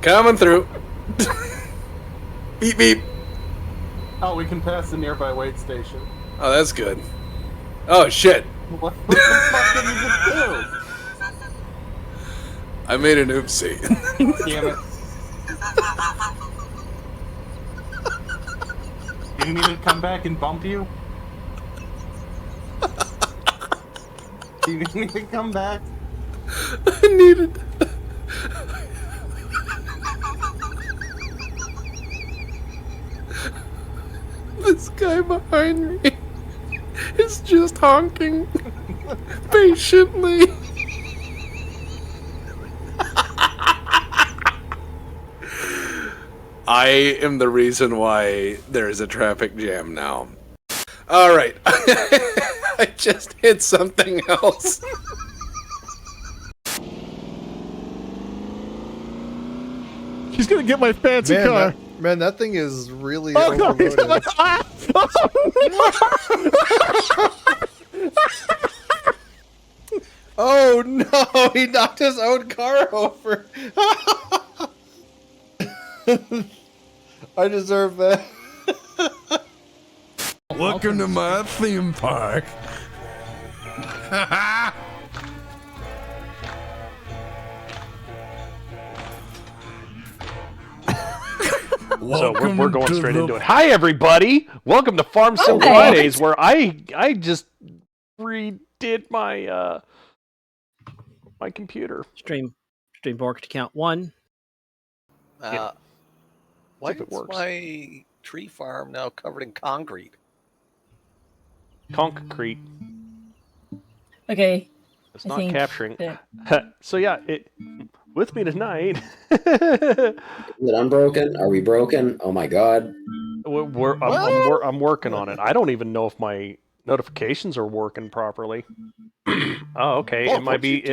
Coming through. Beep, beep. Oh, we can pass the nearby wait station. Oh, that's good. Oh, shit. What the fuck did you just do? I made an oopsie. Damn it. Do you need to come back and bump you? Do you need to come back? I needed... This guy behind me is just honking patiently. I am the reason why there is a traffic jam now. All right. I just hit something else. She's gonna get my fancy car. Man, that thing is really overloaded. Oh no, he knocked his own car over. I deserve that. Welcome to my theme park. So we're going straight into it. Hi everybody! Welcome to Farm Sim Fridays, where I just redid my my computer. Stream bork to count 1. Yeah. Why is my tree farm now covered in concrete? Concrete. Okay. It's not capturing. So yeah, with me tonight. Is it unbroken? Are we broken? Oh my god. I'm working on it. I don't even know if my notifications are working properly. Oh, okay. It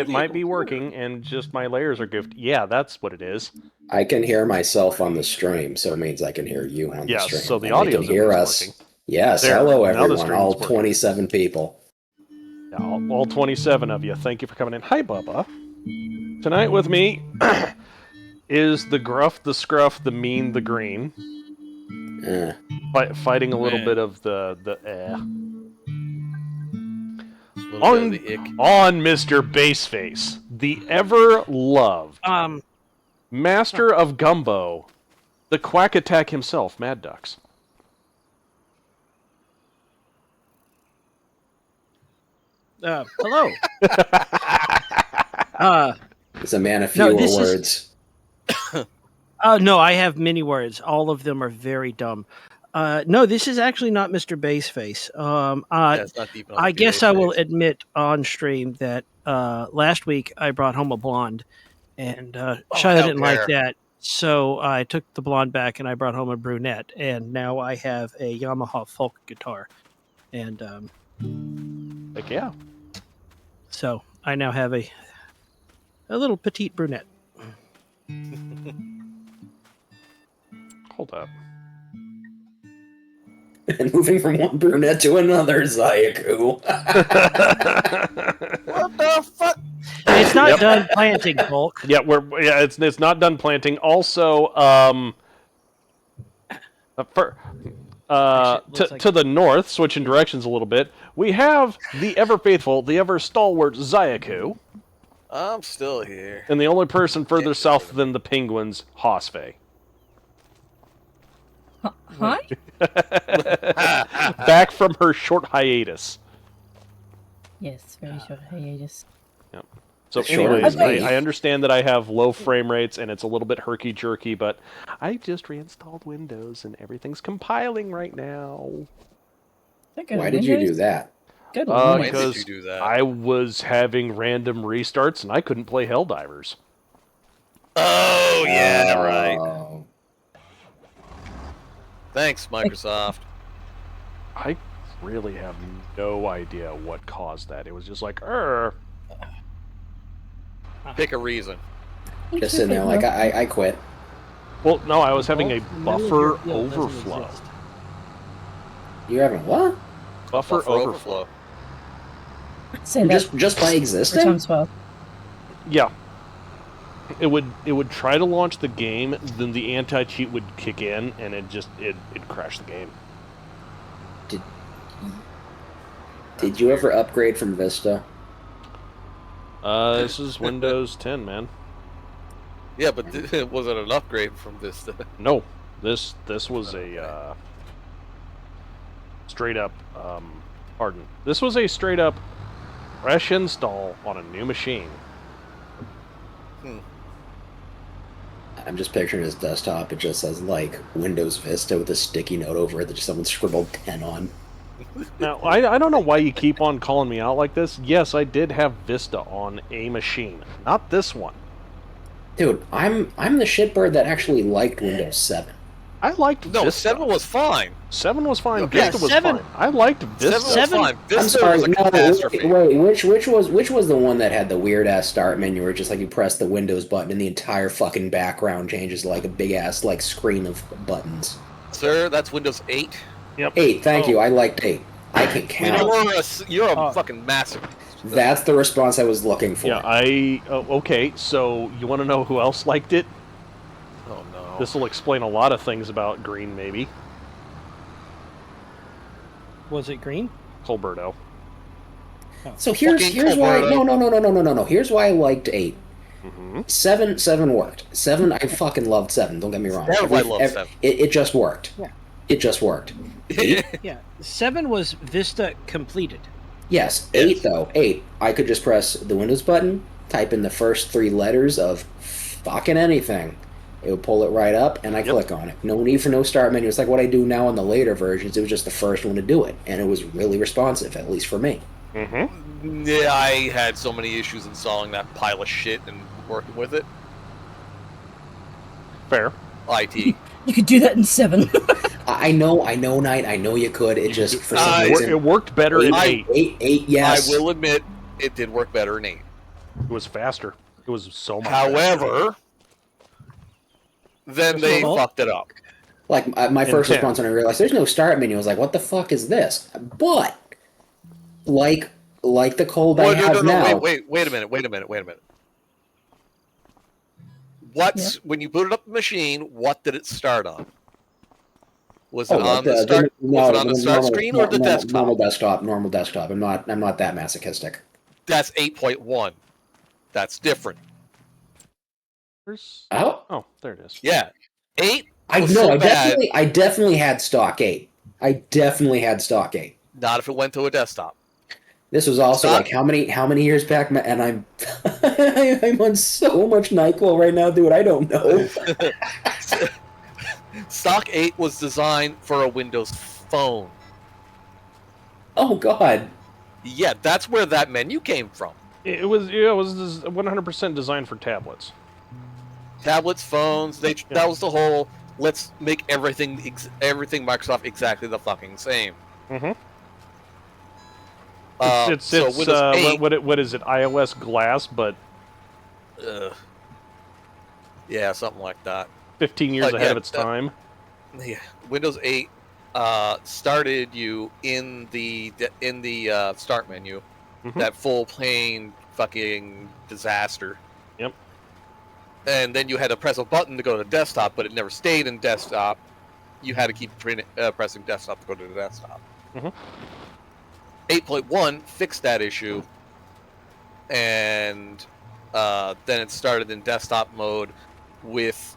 might be working, and just my layers are goofed. Yeah, that's what it is. I can hear myself on the stream, so it means I can hear you on the stream. So the audio can hear us. Working. Yes. There, hello everyone. All 27 people. Yeah, all 27 of you. Thank you for coming in. Hi, Bubba. Tonight with me is the gruff, the scruff, the mean, the green. Fighting a little bit of the on Mr. Baseface, the ever-loved master of gumbo, the quack attack himself, Mad Ducks. Hello. It's a man of fewer words. No, I have many words. All of them are very dumb. No, this is actually not Mr. Baseface. I guess I will admit on stream that last week I brought home a blonde, and Shiloh didn't like that, so I took the blonde back and I brought home a brunette, and now I have a Yamaha folk guitar, and like yeah. So I now have a little petite brunette. Hold up. And moving from one brunette to another, Zayaku. What the fuck? It's not done planting, Bulk. Yeah, it's not done planting. Also, to the north, switching directions a little bit, we have the ever faithful, the ever stalwart Zayaku. I'm still here. And the only person further south than the penguins, Hosfei. Hi? Back from her short hiatus. Yes, very short hiatus. Yep. So anyways, I understand that I have low frame rates and it's a little bit herky-jerky, but I just reinstalled Windows and everything's compiling right now. Why did you do that? Because I was having random restarts and I couldn't play Helldivers. Oh, yeah, right. Thanks, Microsoft. I really have no idea what caused that. It was just like, Pick a reason. Just sitting there like, I quit. Well, no, I was having a buffer overflow. You're having what? Buffer overflow. Say that just by existing? well. Yeah. It would try to launch the game, then the anti-cheat would kick in, and it'd crash the game. Did you ever upgrade from Vista? This is Windows 10, man. Yeah, but it wasn't an upgrade from Vista. No, this was a straight up. Pardon. This was a straight up fresh install on a new machine. I'm just picturing his desktop. It just says, like, Windows Vista with a sticky note over it that someone scribbled 10 on. Now, I don't know why you keep on calling me out like this. Yes, I did have Vista on a machine. Not this one. Dude, I'm the shitbird that actually liked Windows 7. I liked Vista. No, 7 was fine. 7 was fine. Okay. Vista was 7 fine. I liked Vista. 7 was fine. Vista I'm sorry, was a no, catastrophe. wait, which was the one that had the weird ass start menu where just like you press the Windows button and the entire fucking background changes like a big ass like screen of buttons? Sir, that's Windows 8. Yep. 8, thank you. I liked 8. I can count. You're a fucking massive. That's the response I was looking for. Yeah, okay, so you want to know who else liked it? Oh no. This will explain a lot of things about Green, maybe. Was it green? Colberto. So here's why. No. Here's why I liked 8. Mm-hmm. 7 worked. 7, I fucking loved 7. Don't get me wrong. I love 7. It just worked. Yeah. It just worked. Yeah. 7 was Vista completed. Yes. 8 though. 8. I could just press the Windows button, type in the first 3 letters of fucking anything. It would pull it right up, and I click on it. No need for no start menu. It's like what I do now in the later versions. It was just the first one to do it, and it was really responsive, at least for me. Mm-hmm. Yeah, I had so many issues installing that pile of shit and working with it. Fair. IT. You could do that in 7. I know, Knight. I know you could. It just for some reason It worked better in 8. 8. Yes. I will admit, it did work better in 8. It was faster. It was so much faster. However, then they fucked it up. Like my first response when I realized there's no start menu, I was like, "What the fuck is this?" But like the cold I have now. Wait a minute. When you boot it up the machine, what did it start on? Was it on the start? Was it on the start screen or the desktop? Normal desktop. I'm not that masochistic. That's 8.1. That's different. Oh, there it is. Yeah, 8. I definitely had stock 8. I definitely had stock 8. Not if it went to a desktop. This was also like how many years back? And I'm I'm on so much NyQuil right now, dude. I don't know. Stock 8 was designed for a Windows phone. Oh God. Yeah, that's where that menu came from. It was 100% designed for tablets. Tablets, phones. That was the whole. Let's make everything Microsoft exactly the fucking same. Mm-hmm. So Windows 8, what is it? iOS Glass, but yeah, something like that. 15 years ahead of its time. Yeah, Windows 8 started you in the start menu, that full plain fucking disaster. Yep. And then you had to press a button to go to desktop, but it never stayed in desktop. You had to keep pressing desktop to go to the desktop. 8.1 fixed that issue, and then it started in desktop mode with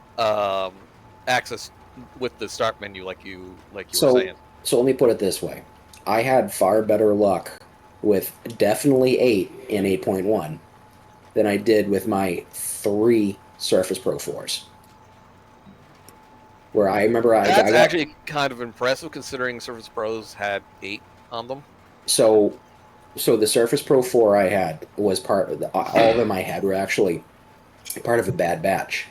access with the start menu, like you were saying. So let me put it this way: I had far better luck with definitely 8 in 8.1 than I did with my 3 Surface Pro 4s. Where I remember that's actually kind of impressive considering Surface Pros had 8 on them. So the Surface Pro 4 I had was part of all of them I had were actually part of a bad batch.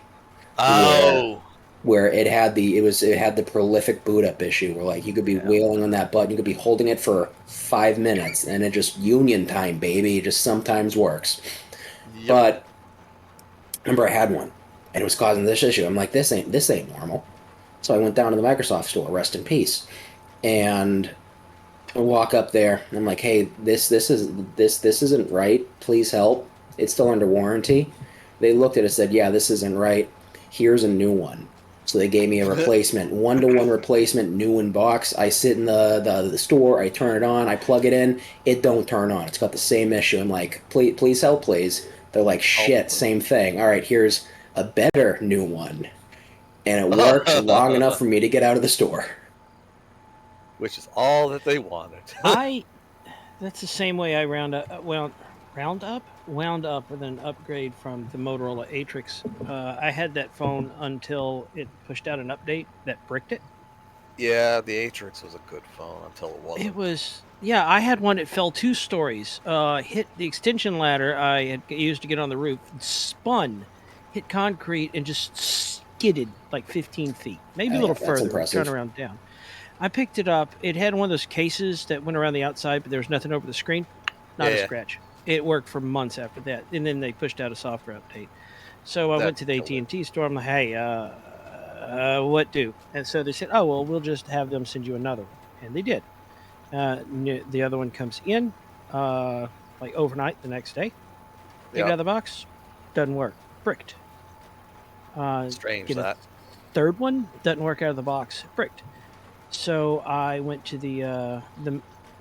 Oh. Where it had the prolific boot up issue where like you could be wailing on that button, you could be holding it for 5 minutes and it just union time, baby. It just sometimes works. Yep. But I remember I had one and it was causing this issue. I'm like, this ain't normal. So I went down to the Microsoft store, rest in peace. And I walk up there and I'm like, hey, this isn't right. Please help. It's still under warranty. They looked at it and said, yeah, this isn't right. Here's a new one. So they gave me a replacement, 1-to-1 replacement, new in box. I sit in the store, I turn it on, I plug it in, it don't turn on. It's got the same issue. I'm like, please help, please. They're like, shit, same thing. All right, here's a better new one. And it worked long enough for me to get out of the store. Which is all that they wanted. That's the same way I wound up with an upgrade from the Motorola Atrix. I had that phone until it pushed out an update that bricked it. Yeah, the Atrix was a good phone until it wasn't. It was, yeah, I had one that fell 2 stories, hit the extension ladder I had used to get on the roof, spun, hit concrete, and just skidded like 15 feet, maybe a little further, turn around down. I picked it up. It had one of those cases that went around the outside, but there was nothing over the screen. Not a scratch. It worked for months after that, and then they pushed out a software update. So I went to the AT&T store. I'm like, hey, what do? And so they said, oh, well, we'll just have them send you another one. And they did. The other one comes in like overnight the next day. Take it out of the box. Doesn't work. Bricked. Strange get that. Third one doesn't work out of the box. Bricked. So I went to the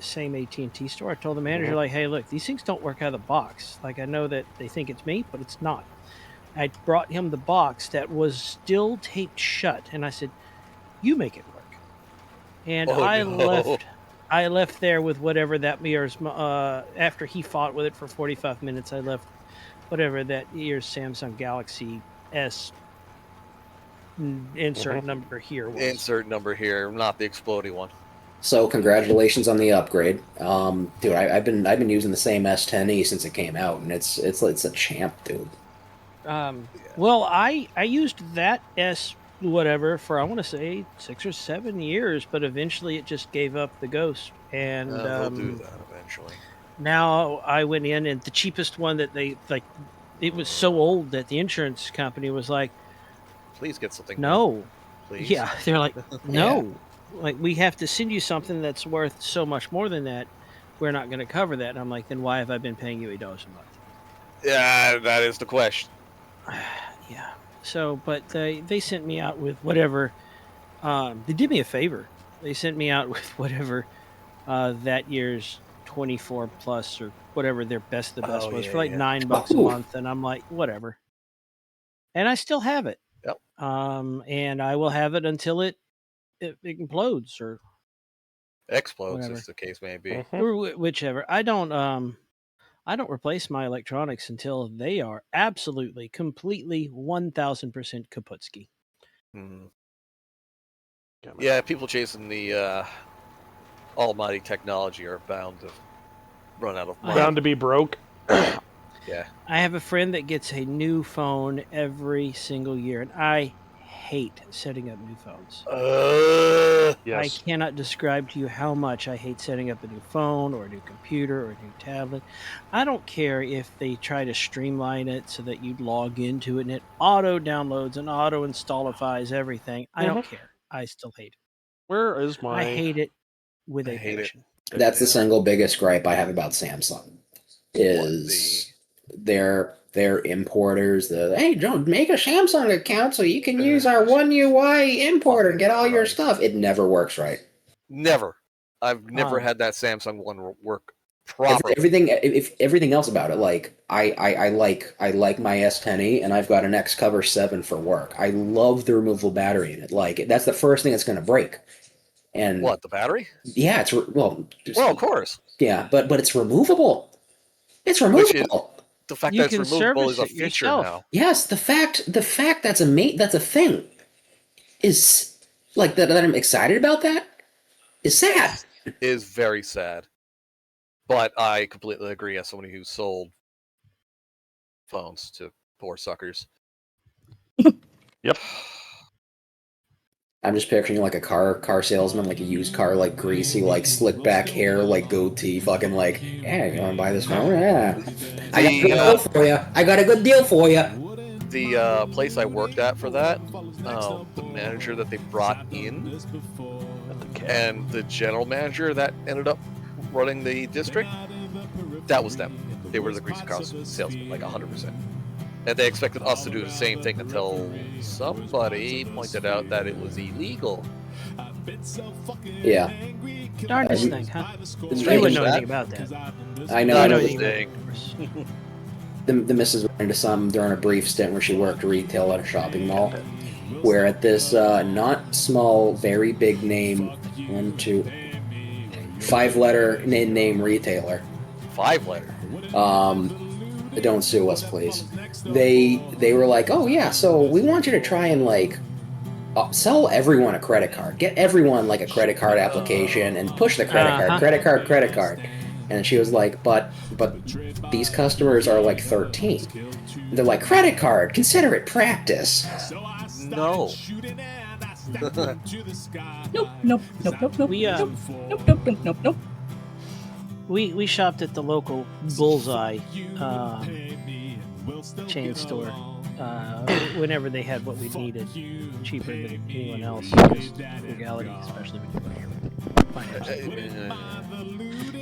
same AT&T store. I told the manager, like, hey, look, these things don't work out of the box. Like, I know that they think it's me, but it's not. I brought him the box that was still taped shut, and I said, you make it work. And I left there with whatever that year's, after he fought with it for 45 minutes, I left whatever that year's Samsung Galaxy S insert number here was. Insert number here, not the explodey one. So congratulations on the upgrade, dude. I've been using the same S10e since it came out, and it's a champ, dude. Well, I used that S whatever for I want to say 6 or 7 years, but eventually it just gave up the ghost, and they'll do that eventually. Now I went in, and the cheapest one that they like, it was so old that the insurance company was like, please get something. No. Please. Yeah, they're like, no. Like, we have to send you something that's worth so much more than that. We're not going to cover that. And I'm like, then why have I been paying you $8 a month? Yeah, that is the question. Yeah. So, but they sent me out with whatever. They did me a favor. They sent me out with whatever that year's 24 plus or whatever their best the best was for like $9 a month. And I'm like, whatever. And I still have it. Yep. And I will have it until it implodes or explodes, whatever. as the case may be, or whichever. I don't replace my electronics until they are absolutely, completely, 1,000% Kaputski. Yeah, people chasing the almighty technology are bound to run out of money. Bound to be broke. Yeah. I have a friend that gets a new phone every single year, and I hate setting up new phones. Yes. I cannot describe to you how much I hate setting up a new phone or a new computer or a new tablet. I don't care if they try to streamline it so that you log into it and it auto downloads and auto installifies everything. I don't care. I still hate it. Where is my... I hate it with a passion. That's the single biggest gripe I have about Samsung is their importers. Hey, John, make a Samsung account so you can use our One UI importer and get all your stuff. It never works right. Never. I've never had that Samsung one work properly. Everything else about it, like I like my S10e, and I've got an Xcover 7 for work. I love the removable battery in it. Like, that's the first thing that's going to break. And what, the battery? Yeah, it's well, of course. Yeah, but it's removable. It's removable. The fact that it's removable is a feature now. Yes, the fact that's a thing is like that I'm excited about that is sad. It is very sad. But I completely agree as somebody who sold phones to poor suckers. Yep. I'm just picturing like a car salesman, like a used car, like greasy, like slick back hair, like goatee, fucking like, yeah, you want to buy this phone? Yeah, I got a good deal for you. I got a good deal for you. The place I worked at for that, the manager that they brought in, and the general manager that ended up running the district, that was them. They were the greasy car salesman, like 100%. And they expected us to do the same thing until somebody pointed out that it was illegal. Yeah. Darndest thing, huh? They You wouldn't know that. anything about that. I know. I Not know a anything thing. about The missus went into some during a brief stint where she worked retail at a shopping mall, where at this not small, very big name, 5-letter name retailer. 5-letter. Don't sue us, please. They were like, oh yeah, so we want you to try and like sell everyone a credit card, get everyone like a credit card application, and push the credit card. And she was like, but these customers are like 13. They're like, credit card, consider it practice. No. Nope. We shopped at the local Bullseye chain store whenever they had what we needed, cheaper than anyone else. Just legality, especially when you're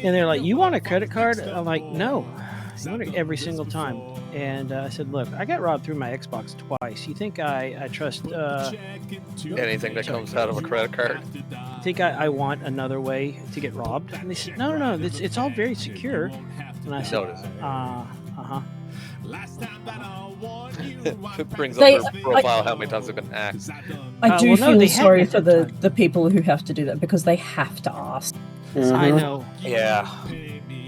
and they're like, "You want a credit card?" I'm like, "No, I want it every single time." And I said, "Look, I got robbed through my Xbox twice. You think I trust anything that comes out of a credit card? You think I want another way to get robbed?" And they said, "No, it's all very secure." And I said, It brings up their profile, how many times they've been hacked. I do feel sorry for the people who have to do that because they have to ask. I know. Yeah.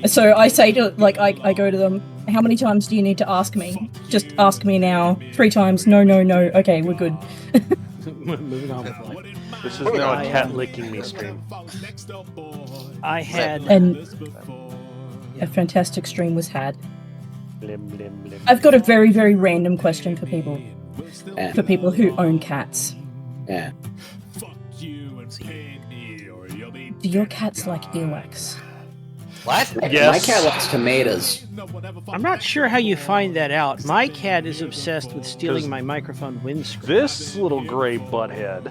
So I say to I go to them, how many times do you need to ask me? Just ask me now. 3 times. No. Okay, we're good. Moving on with life. This is now a cat licking me stream. I had a fantastic stream was had. Blim, blim, blim. I've got a very, very random question for people. For people who own cats. Yeah. Do your cats like earwax? What? Yes. My cat likes tomatoes. I'm not sure how you find that out. My cat is obsessed with stealing my microphone windscreen. This little gray butthead,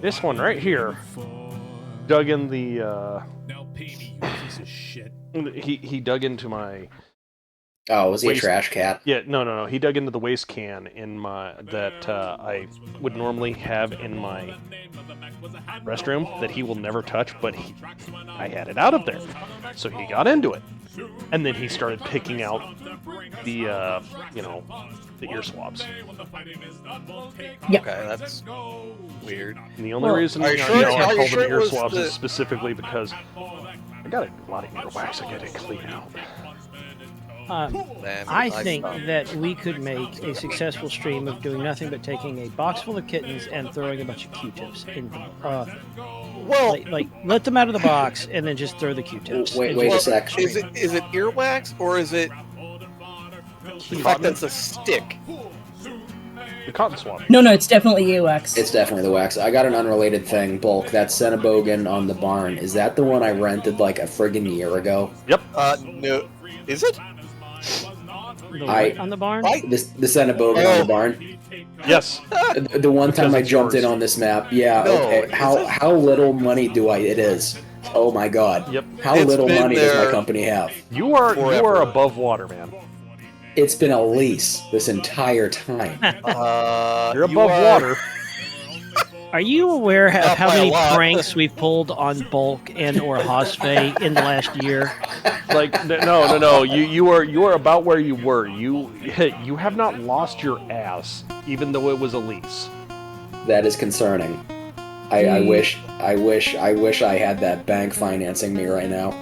this one right here, dug in the. He dug into my. Oh, was he waste... a trash cat? Yeah, no. He dug into the waste can in my that I would normally have in my restroom that he will newer touch, but I had it out of there, so he got into it, and then he started picking out the the ear swabs. Yep. Okay, that's weird. And the only reason I call them ear swabs is specifically because I got a lot of earwax I got to clean out. I think that we could make a successful stream of doing nothing but taking a box full of kittens and throwing a bunch of Q-tips in them. Like let them out of the box and then just throw the Q-tips. Wait a sec. Is it earwax or is it the fact that it's a stick? The cotton swab. No, it's definitely earwax. It's definitely the wax. I got an unrelated thing, Bulk. That Cena on the barn. Is that the one I rented like a friggin' year ago? Yep. No. Is it? On the barn? The Cena on the barn? Yes. The one time I jumped in on this map. Yeah, No, okay. How little money it is? Oh my god. Yep. How little money does my company have? You are above water, man. It's been a lease this entire time. You're above water. Are you aware of how many pranks we've pulled on Bulk and or Hosfey in the last year? Like no. You are about where you were. You have not lost your ass, even though it was a lease. That is concerning. I wish I had that bank financing me right now.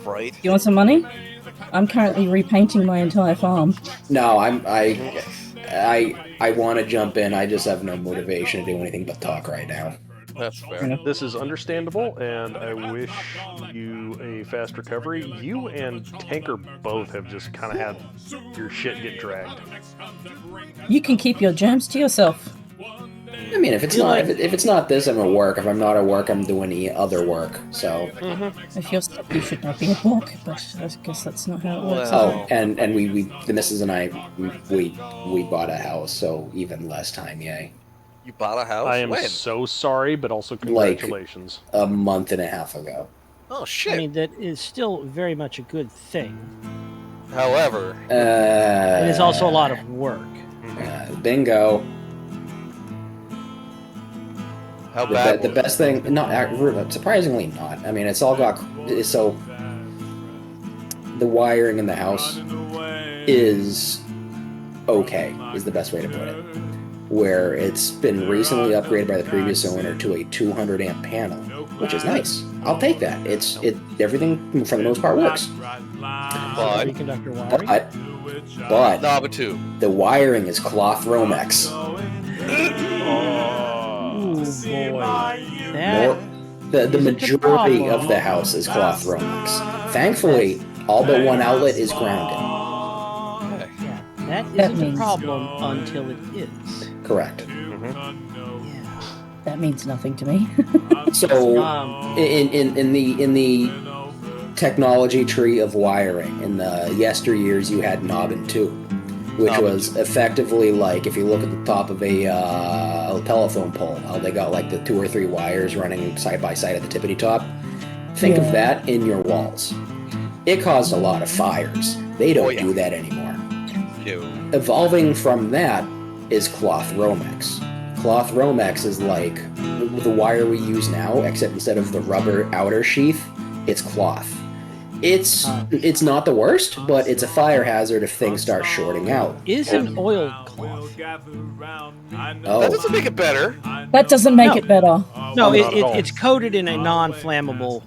Right. You want some money? I'm currently repainting my entire farm. No, I want to jump in. I just have no motivation to do anything but talk right now. That's fair. This is understandable, and I wish you a fast recovery. You and Tanker both have just kind of had your shit get dragged. You can keep your germs to yourself. I mean, if it's not this, I'm at work. If I'm not at work, I'm doing other work. So. If you're sick, you should not be at work. But I guess that's not how it works. Oh, and we the missus and I we bought a house, so even less time, yay. You bought a house? I am when? so sorry, but also congratulations. Like a month and a half ago. Oh shit! I mean, that is still very much a good thing. However, it is also a lot of work. Bingo. How bad? The best thing, surprisingly not. I mean, it's all got so. The wiring in the house is okay. Is the best way to put it. Where it's been recently upgraded by the previous owner to a 200 amp panel, which is nice. I'll take that. Everything for the most part works. But the wiring is cloth Romex. The majority of the house is cloth Romex. Thankfully, all but one outlet is grounded. That isn't a problem until it is. Correct. That means nothing to me. So, in the technology tree of wiring, in the yesteryears, you had knob and tube, which was effectively like if you look at the top of a telephone pole, how they got like the 2 or 3 wires running side by side at the tippity top. Think of that in your walls. It caused a lot of fires. They don't do that anymore. Evolving from that is cloth Romex. Cloth Romex is like the wire we use now, except instead of the rubber outer sheath, it's cloth. It's not the worst, but it's a fire hazard if things start shorting out. Isn't oil cloth? Oh. That doesn't make it better. That doesn't make it better. No, it's coated in a non-flammable,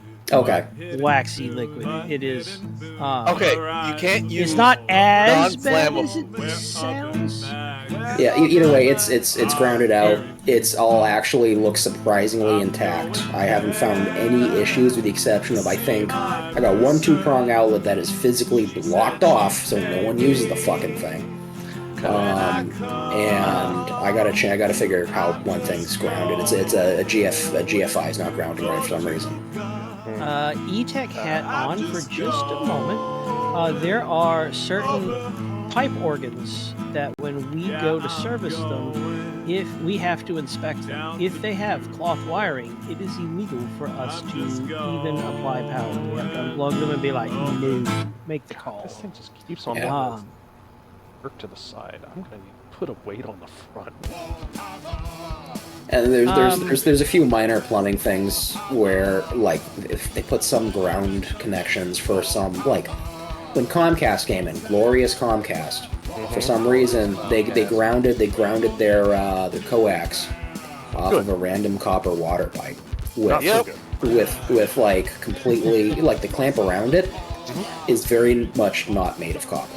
waxy liquid. It is. Okay, you can't use. It's not as bad as it sounds. Yeah, either way, it's grounded out. It's all actually looks surprisingly intact. I haven't found any issues with the exception of, I think, I got one 2-prong outlet that is physically blocked off, so no one uses the fucking thing. And I gotta figure how one thing's grounded. It's a GFI is not grounding right for some reason. E-Tech hat on for just a moment. There are certain pipe organs that when we go to service them, if we have to inspect them, if they have cloth wiring, it is illegal for us to even apply power. We have to unplug them and be like, no, make the call. This thing just keeps on work to the side. I'm gonna put a weight on the front. And there's a few minor plumbing things where, like, if they put some ground connections for some, like, when Comcast came in, glorious Comcast, for some reason they grounded their coax off of a random copper water pipe with like completely like the clamp around it is very much not made of copper.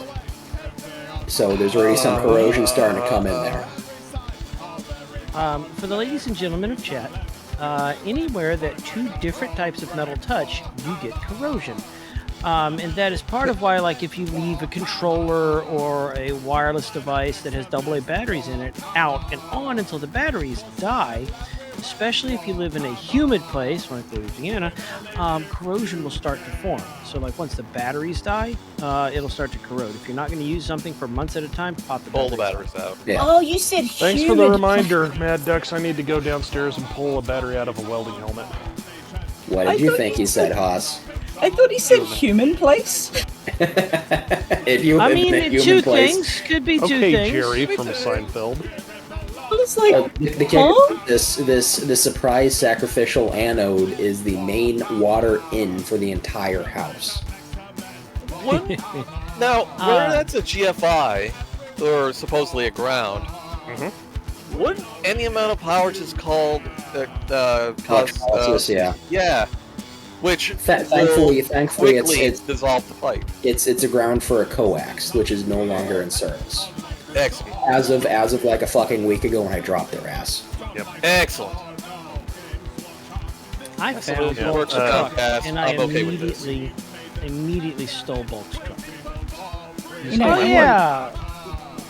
So there's already some corrosion starting to come in there. For the ladies and gentlemen of chat, anywhere that 2 different types of metal touch, you get corrosion. And that is part of why, like, if you leave a controller or a wireless device that has AA batteries in it out and on until the batteries die, especially if you live in a humid place like Louisiana, corrosion will start to form. So, like, once the batteries die, it'll start to corrode. If you're not going to use something for months at a time, pop the batteries out. Yeah. Oh, you said Thanks for the reminder, Mad Ducks. I need to go downstairs and pull a battery out of a welding helmet. What did you think he said, Haas? I thought he said human place. Two things. Could be 2 things. Okay, Jerry from Seinfeld. I was like, the surprise sacrificial anode is the main water in for the entire house. Now, whether that's a GFI or supposedly a ground, wouldn't any amount of power just cause yeah. Which thankfully it's dissolved the pipe. It's a ground for a coax, which is no longer in service. Excellent. As of like a fucking week ago when I dropped their ass. Yep. Excellent. I found Bulk's truck, and I immediately stole Bulk's truck.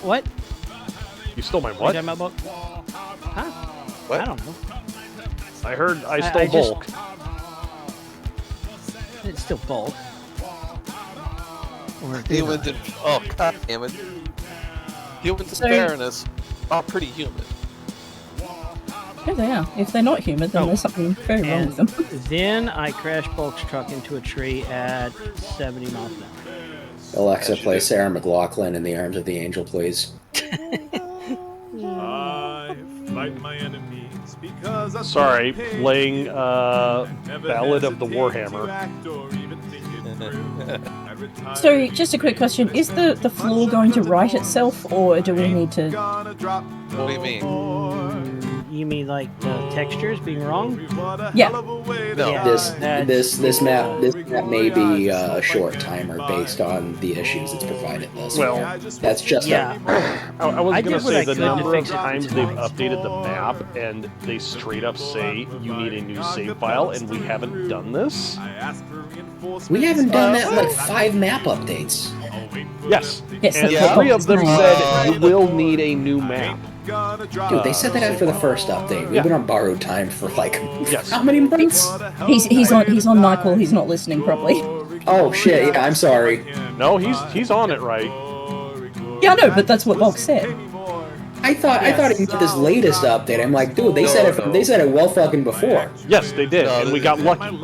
What? You stole my what? Huh? What? I don't know. I heard I stole Bulk. It's still Bulk. Humans and god damn it. Humans and fairness are pretty human. Yeah, they are. If they're not human, then there's something very wrong with them. Then I crashed Bulk's truck into a tree at 70 miles an hour. Alexa, play Sarah McLachlan in the Arms of the Angel, please. I fight my enemies because I Sorry, playing Ballad of the Warhammer. So, just a quick question. Is the floor going to right itself, or do we need to... What do you mean? You mean like the textures being wrong? Yeah. No. Yeah, This map may be a short timer based on the issues it's provided us. Well, that's just yeah. I was going to say the could to number of fix it times for they've tonight. updated the map and they straight up say you need a new save file, and we haven't done this. We haven't done that in like 5 map updates. Yes, Yes, and that's what 3 of them Bob's said you will need a new map. Dude, they said that after the first update. We've been on borrowed time for like Yes. how many months? He's on NyQuil. He's not listening properly. Oh shit! Yeah, I'm sorry. No, he's on it right. Yeah, I know, but that's what Bog said. I thought it meant this latest update. I'm like, dude, they said it well fucking before. Yes, they did, and we got lucky.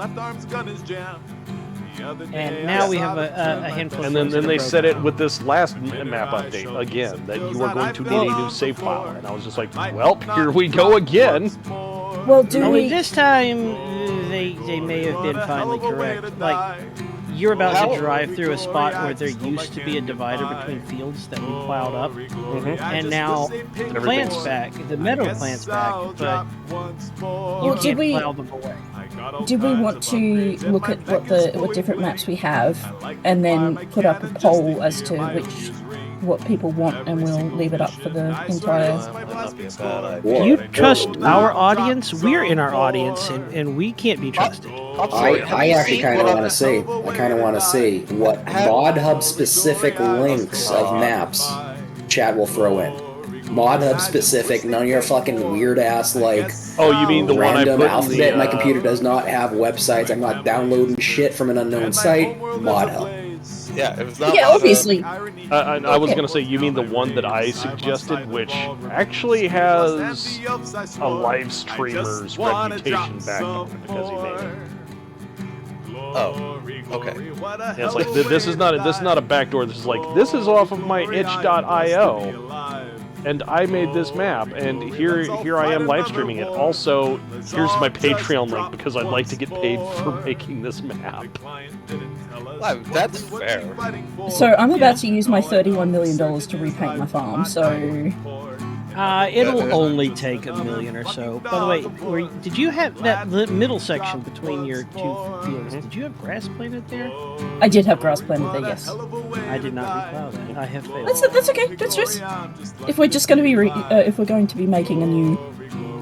And now we have a handful. And then they said it with this last map update again, that you are going to need a new save file. And I was just like, well, here we go again. Well, do Only we... this time they may have been finally correct. Like, you're about to drive through a spot where there used to be a divider between fields that we plowed up, and now the plant's back, the meadow plant's back, but you can't plow them away. Did we want to look at what different maps we have, and then put up a poll as to what people want, and we'll leave it up for the entire... Do you trust our audience? We're in our audience, and we can't be trusted. I actually kind of want to see. I kind of want to see what Mod Hub specific links of maps chat will throw in. Mod Hub specific, none of your fucking weird ass like. Oh, you mean the one I random put alphabet? in the, My computer does not have websites. I'm not downloading shit from an unknown site. Mod Hub. Yeah, if it's not Yeah, obviously. I was going to say, you mean the one that I suggested, which actually has a live streamer's reputation back on it because he made it. Oh, okay. Yeah, it's like this is not a backdoor. This is like this is off of my itch.io, and I made this map, and here I am live streaming it. Also, here's my Patreon link because I'd like to get paid for making this map. Well, that's fair. So I'm about to use my $31 million to repaint my farm, so... It'll only take $1 million or so. By the way, did you have that middle section between your 2 fields? Did you have grass planted there? I did have grass planted there, yes. I did not replow that. I have failed. That's okay. That's just... If we're just going to be if we're going to be making a new...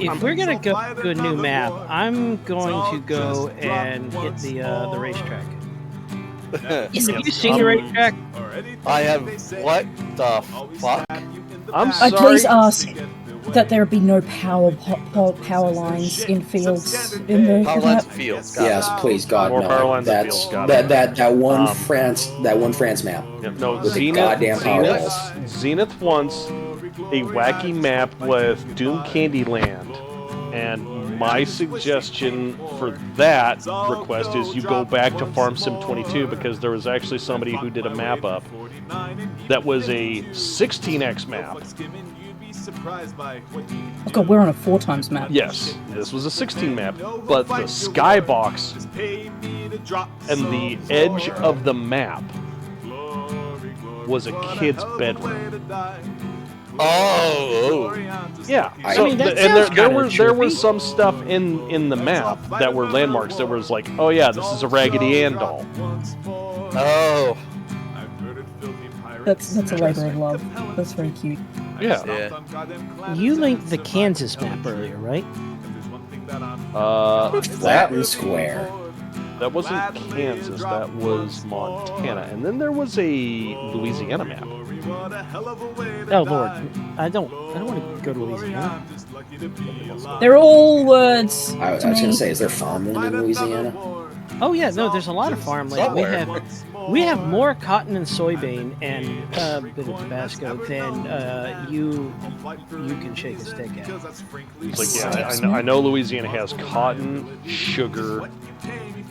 If we're gonna go to a new map, I'm going to go and hit the racetrack. Have you seen the racetrack? I have what the fuck? I'm sorry. Please ask that there be no power lines in fields in the Power lines and fields. Got Yes, please, God, More power no. lines and That's fields, got it. that one France map. No, With the goddamn power poles. Zenith wants a wacky map with Doom Candyland, and my suggestion for that request is you go back to Farm Sim 22 because there was actually somebody who did a map up that was a 16x map. Oh god, we're on a 4x map. Yes, this was a 16 map, but the skybox and the edge of the map was a kid's bedroom. Oh, yeah. I So mean, that and sounds there kinda was trippy. some stuff in the map that were landmarks that was like, oh yeah, this is a Raggedy Ann doll. oh. That's a labor of love. That's very cute. Yeah. Yeah. You linked the Kansas map earlier, right? Flat and square. That wasn't Kansas. That was Montana, and then there was a Louisiana map. Oh Lord, I don't want to go to Louisiana. They're all words. I was going to say, is there farmland in Louisiana? Oh yeah, no, there's a lot of farmland. We have more cotton and soybean and a bit of Tabasco than you can shake a stick at. It's like, yeah, I know Louisiana has cotton, sugar.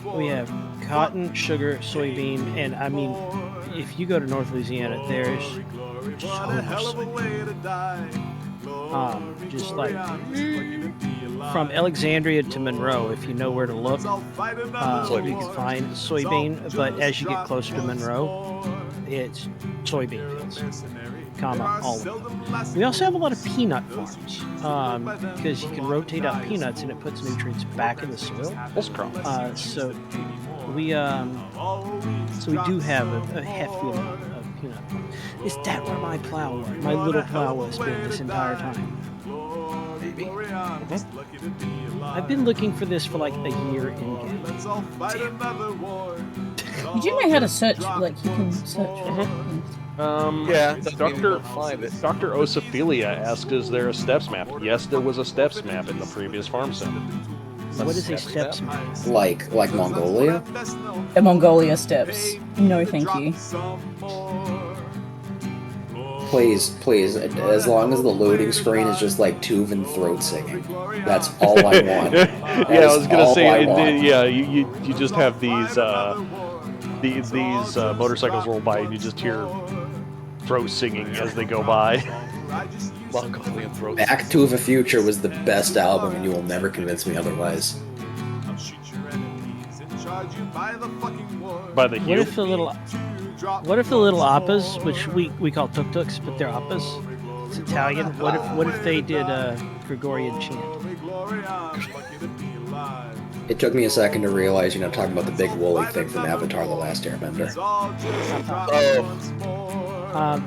We have cotton, sugar, soybean, and I mean, if you go to North Louisiana, there's so much soybean. Just like from Alexandria to Monroe, if you know where to look, you can find soybean. But as you get closer to Monroe, it's soybean fields, all of them. We also have a lot of peanut farms because you can rotate out peanuts and it puts nutrients back in the soil. So we do have a hefty amount of peanut farms. Is that where my plow was? My little plow was been this entire time. Maybe. Mm-hmm. I've been looking for this for like a year in game. You do know how to search, like you can search for it. Dr. Osophilia asked, is there a steps map? Yes, there was a steps map in the previous farm sim. What is a steps map? Like Mongolia? The Mongolia steps. No, thank you. Please, as long as the loading screen is just like Tuvan throat singing. That's all I want. I was gonna say, you just have these motorcycles roll by and you just hear throat singing as they go by. Back to the Future was the best album, and you will never convince me otherwise. By the What if the little appas, which we call tuk-tuks, but they're appas? It's Italian. What if they did a Gregorian chant? It took me a second to realize you're not talking about the big woolly thing from Avatar: The Last Airbender.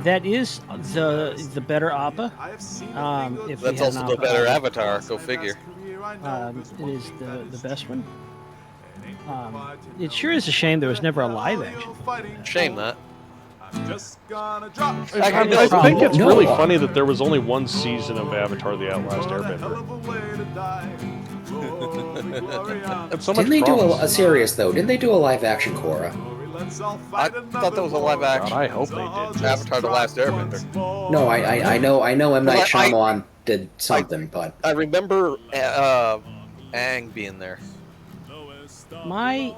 That is the better appa. That's also the better Avatar. Go figure. It is the best one. It sure is a shame there was never a live action. Shame that. I think it's really funny that there was only one season of Avatar: The Last Airbender. Didn't they do a serious though? Didn't they do a live action Korra? I thought that was a live action. God, I hope they did. Avatar: The Last Airbender. No, I know M. Night Shyamalan did something, but I remember Aang being there. My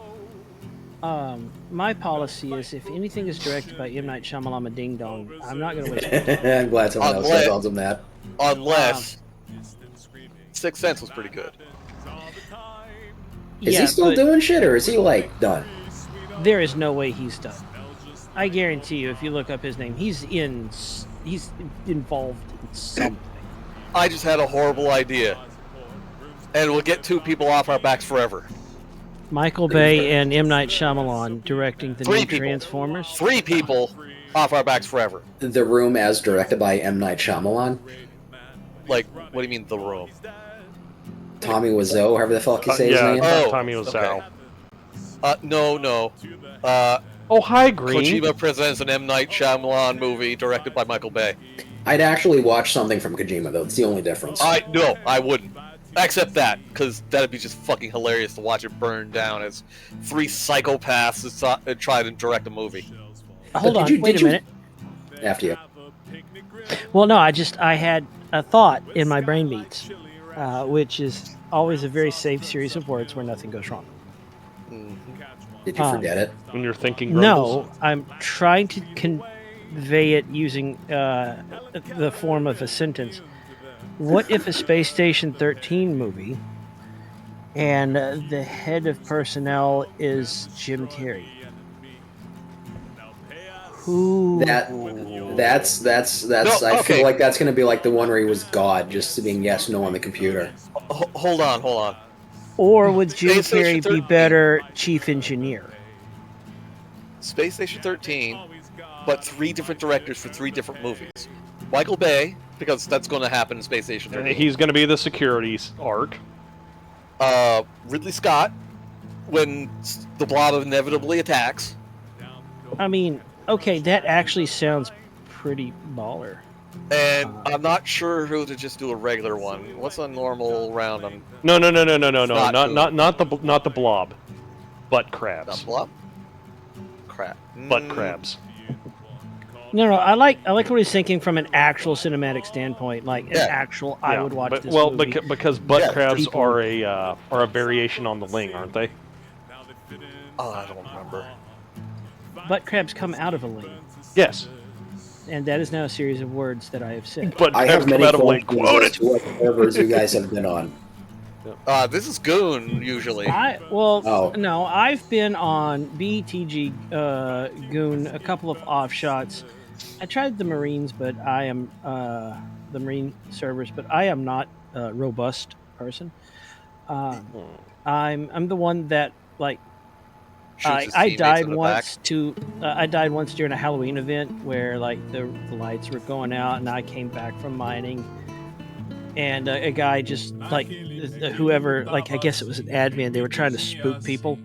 policy is if anything is directed by M. Night Shyamalan Ding Dong, I'm not going to waste it. I'm glad someone else tells him that. Unless Sixth Sense was pretty good. Is he still doing shit, or is he like done? There is no way he's done. I guarantee you, if you look up his name, he's involved in something. I just had a horrible idea, and we'll get two people off our backs forever. Michael Bay and M. Night Shyamalan directing the new Transformers. 3 people off our backs forever. The Room as directed by M. Night Shyamalan? Like, what do you mean, The Room? Tommy Wiseau, however the fuck you say his name? Tommy Wiseau. Okay. No. Oh, hi, Green. Kojima presents an M. Night Shyamalan movie directed by Michael Bay. I'd actually watch something from Kojima, though. It's the only difference. No, I wouldn't. Except that, because that'd be just fucking hilarious to watch it burn down as 3 psychopaths try to direct a movie. Hold on, wait a minute. After you. Well, no, I had a thought in my brain beats, which is always a very safe series of words where nothing goes wrong. Did you forget it? When you're thinking No, I'm trying to convey it using the form of a sentence. What if a Space Station 13 movie and the head of personnel is Jim Carrey? Who? That's. I feel like that's going to be like the one where he was God, just being yes, no on the computer. Hold on. Or would Jim Carrey be better chief engineer? Space Station 13, but 3 different directors for 3 different movies. Michael Bay, because that's going to happen in Space Station 13. He's going to be the security arc. Ridley Scott, when the Blob inevitably attacks. I mean, okay, that actually sounds pretty baller. And I'm not sure who to just do a regular one. What's a normal round on? No. Not the Blob, butt crabs. Not Blob. Crap. Butt crabs. No, I like what he's thinking from an actual cinematic standpoint, like an actual. I would watch this movie. Because butt crabs are a variation on the Ling, aren't they? Oh, I don't remember. butt crabs come out of a lane. Yes. And that is now a series of words that I have said. But I have many out of a lane. questions as to what servers you guys have been on. This is Goon usually. No, I've been on BTG Goon, a couple of offshots. I tried the Marines, but I am the Marine servers, but I am not a robust person. I'm the one that like I died once I died once during a Halloween event where like the lights were going out and I came back from mining. And a guy just like whoever, like I guess it was an admin, they were trying to spook people,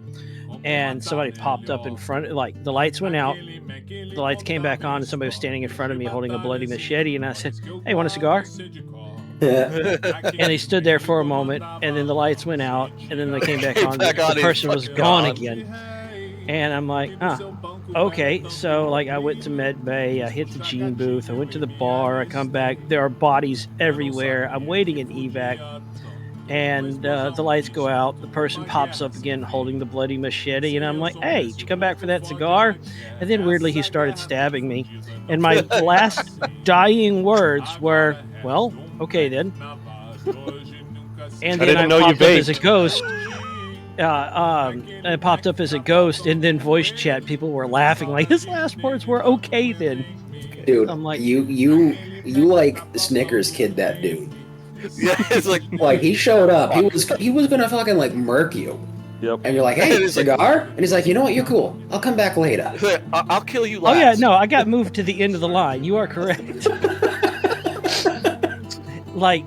and somebody popped up in front. Like the lights went out, the lights came back on, and somebody was standing in front of me holding a bloody machete. And I said, "Hey, want a cigar?" And they stood there for a moment, and then the lights went out, and then they came back on. The person was gone again, and I'm like, okay. So like I went to Med Bay, I hit the gene booth, I went to the bar, I come back, there are bodies everywhere. I'm waiting in evac, and the lights go out, the person pops up again holding the bloody machete, and I'm like, hey, did you come back for that cigar? And then weirdly he started stabbing me, and my last dying words were, well, okay then. And then I popped up as a ghost. It popped up as a ghost, and then voice chat. People were laughing, like his last words were "okay then." Dude, I'm like, you like Snickers kid that dude. Yeah, it's like he showed up. He was gonna fucking like murk you. Yep. And you're like, hey, cigar? And he's like, you know what? You're cool. I'll come back later. I'll kill you last. Oh yeah, no, I got moved to the end of the line. You are correct. Like.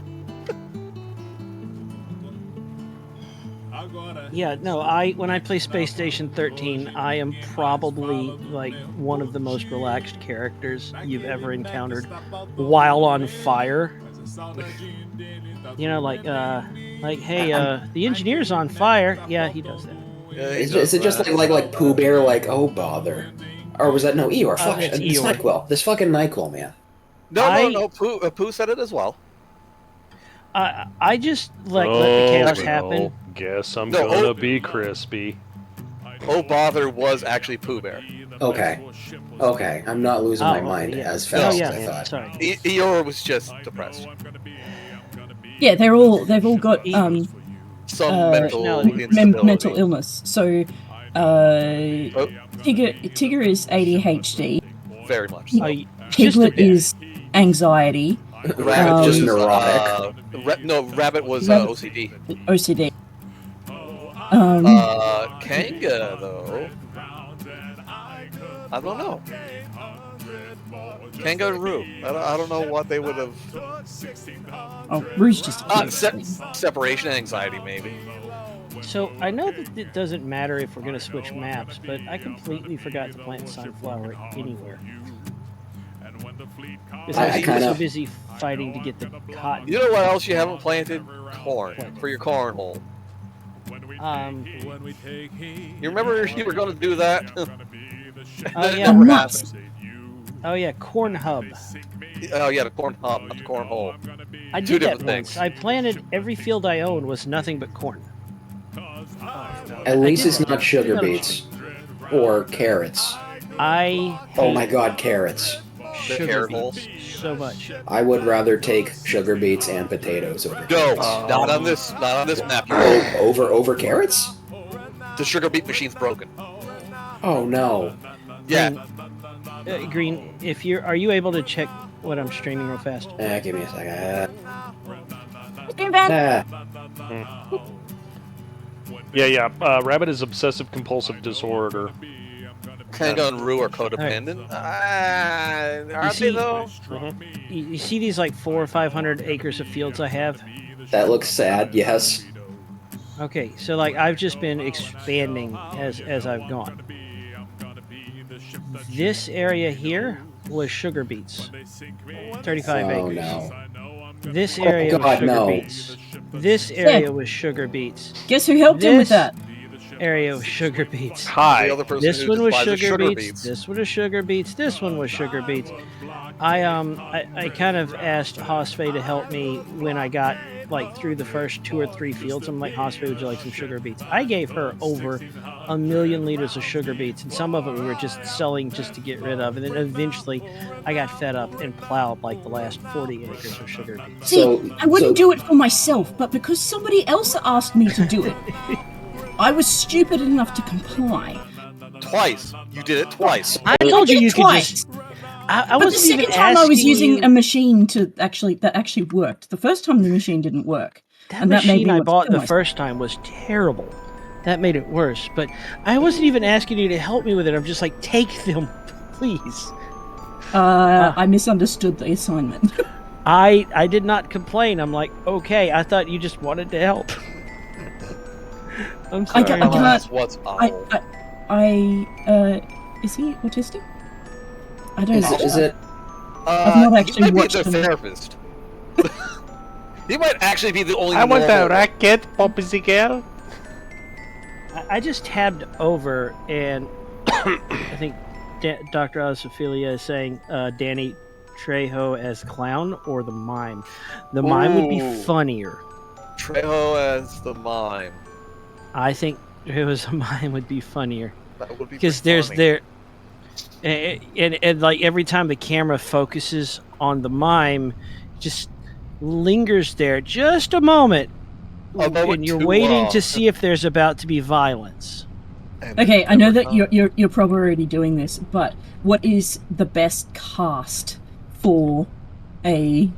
Yeah, no, when I play Space Station 13, I am probably like one of the most relaxed characters you've ever encountered while on fire. You know, like hey, the engineer's on fire. Yeah, he does that. Is it just like Pooh Bear, like, oh bother? Or was that Eeyore? Fuck, it's NyQuil. This fucking NyQuil, man. No, Pooh said it as well. I just let the chaos happen. Guess I'm gonna be crispy. Oh bother was actually Pooh Bear. Okay, I'm not losing my mind as fast as I thought. Sorry. Eeyore was just depressed. Yeah, they've all got some mental illness. So Tigger is ADHD. Very much so. Piglet is anxiety. Rabbit just neurotic. Rabbit was OCD. OCD. Kanga though, I don't know. Kangaroo. I don't know what they would have. Oh, Rouge just separation anxiety maybe. So I know that it doesn't matter if we're going to switch maps, but I completely forgot to plant sunflower anywhere. Because I was so busy fighting to get the cotton. You know what else you haven't planted? Corn. For your cornhole. You remember you were going to do that? Oh yeah, corn hub. Oh yeah, the corn hub, not the cornhole. I did that once. I planted every field I owned was nothing but corn. At least it's not sugar beets or carrots. Oh my god, carrots. Sugar beets so much. I would rather take sugar beets and potatoes over carrots. No, not on this map. Over carrots? The sugar beet machine's broken. Oh no. Yeah. Green, are you able to check what I'm streaming real fast? Give me a second. Yeah. Rabbit is obsessive compulsive disorder. Kangaroo or codependent? Are they though? You see these like 400 or 500 acres of fields I have? That looks sad. Yes. Okay, so like I've just been expanding as I've gone. This area here was sugar beets. 35 acres. No. This area was sugar beets. This area was sugar beets. Guess who helped him with that? Area was sugar beets. Hi. This one was sugar beets. This one was sugar beets. This one was sugar beets. I kind of asked Hosfey to help me when I got like through the first 2 or 3 fields. I'm like, Hospital, would you like some sugar beets? I gave her over 1 million liters of sugar beets, and some of it we were just selling just to get rid of. And then eventually, I got fed up and plowed like the last 40 acres of sugar beets. See, I wouldn't do it for myself, but because somebody else asked me to do it, I was stupid enough to comply. Twice. You did it twice. I told you could just. I but the wasn't even second time I was using you... a machine that actually worked. The first time the machine didn't work. That machine I bought the first time was terrible. That made it worse. But I wasn't even asking you to help me with it. I'm just like, take them, please. I misunderstood the assignment. I did not complain. I'm like, okay. I thought you just wanted to help. I'm sorry. Is he autistic? I don't know. Is it? I've not actually he might watched be the therapist. He might actually be the only. I want that racket, Poppy girl. I just tabbed over, and I think Dr. Osophilia is saying Danny Trejo as clown or the mime. The mime would be funnier. Trejo as the mime. I think Trejo as a mime would be funnier. That would be because and like every time the camera focuses on the mime, just lingers there just a moment, and you're waiting to see if there's about to be violence. Okay, I know that you're probably already doing this, but what is the best cast for a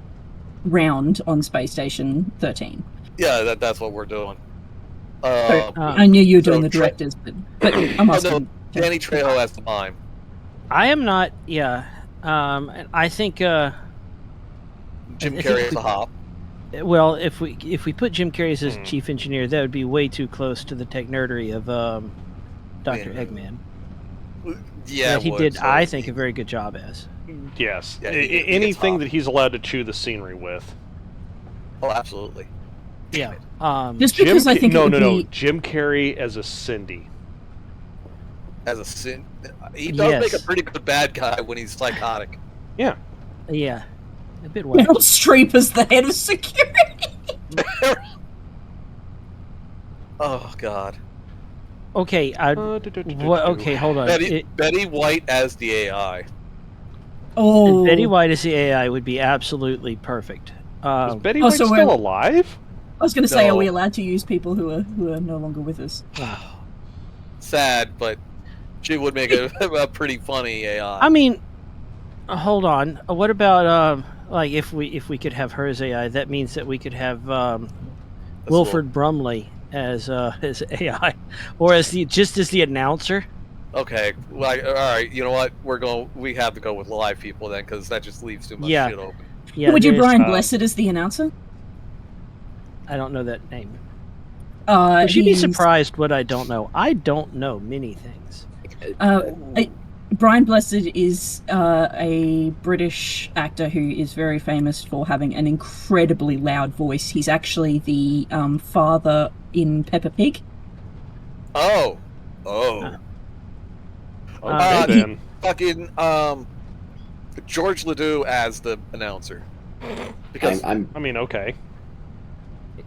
round on Space Station 13? Yeah, that's what we're doing. I knew you were doing the directors, but I'm asking. Danny Trejo as the mime. I am not. Yeah, I think Jim Carrey as the Hop. Well, if we put Jim Carrey as chief engineer, that would be way too close to the tech nerdery of Dr. Eggman. Yeah, he did. So I think a very good job as. Yes, anything that he's allowed to chew the scenery with. Oh, absolutely. Yeah. Just because I think no. Jim Carrey as a Cindy. As a sin, he does make a pretty good bad guy when he's psychotic. Yeah. Yeah. A bit wild. Meryl Streep as the head of security. Oh God. Okay. Okay, hold on. Betty White as the AI. Oh. And Betty White as the AI would be absolutely perfect. Is Betty White still alive? I was going to say, are we allowed to use people who are no longer with us? Sad, but she would make a pretty funny AI. I mean, hold on. What about like if we could have her as AI? That means that we could have Wilford Brumley as AI, or as the announcer. Okay, well, all right. You know what? We have to go with live people then, because that just leaves too much shit open. Yeah, would you Brian Blessed as the announcer? I don't know that name. Would you be surprised what I don't know? I don't know many things. Brian Blessed is a British actor who is very famous for having an incredibly loud voice. He's actually the father in Peppa Pig. Oh. Okay, fucking George Ledoux as the announcer. Because I mean, okay.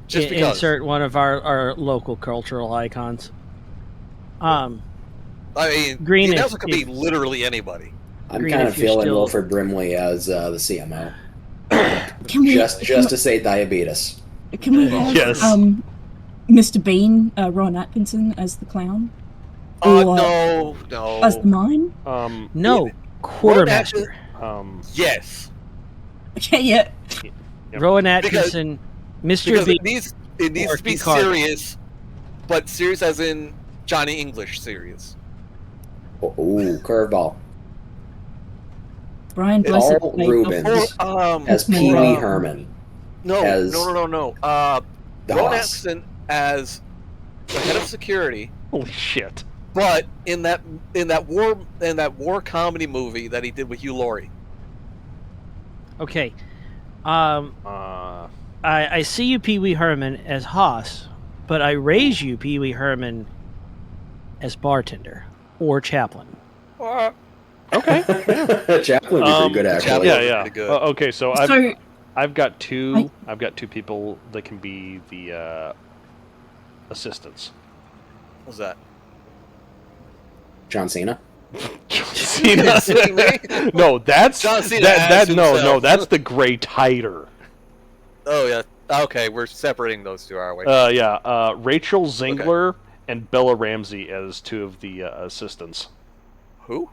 Just because. Insert one of our local cultural icons. I mean, Green. The announcer could be literally anybody. I'm kind of feeling Wilford Brimley as the CMO. Just to say diabetes. Can we have Mr. Bean, Ron Atkinson as the clown? No. As the mime? No. Quartermaster. Yes. Okay, yeah. Rowan Atkinson, Mr. Bean. It needs to be serious, but serious as in Johnny English serious. Ooh, curveball. Brian Blessed. Paul Rubens as Pee Wee Herman. No. Ron Hoss. Atkinson as the head of security. Holy shit! But in that war comedy movie that he did with Hugh Laurie. Okay. I see you, Pee Wee Herman, as Hoss, but I raise you, Pee Wee Herman, as bartender or chaplain. Okay. Chaplain would be pretty good, actually. Yeah. Okay, so I've got two people that can be the assistants. What's that? John Cena. Cena. No, that's John Cena that no, himself. that's the Grey Tider. Oh yeah. Okay, we're separating those two, are we? Yeah. Rachel Zingler and Bella Ramsey as two of the assistants. Who?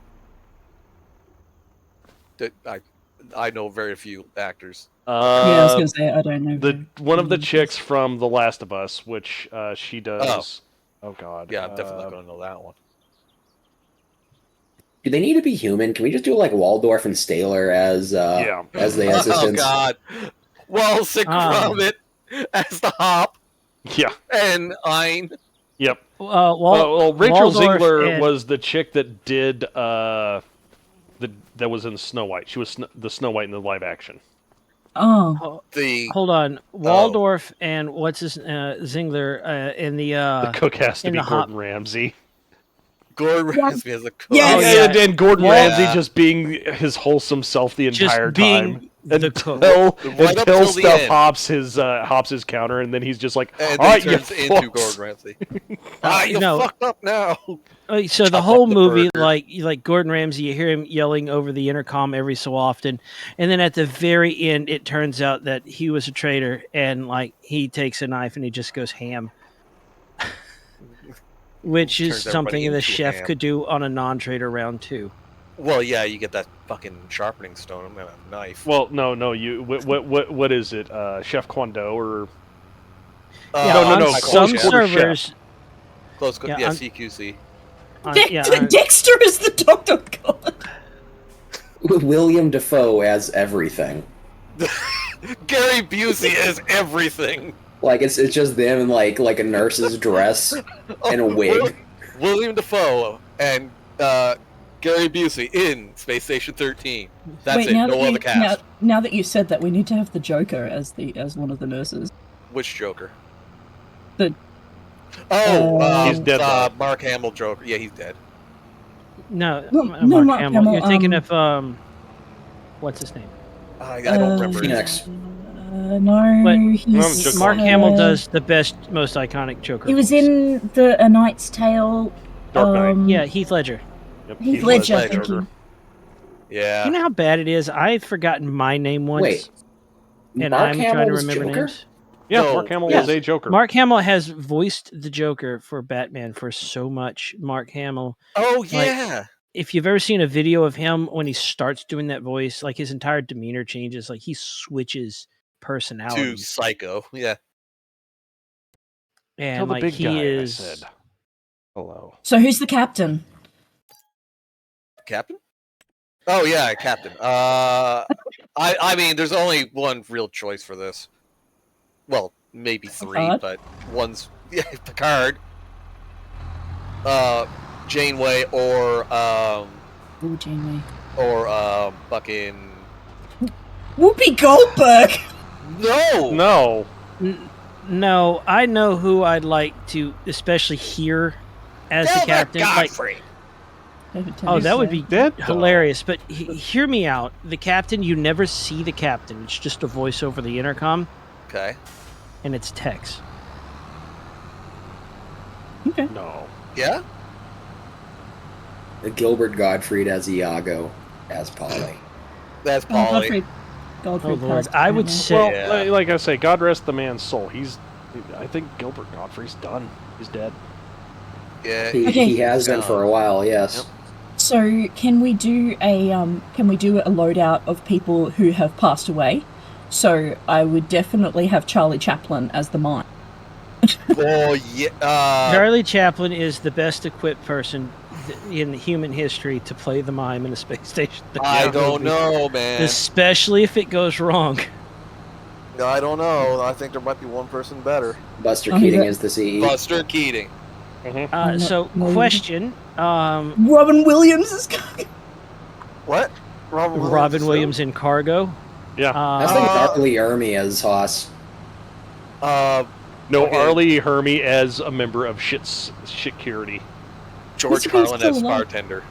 I know very few actors. Yeah, I was gonna say I don't know. One of the chicks from The Last of Us, which she does. Oh God. Yeah, I'm definitely not gonna know that one. Do they need to be human? Can we just do like Waldorf and Staler as the assistants? Oh God. Walsik Gromit as the Hop. Yeah. And Ein. Yep. Well, Rachel Waldorf Ziegler and- was the chick that did that was in Snow White. She was the Snow White in the live action. Oh. Hold on. Waldorf and what's his Zingler in the cook has to in be the Gordon Ramsay. Gordon Ramsay as a cook. Yes. And Gordon Ramsay just being his wholesome self the entire time. The cook. Until stuff hops his counter, and then he's just like, and all right, he turns into Gordon Ramsay. You fucked up now. So the whole movie, like Gordon Ramsay, you hear him yelling over the intercom every so often, and then at the very end, it turns out that he was a traitor, and like he takes a knife and he just goes ham, which is something the chef could do on a non-traitor round too. Well, yeah, you get that fucking sharpening stone and a knife. Well, no, you what is it? Chef Kwando or no, some servers. Close, CQC. Dexter is the Dr. God. William Dafoe as everything. Gary Busey as everything. Like it's just them in like a nurse's dress and a wig. William Dafoe and Gary Busey in Space Station 13. That's it. No other cast. Now that you said that, we need to have the Joker as one of the nurses. Which Joker? He's dead. Mark Hamill Joker. Yeah, he's dead. No, Mark Hamill. You're thinking of what's his name? I don't remember. Phoenix. He's Mark Hamill does the best, most iconic Joker. He was in A Knight's Tale. Dark Knight. Yeah, Heath Ledger. Yep, Heath Ledger. Thank you. Yeah. You know how bad it is? I've forgotten my name once. Wait. And Mark I'm trying to Hamill's remember Joker? names. Yeah, Mark Hamill was a Joker. Mark Hamill has voiced the Joker for Batman for so much. Mark Hamill. Oh yeah. If you've ever seen a video of him when he starts doing that voice, like his entire demeanor changes. Like he switches personality to Psycho. Yeah. And Tell the like big he guy is. I said hello. So who's the captain? Captain? Oh yeah, Captain. I mean, there's only one real choice for this. Well, maybe three, Picard? but one's Picard, Janeway, or Janeway, or fucking Whoopi Goldberg. No. No, I know who I'd like to, especially hear as the captain. Godfrey. That would be hilarious. But hear me out. The captain, you never see the captain. It's just a voice over the intercom. Okay. And it's text. Okay. No. Yeah? Gilbert Gottfried as Iago, as Polly. That's Polly. Godfrey Lord. I would say... Well, like I say, God rest the man's soul. I think Gilbert Gottfried's done. He's dead. Yeah. He has been for a while, yes. Yep. So can we do a loadout of people who have passed away? So I would definitely have Charlie Chaplin as the mime. Oh yeah. Charlie Chaplin is the best equipped person in human history to play the mime in a space station. I don't know, man. Especially if it goes wrong. I don't know. I think there might be one person better. Buster Keating is the CE. Buster Keating. Question. Robin Williams is coming. What? Robin Williams in Cargo. Yeah. I think Arlie Ermy as Hoss. No, Arlie Hermy as a member of Shit-Curity. George Carlin as bartender.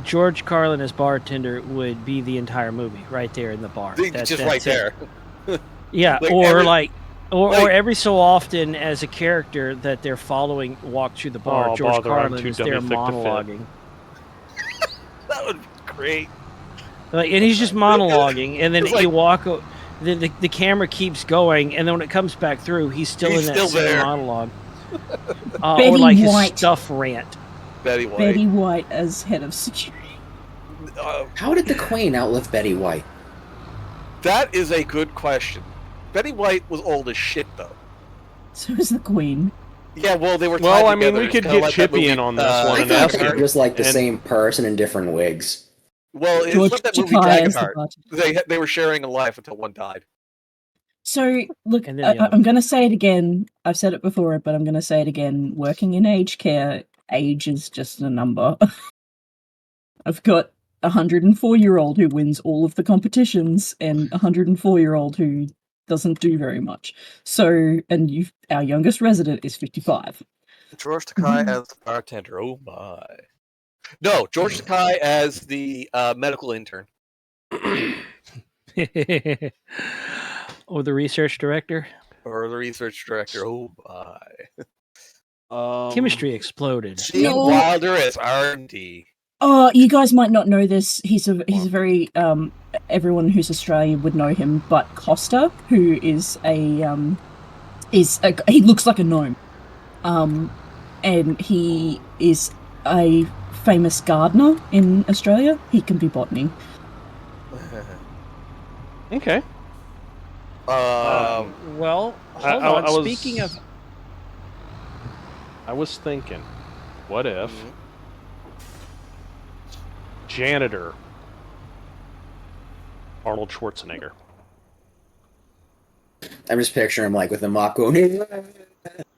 George Carlin as bartender would be the entire movie right there in the bar. Just right there. Yeah, or every so often as a character that they're following walk through the bar. Oh, George bother, I'm Carlin too is there dummy thick to fit. monologuing. That would be great. Like, and he's just monologuing, and then you walk. The camera keeps going, and then when it comes back through, he's still in that same monologue. Or like his stuff rant. Betty White. Betty White as head of security. How did the Queen outlive Betty White? That is a good question. Betty White was old as shit, though. So is the Queen. Yeah, well, they were. Well, I mean, together. we could It's kinda get like Chippy that in on movie, this one I and thought ask they were him. just like the same person in different wigs. Well, it's George like that movie Takei as the Dragonheart. bartender. They were sharing a life until one died. So, look, And then the I'm going to say it again. I've said it before, but I'm going to say it again. Working in aged care, age is just a number. I've got a 104-year-old who wins all of the competitions and a 104-year-old who doesn't do very much. So, and our youngest resident is 55. George Takei as the bartender. Oh my! No, George Takei as the medical intern. Or the research director. Or the research director. Oh my! Chemistry exploded. Gene Wilder as R&D. Oh, you guys might not know this. He's a very everyone who's Australian would know him, but Costa, who is he looks like a gnome. And he is a famous gardener in Australia. He can be botany. Okay. Well, hold on. Speaking of, I was thinking, what if janitor Arnold Schwarzenegger? I'm just picturing him like with the mop going.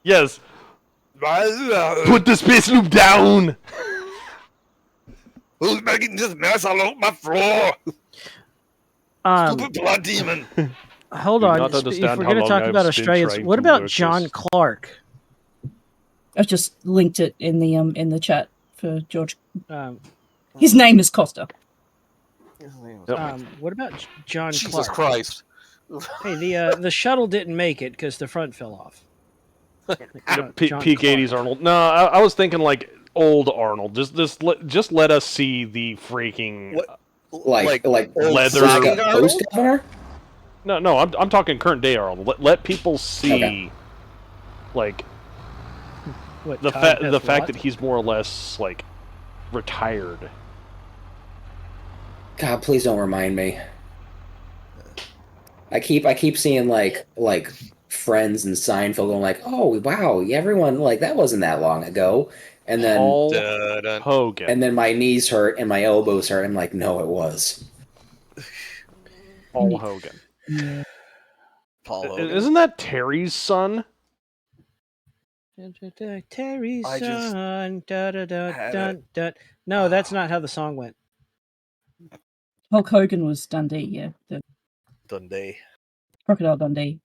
Yes. Put the space loop down. Who's making this mess all over my floor? Stupid blood demon. Hold on. If we're going to talk about Australians, what about John Clark? I've just linked it in the chat for George. His name is Costa. What about John Jesus Clark? Christ. Hey, the shuttle didn't make it because the front fell off. Peak 80s Arnold. No, I was thinking like old Arnold. Just let us see the freaking like leather post governor. No, I'm talking current day Arnold. Let people see like what, the fact that he's more or less like retired. God, please don't remind me. I keep seeing like Friends and Seinfeld going like, oh wow, everyone like that wasn't that long ago, and then Hogan, and then my knees hurt and my elbows hurt. I'm like, no, it was Paul Hogan. Yeah. Paul Hogan. Isn't that Terry's son? Terry's son. No, that's not how the song went. Hulk Hogan was Dundee, yeah. Dundee. Crocodile Dundee.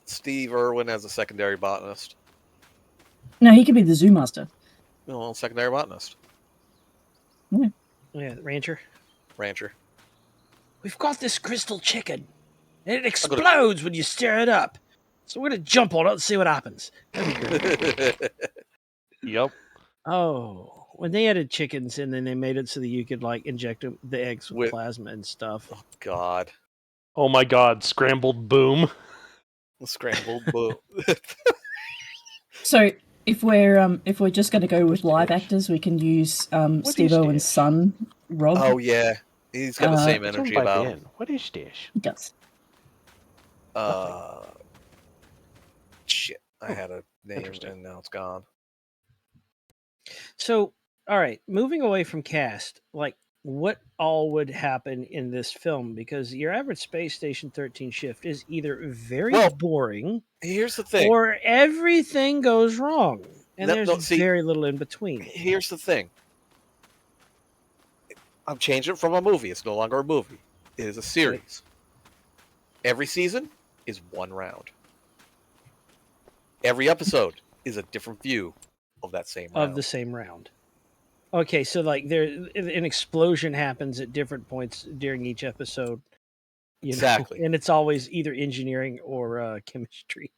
Steve Irwin as a secondary botanist. No, he could be the zoo master. No, secondary botanist. Yeah, rancher. We've got this crystal chicken, and it explodes when you stir it up. So we're gonna jump on it and see what happens. Yep. Oh, when they added chickens and then they made it so that you could like inject the eggs with plasma and stuff. Oh God. Oh my God! Scrambled boom. Scrambled boom. So if we're just going to go with live actors, we can use Steve Irwin's son, Rob. Oh yeah, he's got the same energy about him. What is this? He does. Shit! I had a name and now it's gone. So, all right, moving away from cast, like what all would happen in this film? Because your average Space Station 13 shift is either very boring. Here's the thing. Or everything goes wrong. And there's very little in between. Here's the thing. I'm changing it from a movie. It's no longer a movie. It is a series. Every season is one round. Every episode is a different view of that same round. Of the same round. Okay, so like an explosion happens at different points during each episode. Exactly. And it's always either engineering or chemistry.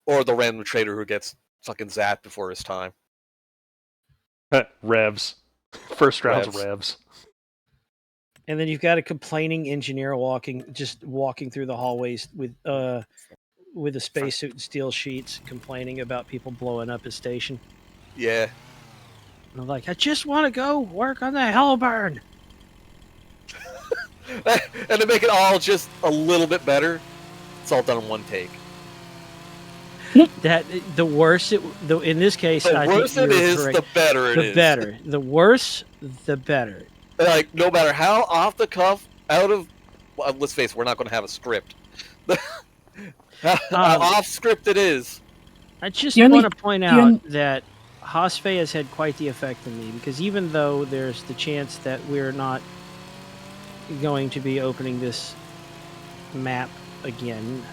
Or the random trader who gets fucking zapped before his time. Revs. First round's revs. And then you've got a complaining engineer walking through the hallways with a spacesuit and steel sheets, complaining about people blowing up his station. Yeah. And I'm like, I just want to go work on the Hellburn. And to make it all just a little bit better, it's all done in one take. That the worse in this case, the worse it is, correct. The better it is. The better. The worse, the better. Like, no matter how off the cuff, let's face it, we're not going to have a script. How off script it is. I just want to point out that Hosfey has had quite the effect on me, because even though there's the chance that we're not going to be opening this map again,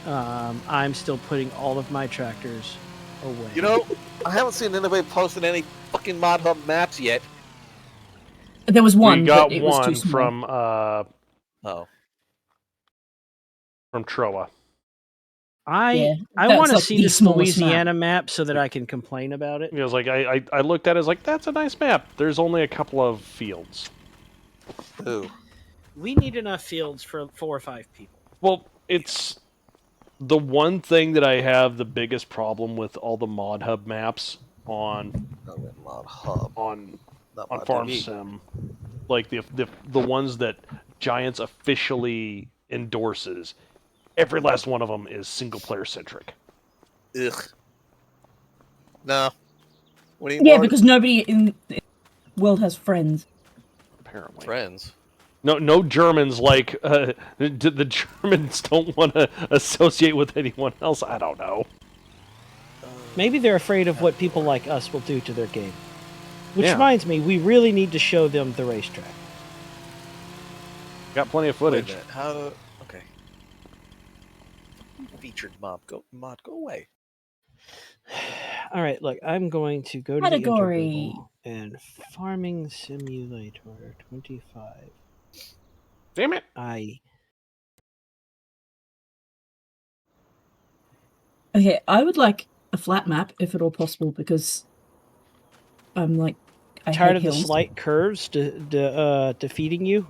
I'm still putting all of my tractors away. You know, I haven't seen anybody posting any fucking Mod Hub maps yet. There was one. We got but it one was too small. From Troa. I want to see this Louisiana map so that I can complain about it. It was like I looked at it as like, that's a nice map. There's only a couple of fields. Ooh. We need enough fields for 4 or 5 people. Well, it's the one thing that I have the biggest problem with all the Mod Hub maps on Farm Sim, like the ones that Giants officially endorses. Every last one of them is single player centric. Ugh. No. Because nobody in the world has friends. Apparently. Friends. No Germans like the Germans don't want to associate with anyone else. I don't know. Maybe they're afraid of what people like us will do to their game. Which reminds me, we really need to show them the racetrack. Got plenty of footage. Wait a minute. Okay. Featured mod, go away. All right, look, I'm going to go to category the and Farming Simulator 25. Damn it! Okay, I would like a flat map if at all possible, because I'm like tired of the slight curves defeating you.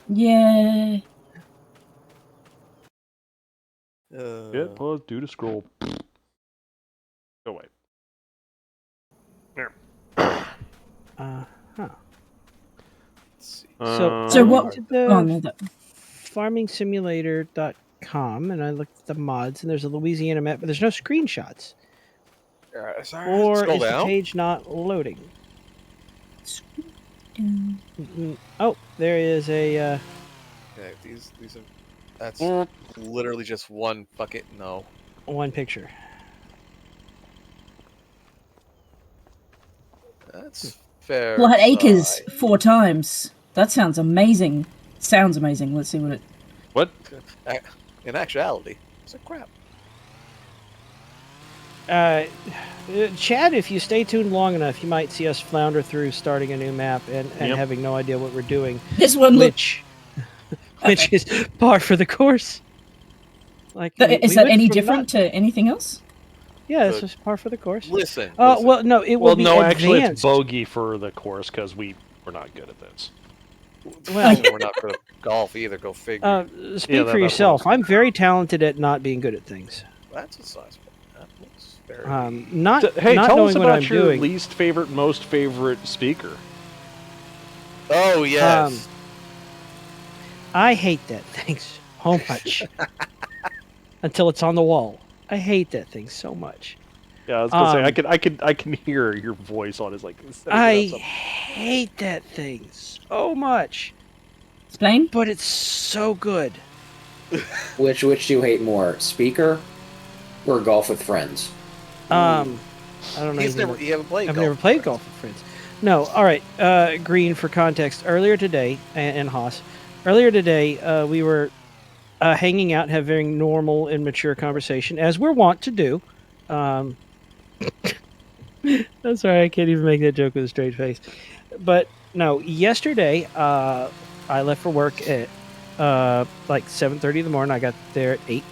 Yeah. Hit pause due to scroll. Go away. There. So what? FarmingSimulator.com, and I looked at the mods, and there's a Louisiana map, but there's no screenshots. Sorry. Or is the page not loading? Oh, there is a. Okay, these are. That's literally just one bucket. No. One picture. That's fair. Flat acres 4 times. That sounds amazing. Sounds amazing. Let's see what it. What? In actuality, it's a crap. Chad, if you stay tuned long enough, you might see us flounder through starting a new map and having no idea what we're doing. This one, which is par for the course. Like, is that any different to anything else? Yeah, this is par for the course. Listen. Well, no, it will be advanced. Actually, it's bogey for the course because we're not good at this. Well, we're not good at golf either. Go figure. Speak for yourself. I'm very talented at not being good at things. That's a size. That looks very. Not tell knowing us what about I'm your doing. least favorite, most favorite speaker. Oh yes. I hate that thing so much. Until it's on the wall. I hate that thing so much. Yeah, I was gonna say I can hear your voice on it. Like I hate that thing so much. Explain. But it's so good. Which do you hate more, speaker or golf with friends? I don't know. You haven't played. I've never played golf with friends. No. All right. Green, for context. Earlier today, and Haas. Earlier today, we were hanging out, having normal and mature conversation, as we're wont to do. I'm sorry, I can't even make that joke with a straight face. But no, yesterday I left for work at like 7:30 in the morning. I got there at 8,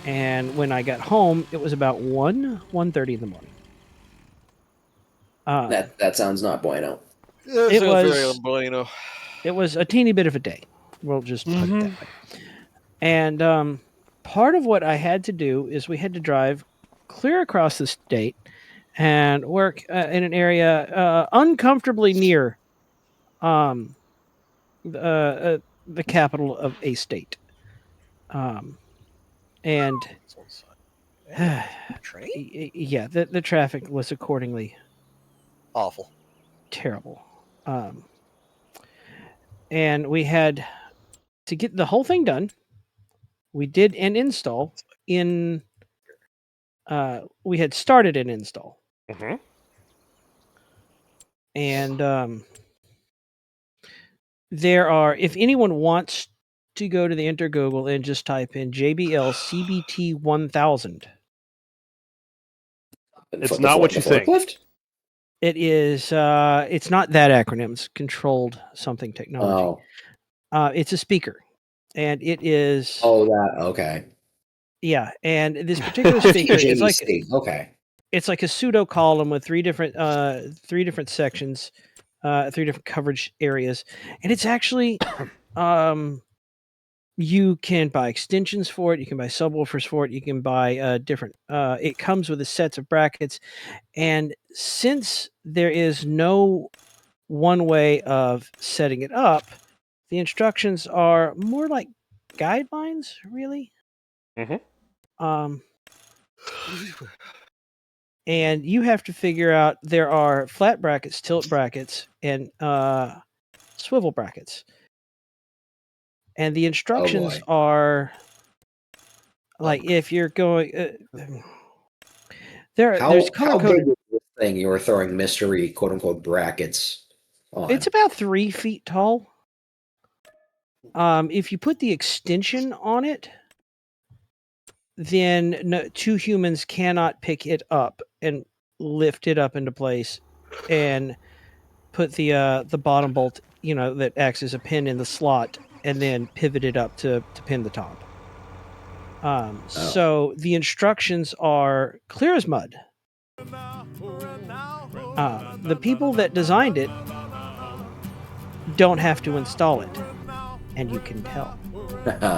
and when I got home, it was about 1:30 in the morning. That sounds not bueno. It was bueno. It was a teeny bit of a day. We'll just put it that way. And part of what I had to do is we had to drive clear across the state and work in an area uncomfortably near the capital of a state. And yeah, the traffic was accordingly awful, terrible. And we had to get the whole thing done. We did an install in. We had started an install, and there are. If anyone wants to go to the Google and just type in JBL CBT 1000. It's not what you think. It is. It's not that acronym. It's controlled something technology. Oh. It's a speaker, and it is. Oh, that okay. Yeah, and this particular speaker is like okay. It's like a pseudo column with three different sections, 3 different coverage areas, and it's actually you can buy extensions for it, you can buy subwoofers for it, you can buy different. It comes with a sets of brackets, and since there is no one way of setting it up, the instructions are more like guidelines, really. And you have to figure out there are flat brackets, tilt brackets, and swivel brackets. And the instructions are like if you're going there's color coded. Big is this thing you were throwing mystery quote unquote brackets on? It's about 3 feet tall. If you put the extension on it, then 2 humans cannot pick it up and lift it up into place and put the bottom bolt, that acts as a pin in the slot, and then pivot it up to pin the top. So the instructions are clear as mud. The people that designed it don't have to install it, and you can tell.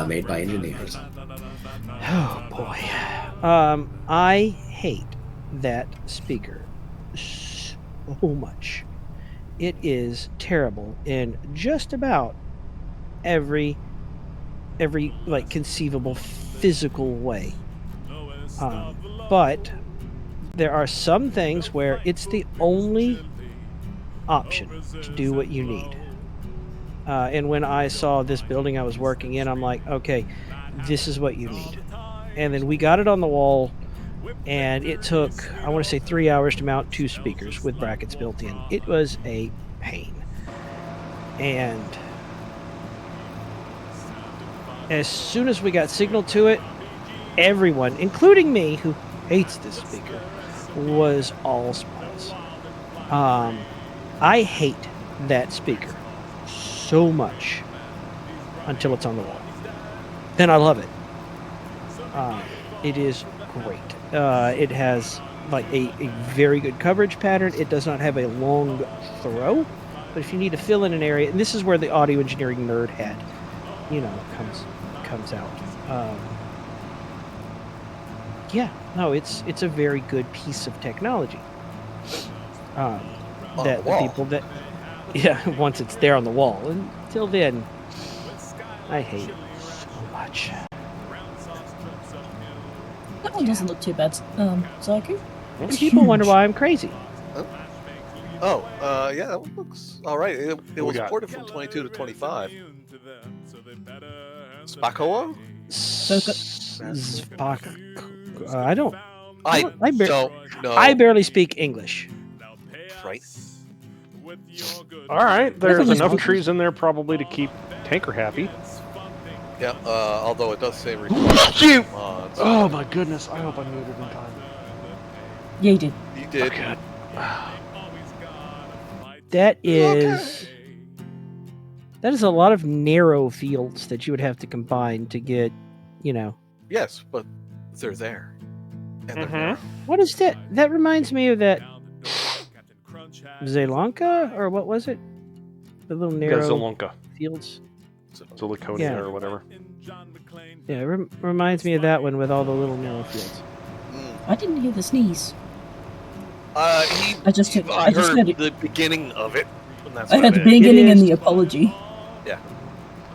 Made by engineers. Oh boy. I hate that speaker so much. It is terrible in just about every like conceivable physical way. But there are some things where it's the only option to do what you need. And when I saw this building I was working in, I'm like, okay, this is what you need. And then we got it on the wall, and it took, I want to say 3 hours to mount 2 speakers with brackets built in. It was a pain. And as soon as we got signal to it, everyone, including me, who hates this speaker, was all smiles. I hate that speaker so much until it's on the wall. Then I love it. It is great. It has like a very good coverage pattern. It does not have a long throw, but if you need to fill in an area, and this is where the audio engineering nerd hat, comes out. It's a very good piece of technology. That the people that, once it's there on the wall. Until then, I hate it so much. That one doesn't look too bad, Zyku. People wonder why I'm crazy. Yeah, that one looks all right. It was ported from 22 to 25. Spakoa? I don't know. I barely speak English. Right. All right, there's enough trees in there probably to keep Tanker happy. Yeah, although it does say Oh my goodness, I hope I muted in time. Yeah, you did. You did. Okay. That is a lot of narrow fields that you would have to combine to get, Yes, but they're there. And they're there. What is that? That reminds me of that Zelanka, or what was it? The little narrow Zelonka. fields. Ziliconia or whatever. Yeah, it reminds me of that one with all the little narrow fields. I didn't hear the sneeze. I just heard the beginning of it. And that's I heard the beginning and the apology. Yeah.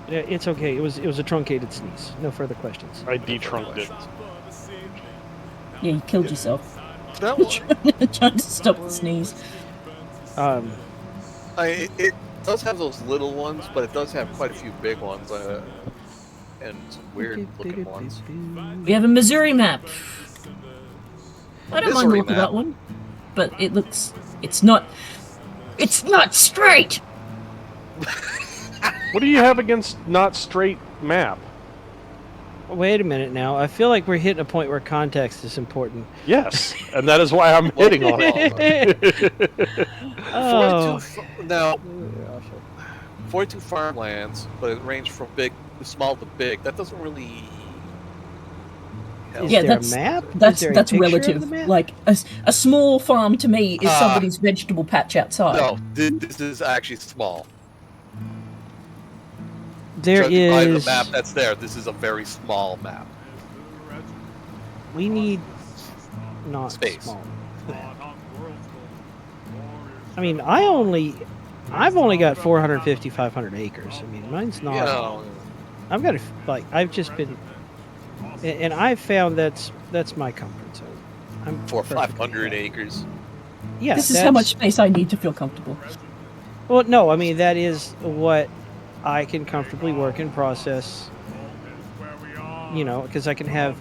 Yeah, it's okay. It was a truncated sneeze. No further questions. I detrunked it. Yeah, you killed yourself. That one. Trying to stop the sneeze. It does have those little ones, but it does have quite a few big ones, and some weird looking ones. We have a Missouri map. I don't mind the Missouri look of map. that one, but it's not straight. What do you have against not straight map? Wait a minute now. I feel like we're hitting a point where context is important. Yes, and that is why I'm hitting on it. Oh. 42 farmlands, but it ranged from small to big. That doesn't really. Is there a map? That's Is there a picture of relative. the map? Like a small farm to me is somebody's vegetable patch outside. No, this is actually small. There Judging by is. the map that's there. This is a very small map. We need not Space. small. I mean, I've only got 450, 500 acres. I mean, mine's not. I've got I've just been, and I've found that's my comfort zone. I'm For perfect 500 acres. Yeah, This is how much space I need to feel comfortable. Well, no, I mean that is what I can comfortably work and process. Because I can have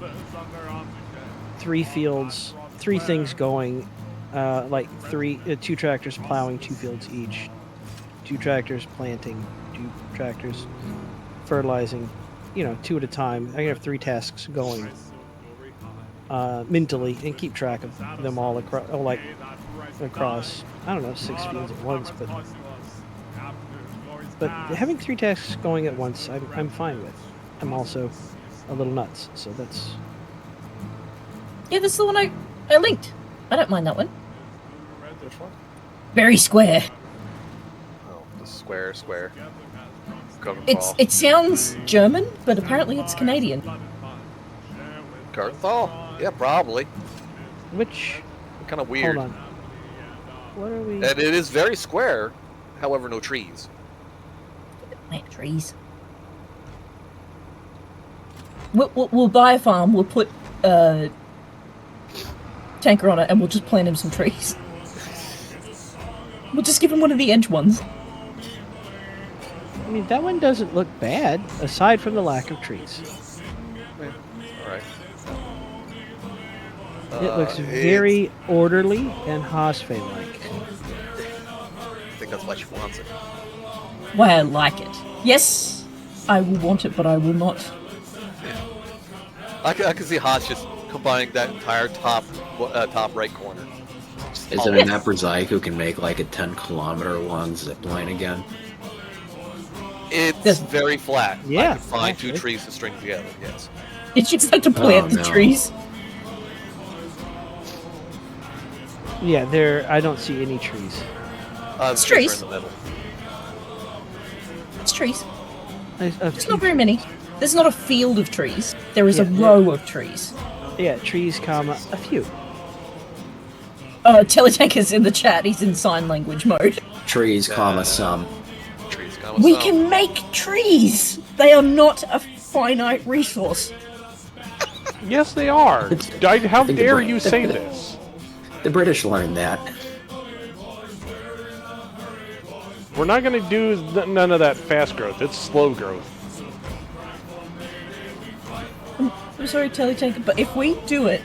3 fields, 3 things going, like 2 tractors plowing 2 fields each, 2 tractors planting, 2 tractors fertilizing, 2 at a time. I can have 3 tasks going mentally and keep track of them all across, I don't know, 6 fields at once, but having 3 tasks going at once, I'm fine with. I'm also a little nuts, so that's... Yeah, this is the one I linked. I don't mind that one. Which one? Very square. Oh, the square. It sounds German, but apparently it's Canadian. Garthal? Yeah, probably. Which... Kind of weird. Hold on. What are we... And it is very square, however, no trees. Plant trees. We'll buy a farm, we'll put a tanker on it, and we'll just plant him some trees. We'll just give him one of the edge ones. I mean, that one doesn't look bad, aside from the lack of trees. Alright. It looks very orderly and Hosfey-like. I think that's why she wants it. Why I like it. Yes, I will want it, but I will not. I can see Haas just combining that entire top right corner. Is it an Eprzike who can make like a 10-kilometer long zip line again? It's very flat. Yeah, I can find 2 trees to string together, yes. It's just like to plant the trees. Yeah, I don't see any trees. It's the trees. are in the middle. It's trees. There's not very many. There's not a field of trees. There is a row of trees. Yeah, trees, comma, a few. Teletanker's in the chat. He's in sign language mode. Trees, comma, some. Trees, comma, We some. can make trees. They are not a finite resource. Yes, they are. How dare you say this? The British learned that. We're not going to do none of that fast growth. It's slow growth. I'm sorry, Teletanker, but if we do it,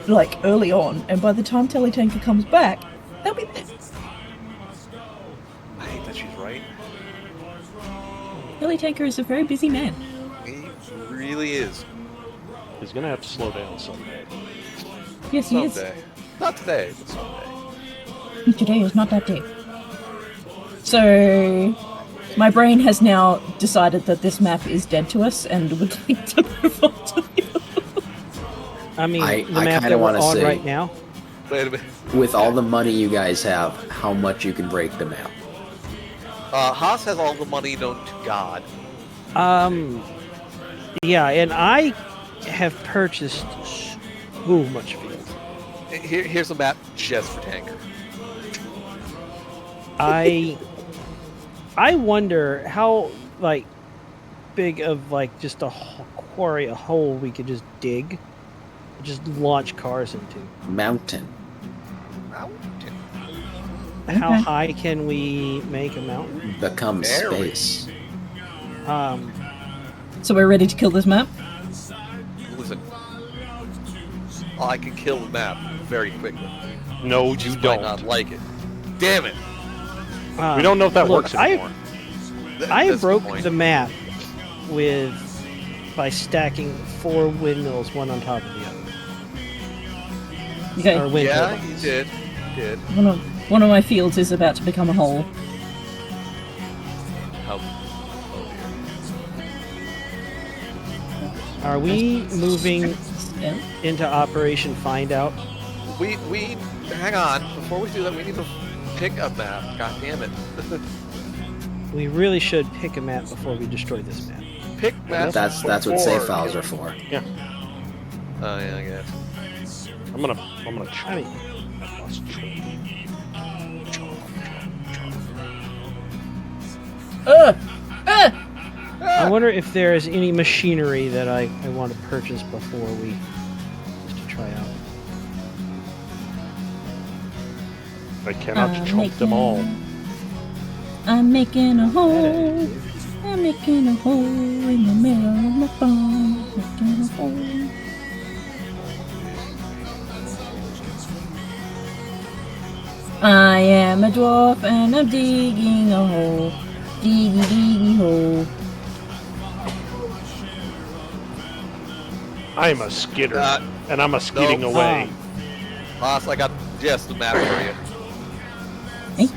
like, early on, and by the time Teletanker comes back, they'll be there. I hate that she's right. Teletanker is a very busy man. He really is. He's going to have to slow down someday. Yes, he is. Someday. Not today, but someday. Today is not that day. So, my brain has now decided that this map is dead to us and would like to move on to the other. I mean, I the map kinda that we're wanna on see- right now. Wait a minute. With all the money you guys have, how much you can break the map? Haas has all the money known to God. Yeah, and I have purchased so much field. Here's a map just for Tanker. I wonder how like big of like just a quarry, a hole we could just dig, just launch cars into. Mountain. How high can we make a mountain? Become space. So we're ready to kill this map? Listen, I can kill the map very quickly. No, you Just don't. might not like it. Damn it! We don't know if that look, works anymore. I That's broke point. the map by stacking 4 windmills, one on top of the other. Okay. Or wind Yeah, turbines. you did. You did. One of my fields is about to become a hole. How? Are we moving Yeah. into Operation Find Out? We hang on. Before we do that, we need to pick a map. God damn it! We really should pick a map before we destroy this map. Pick maps. That's what before- save files are for. Yeah. Oh yeah, I guess. I'm gonna try. I mean, I wonder if there is any machinery that I want to purchase before we just to try out. I cannot chomp them all. I'm making a hole. I'm making a hole in the middle of my farm. Making a hole. I am a dwarf and I'm digging a hole. Diggy diggy hole. I am a skidder, and I'm a skidding no. away. Boss, I got just the map for you. Hey.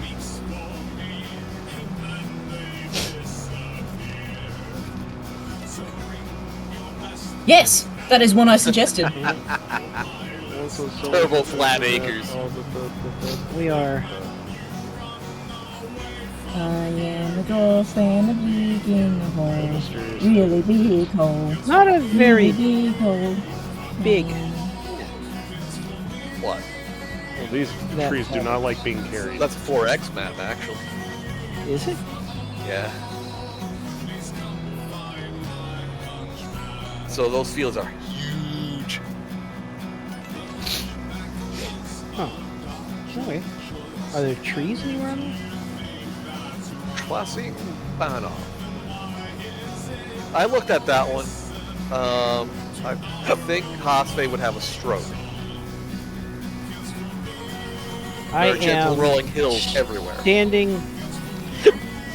Yes, that is one I suggested. Turbo flat acres. We are. I am a dwarf and I'm digging a hole. Really big hole. Not a very really big hole. big. What? Well, these That trees do hole. not like being carried. That's a 4X map, actually. Is it? Yeah. So those fields are huge. Oh. Okay. Are there trees anywhere on there? Classic banner. I looked at that one. I think Cosplay would have a stroke. I There are gentle am rolling hills everywhere. standing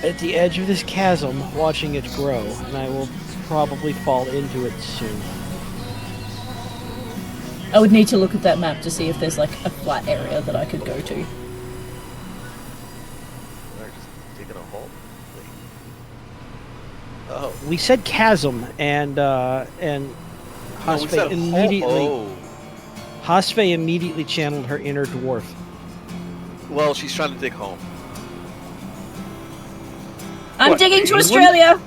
at the edge of this chasm, watching it grow, and I will probably fall into it soon. I would need to look at that map to see if there's like a flat area that I could go to. They're just digging a hole. Oh. We said chasm, and No, we Hosfe said immediately. Oh. Hosfe immediately channeled her inner dwarf. Well, she's trying to dig home. I'm What, digging to England? Australia!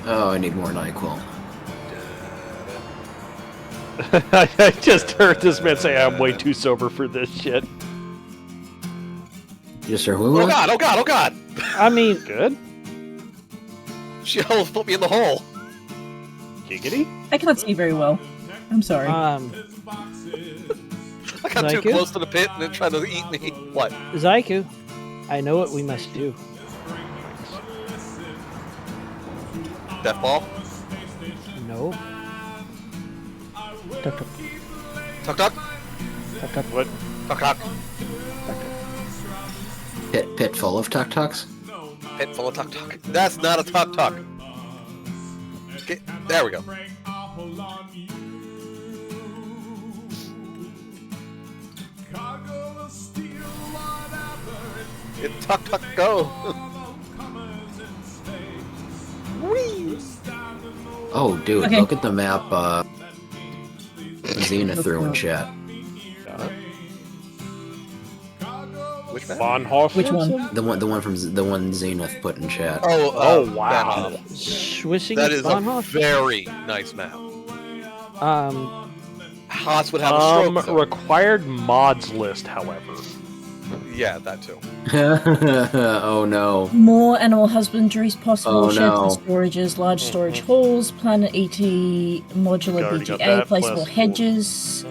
Oh, I need more NyQuil. I just heard this man say, "I'm way too sober for this shit." Yes, sir. Who? Oh god, oh god, oh god! I mean, Good. She almost put me in the hole. Giggity. I can't see very well. I'm sorry. I got too Like it? close to the pit and then tried to eat me. What? Zaiku, I know what we must do. Death ball? No. Tuck, tuck, Tuck tuck? tuck, tuck. What? Tuck tuck. Pit full of tuk-tuks? Pit full of tuck tuck. That's not a tuck tuck. Okay, there we go. It's Tuck Tuck Go. Oh, dude, Okay. look at the map. Cena threw in chat. Which map? Bonhoeffer? Which one? The one Zenith put in chat. Oh, wow. Swissing That is a Bonhoeffer? very nice map. Haas would have a stroke. though. Required mods list, however. Yeah, that too. Oh no. More animal husbandry is possible, Oh, sheds no. and storages, large storage halls, planet ET, modular Already got BGA, that, placeable plus- hedges,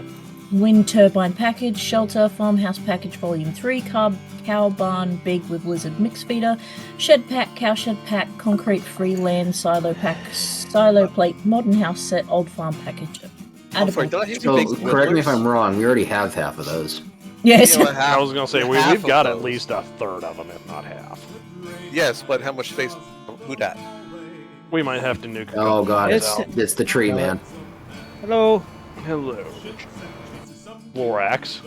wind turbine package, shelter, farmhouse package volume 3, cow barn, big with lizard mix feeder, shed pack, cowshed pack, concrete free land, silo pack, silo plate, modern house set, old farm package. I'm sorry, did I hear you So, big correct me if whittlers? I'm wrong, we already have half of those. Yes. You know, half- I was gonna say half we've of got those. at least a third of them, if not half. Yes, but how much space? Who dat? We might have to nuke. Oh god, It's- it's the tree, man. Hello. Hello. Lorax.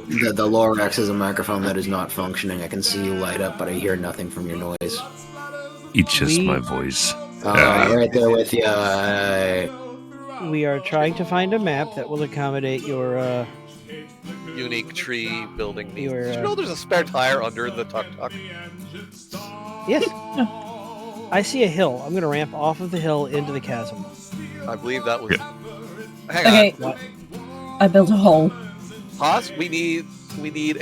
The Lorax is a microphone that is not functioning. I can see you light up, but I hear nothing from your noise. It's just We- my voice. Right there with you. We are trying to find a map that will accommodate your Unique tree building needs. Your, Did you know there's a spare tire under the Tuck Tuck? Yes. I see a hill. I'm going to ramp off of the hill into the chasm. I believe that was. Yeah. Hang Okay. What? I built a hole. on, Haas. We need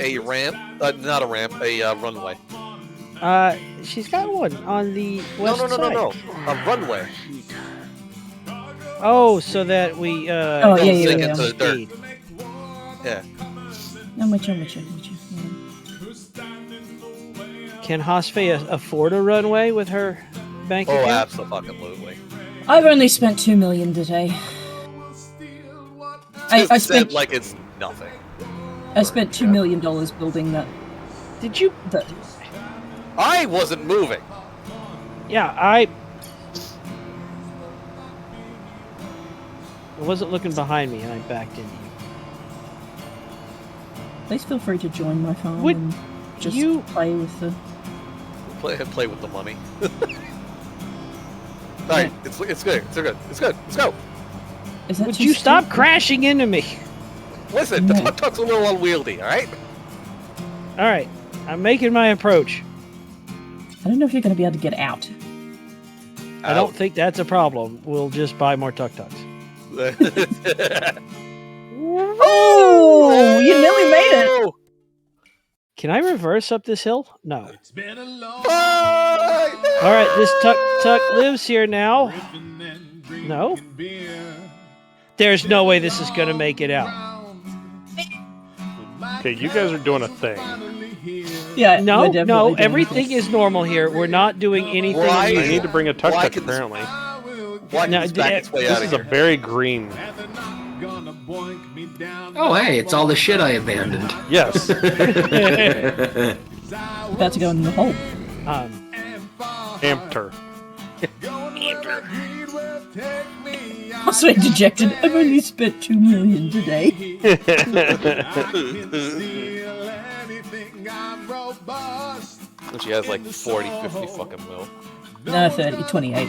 a ramp. Not a ramp. A runway. She's got one on the No, west no, no, no, side. no. A runway. Oh, so that we Oh, Don't yeah, sink yeah. into the dirt. speed. Yeah. How much? Can Hosfe afford a runway with her bank Oh, account? absolutely. I've only spent $2 million today. I Said spent like it's nothing. I spent $2 million building that. Did you? I wasn't moving. Yeah, I wasn't looking behind me and I backed into you. Please feel free to join my farm Would and just you- play with the. Play with the money. Alright, it's good. It's good. It's good. Let's go. Is that Would too you stop steep? crashing into me? Listen, the No. Tuck Tuck's a little unwieldy, alright? All right, I'm making my approach. I don't know if you're going to be able to get out. I don't think that's a problem. We'll just buy more tuk tuks. Oh, you nearly made it. Can I reverse up this hill? No. It's been a long Bye! All right, this tuk tuk lives here now. ripping and drinking No. beer. There's no way this is gonna make it out. Okay, you guys are doing a thing. Yeah. No, we're definitely no, doing everything this. is normal here. We're not doing anything. Why? You unusual. need to bring a tuk Why tuk, can this- apparently. Why No, can this back its way This out is of a here? very green. Oh hey, it's all the shit I abandoned. Yes. About to go in the hole. Amter. I'm so dejected. I've only spent $2 million today. She has like 40, 50 fucking mil. No, 30, 28.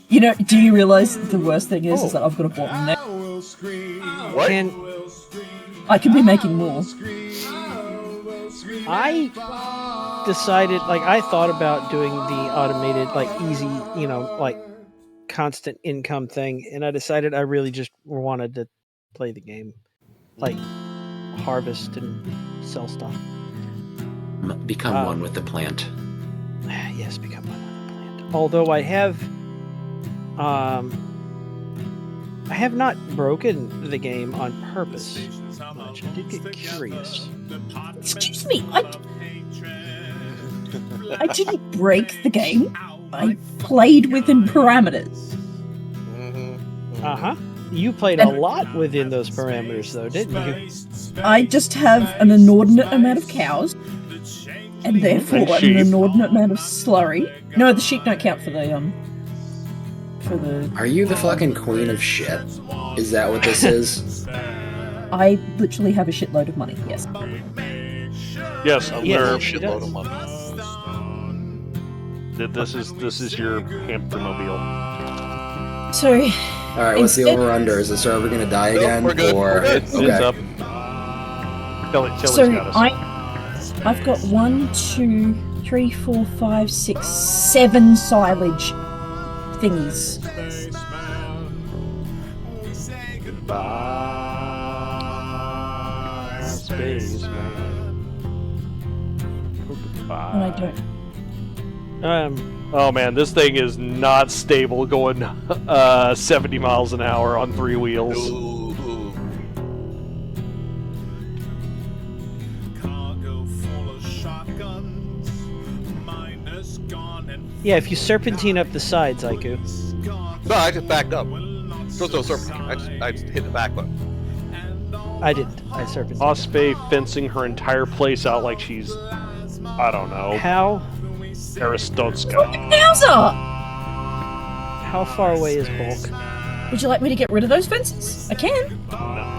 You know, do you realize the worst thing is that I've got a bottleneck? What? Can I could be making more. I decided, like, I thought about doing the automated, like, easy, you know, like, constant income thing, and I decided I really just wanted to play the game, like, harvest and sell stuff. Become one with the plant. Yes, become one with the plant. Although I have not broken the game on purpose much. I did get curious. Excuse me, I didn't break the game. I played within parameters. Uh-huh. You played a lot within those parameters, though, didn't you? I just have an inordinate amount of cows, and therefore And an sheep. inordinate amount of slurry. No, the sheep don't count for the Are you the fucking queen of shit? Is that what this is? I literally have a shitload of money. Yes. Yes, Yes, she shitload does. of money. this is your hamstermobile. So. All right, what's the over/under? Is the server gonna die again? We're good. Or We're good. It's okay. up. Kelly's So got us. I've got 1, 2, 3, 4, 5, 6, 7 silage thingies. Goodbye, spaceman. Goodbye. And I don't. Oh man, this thing is not stable going 70 miles an hour on 3 wheels. Ooh. Cargo full of shotguns. Minus gone and Yeah, if you serpentine up the sides, Aiku. No, I just backed up. Goes to a serpentine. I just hit the back button. I didn't. I serpentined. Osprey fencing her entire place out like she's, I don't know, How Aristotska. Yowza! how far away is Bulk? Would you like me to get rid of those fences? I can.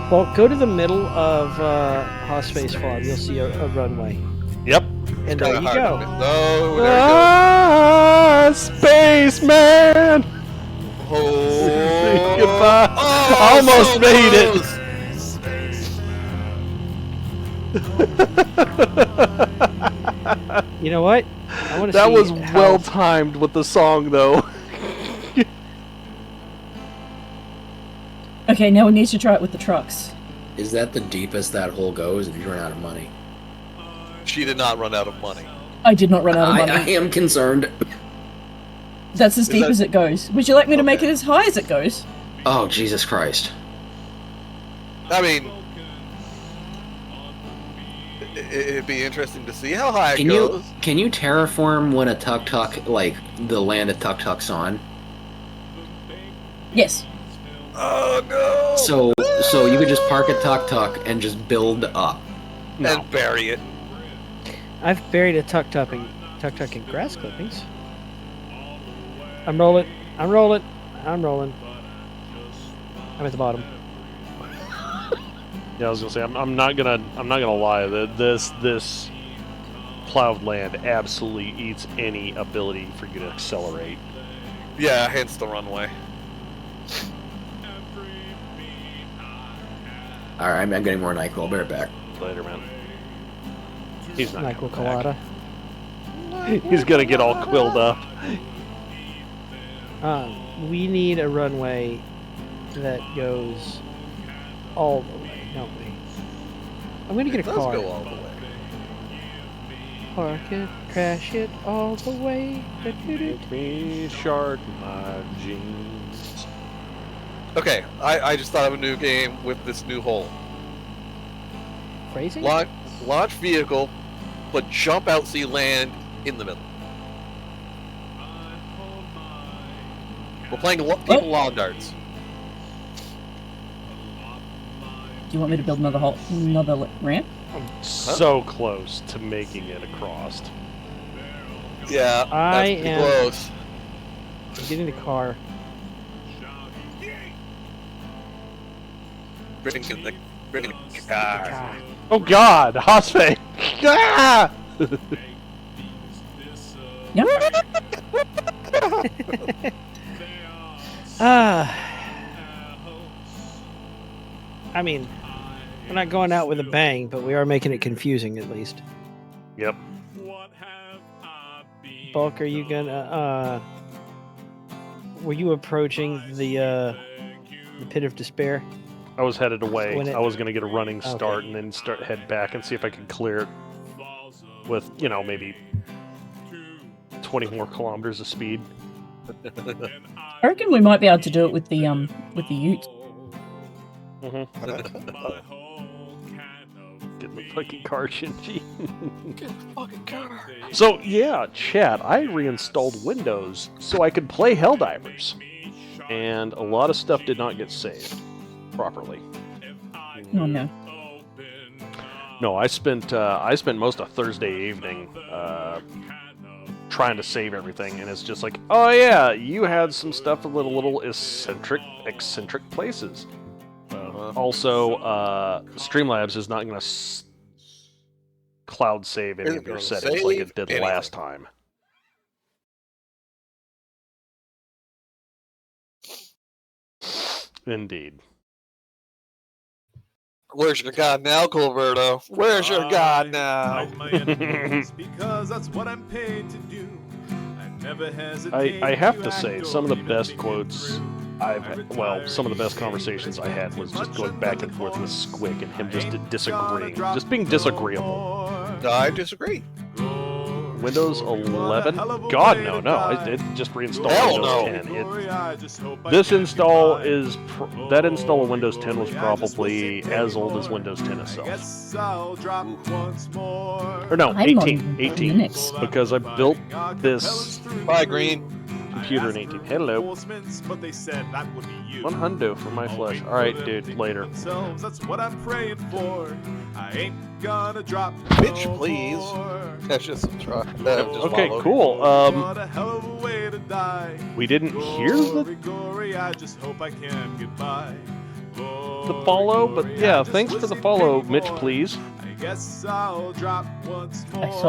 Bulk, go to the middle of Hospace Farm. You'll see a runway. Yep. And there you go. Oh, there Ah, spaceman! we go. Oh, Goodbye. oh, Almost so made it. You know what? I want to That see was how- well timed with the song, though. Okay, now we need to try it with the trucks. Is that the deepest that hole goes if you run out of money? She did not run out of money. I did not run out of money. I am concerned. That's as deep that- as it goes. Would you like me to make it as high as it goes? Oh, Jesus Christ. I mean, it'd be interesting to see how high it goes. Can you terraform when a tuk-tuk, like, the land a tuk-tuk's on? Yes. Oh no! So you could just park a tuk-tuk and just build up. And bury it. I've buried a tuk-tuk in grass clippings. I'm rolling. I'm rolling. I'm rolling. I'm at the bottom. Yeah, I was gonna say I'm not gonna lie. This plowed land absolutely eats any ability for you to accelerate. Yeah, hence the runway. Alright, I'm getting more NyQuil. I'll be right back. Later, man. He's not. NyQuil coming back. Colada. He's gonna get all quilled up. We need a runway that goes all the way, don't we? I'm gonna get a It does car. go all the way. Park it, crash it all the way. Make me shard my jeans. Okay, I just thought of a new game with this new hole. Crazy? Launch vehicle, but jump out so you land in the middle. We're playing people lawn darts. Do you want me to build another ramp? I'm so close to making it across. Yeah, I that's pretty am- close. I'm getting the car. Bring the car. Oh God, Hospe! Ah! I mean, we're not going out with a bang, but we are making it confusing at least. Yep. Bulk, are you gonna were you approaching the pit of despair? I was headed away. When it- I was gonna get a running start Okay. and then head back and see if I could clear it with, maybe 20 more kilometers of speed. I reckon we might be able to do it with the ute. Get the fucking car, Shinji. Get the fucking car. So yeah, chat. I reinstalled Windows so I could play Helldivers, and a lot of stuff did not get saved properly. Oh no. No, I spent most of Thursday evening trying to save everything, and it's just like, oh yeah, you had some stuff in little eccentric places. Uh-huh. also, Streamlabs is not going to cloud save any of your settings like it did last time. Indeed. Where's your god now, Gilberto? Where's your god now? Because that's what I'm paid to do. I never hesitate. I have to say, some of the best quotes some of the best conversations I had was just going back and forth with Squick and him just disagreeing, just being disagreeable. I disagree. Windows 11? God, no. I just reinstalled Windows 10. This install is... that install of Windows 10 was probably as old as Windows 10 itself. Or no, 18. Because I built this computer in 18. Hello. One hundo for my flesh. Alright, dude, later. That's what I'm praying for. I ain't gonna drop. Bitch, please. That's just okay, cool. We didn't hear the follow, but yeah, thanks for the follow, Mitch, please. I saw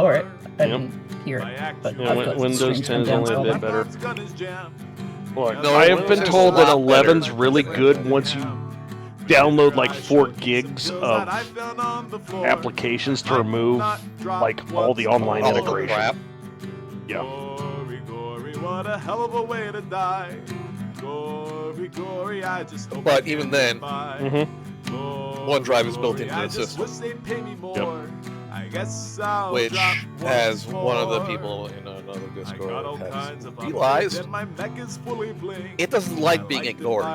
it. I didn't hear it. But Windows 10 is only a bit better. Look, I have been told that 11's really good once you download like 4 gigs of applications to remove like all the online integration. Crap. Yeah. What a hell of a way to die. But even then, OneDrive is built into the system. Which, as one of the people in another Discord has realized, it doesn't like being ignored.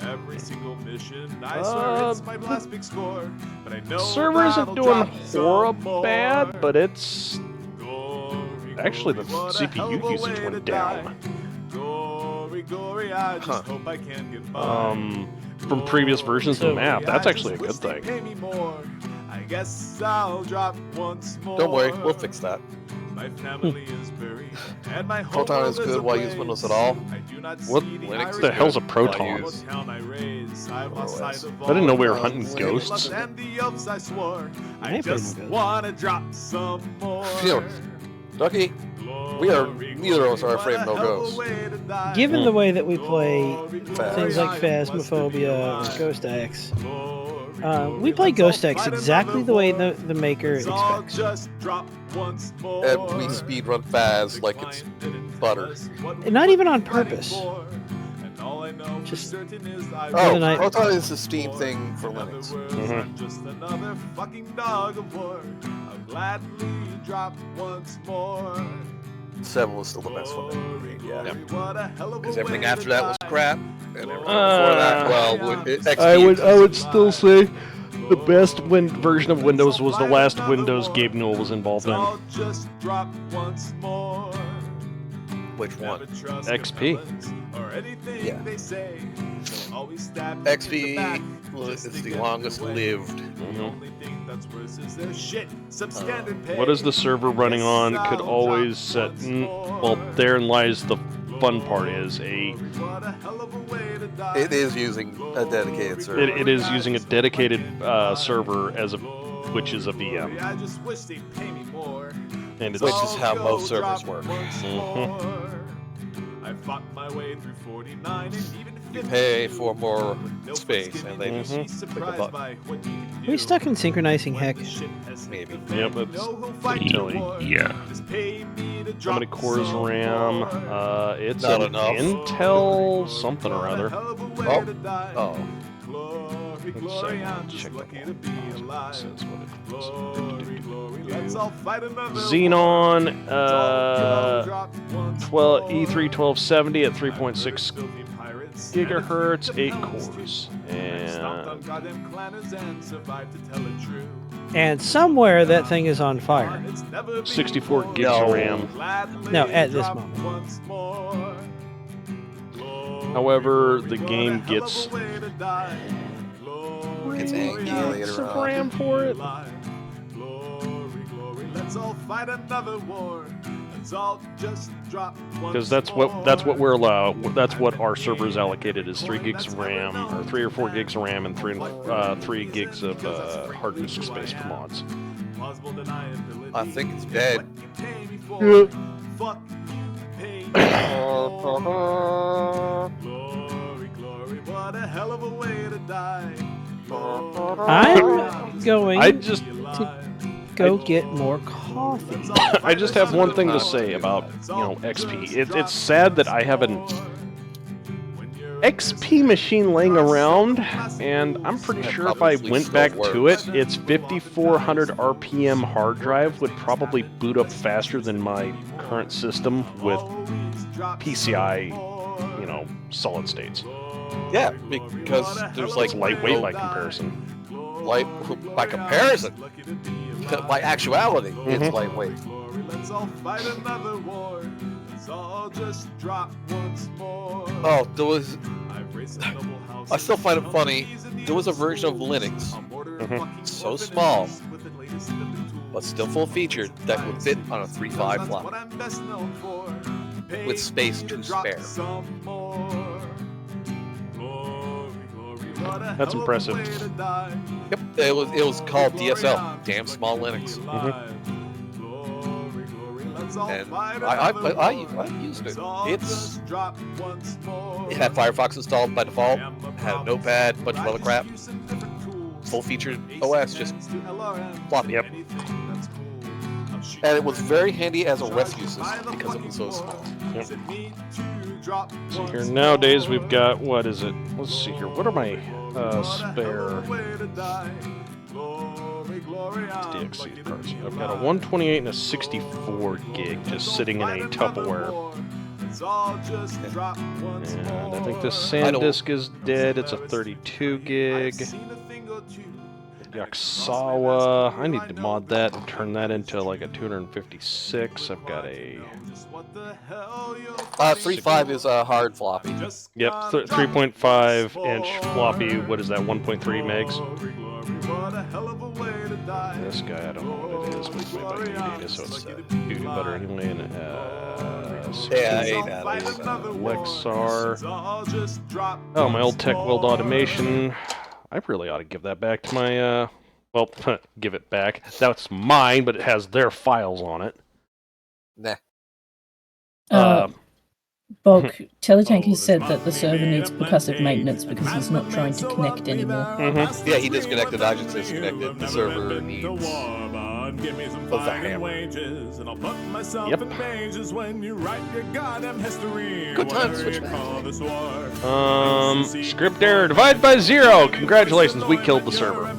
Every single mission, I swear it's my last big score. But I know server isn't doing horrible bad, but it's actually the CPU usage went down. From previous versions of the map, that's actually a good thing. Don't worry, we'll fix that. Proton is good. Why use Windows at all? What Linux the hell's a Proton? I didn't know we were hunting ghosts. Ducky, neither of us are afraid of no ghosts. Given the way that we play things like Phasmophobia and Ghost X, we play Ghost X exactly the way the maker expects. And we speedrun Phas like it's butter. And not even on purpose. Just Proton is the Steam thing for Linux. Just another fucking dog of war. I'll gladly drop once more. 7 was still the best one. Because everything after that was crap, and everything before that, well, XP. I would still say the best version of Windows was the last Windows Gabe Newell was involved in. Which one? XP. Yeah. XP is the longest lived. What is the server running on? Could always set. Well, therein lies the fun part. It is using a dedicated server. It is using a dedicated server which is a VM. And which is how most servers work. I fought my way through 49 and even you pay for more space, and they just click a button. Are we stuck in synchronizing heck? Maybe. Yep, it's pretty silly. Yeah. How many cores RAM? It's not an enough. Intel something or other. Oh. Check Xenon E3 1270 at 3.6 gigahertz, 8 cores, and somewhere that thing is on fire. 64 gigs of RAM. No, at this moment. However, the game gets angry later on. RAM for it. Let's all fight another war. Because that's what we're allowed. That's what our server is allocated is 3 gigs of RAM, or 3 or 4 gigs of RAM, and 3 gigs of hard disk space for mods. I think it's dead. What a hell of a way to die. I'm going to go get more coffee. I just have one thing to say about XP. It's sad that I have an XP machine laying around, and I'm pretty sure if I went back to it, its 5400 RPM hard drive would probably boot up faster than my current system with PCI, solid states. Yeah, because there's like it's lightweight by comparison. By comparison, by actuality, it's lightweight. Oh, there was. I still find it funny. There was a version of Linux, so small, but still full-featured, that would fit on a 3.5 floppy, with space to spare. That's impressive. Yep, it was called DSL, Damn Small Linux. And I used it. It had Firefox installed by default, had a notepad, bunch of other crap. Full-featured OS, just floppy. Yep. And it was very handy as a rescue system because it was so small. Yep. So here nowadays we've got, what is it? Let's see here. What are my spare DXC cards? I've got a 128 and a 64 gig just sitting in a Tupperware. And I think this SanDisk is dead. It's a 32 gig. Yaksawa. I need to mod that and turn that into like a 256. I've got a 3.5 is a hard floppy. Yep, 3.5 inch floppy. What is that? 1.3 megs. This guy, I don't know what it is, but it's made by Data, so it's doo-doo butter anyway. And Lexar. Oh, my old Tech Weld automation. I really ought to give that back to my, well, give it back. That's mine, but it has their files on it. Nah. Bog, Teletank has said that the server needs percussive maintenance because he's not trying to connect anymore. Yeah, he disconnected, I just disconnected. The server needs of the hammer. Yep. Good time to switch back. Script error, divide by 0. Congratulations, we killed the server.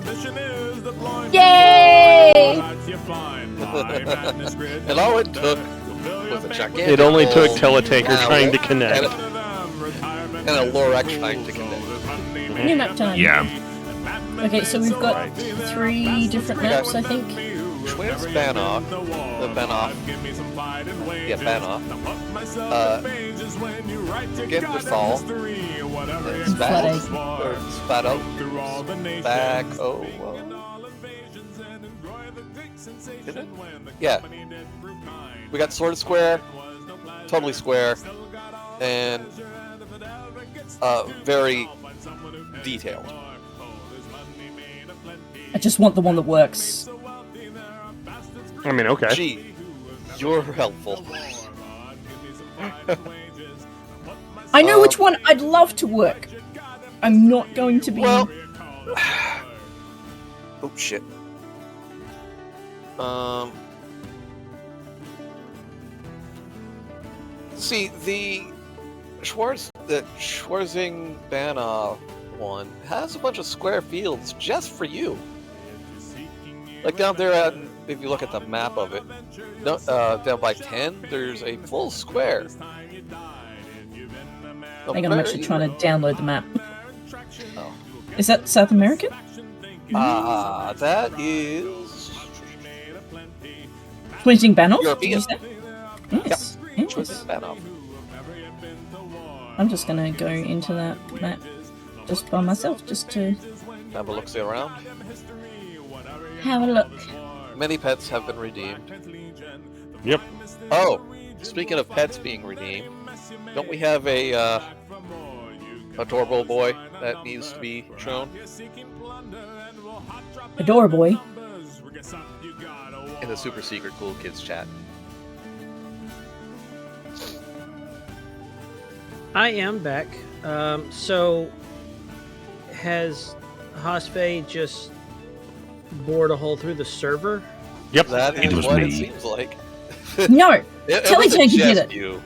Yay! And all it took was a gigantic It only took hole, Teletanker trying to connect. And a Lorax trying to connect. New map time. Yeah. Okay, so we've got 3 different maps, I think. Schwann's Banoff. The Banoff. Yeah, Banoff. Genderthal. Spado. Back. Oh, did it? Yeah. We got sort of square, totally square, and very detailed. I just want the one that works. I mean, okay. Gee, you're helpful. I know which one I'd love to work. I'm not going to be... Well... oh, shit. See, the Schwarzing-Banoff one has a bunch of square fields just for you. Like down there, if you look at the map of it, down by 10, there's a full square. Hang on, I'm actually trying to download the map. Oh. Is that South American? That is... Schwarzing Banoff? European. Did you say? Yes. Yep. Schwarzing Banoff. I'm just gonna go into that map just by myself, just to have a look, see around. have a look. Many pets have been redeemed. Yep. Oh, speaking of pets being redeemed, don't we have a adorable boy that needs to be shown? Adorable boy. In the super secret cool kids chat. I am back. So has Hosfei just bored a hole through the server? Yep. That It is was what me. it seems like. No! It Telly wasn't Tanky did just it. you.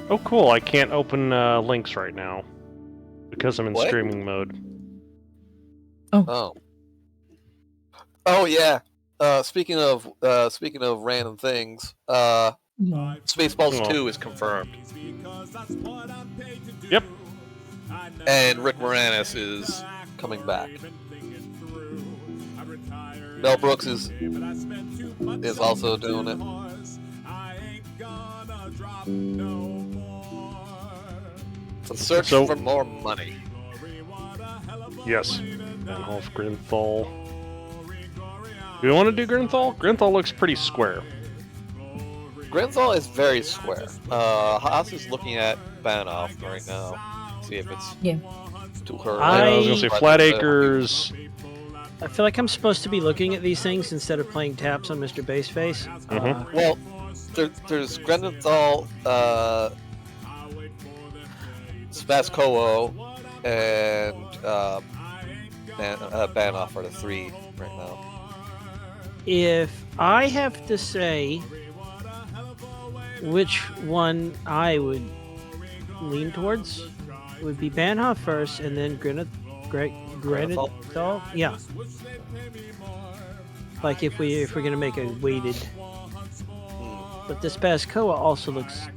Oh, cool. I can't open links right now because I'm in What? streaming mode. Oh. Oh yeah. Speaking of random things, Spaceballs 2 is confirmed. Yep. And Rick Moranis is coming back. Mel Brooks is also doing it. The search for more money. Yes. Vanhoff, Grinthal. Do we want to do Grinthal? Grinthal looks pretty square. Grinthal is very square. Haas is looking at Banoff right now. See if it's to her. I was going to say Flat Acres. I feel like I'm supposed to be looking at these things instead of playing taps on Mr. Baseface. Well, there's Grinthal, Spaskowo, and Banoff are the three right now. If I have to say which one I would lean towards, it would be Banhoff first, and then Grenadthal. Yeah. Like if we're gonna make a weighted. But this Spaskoa also looks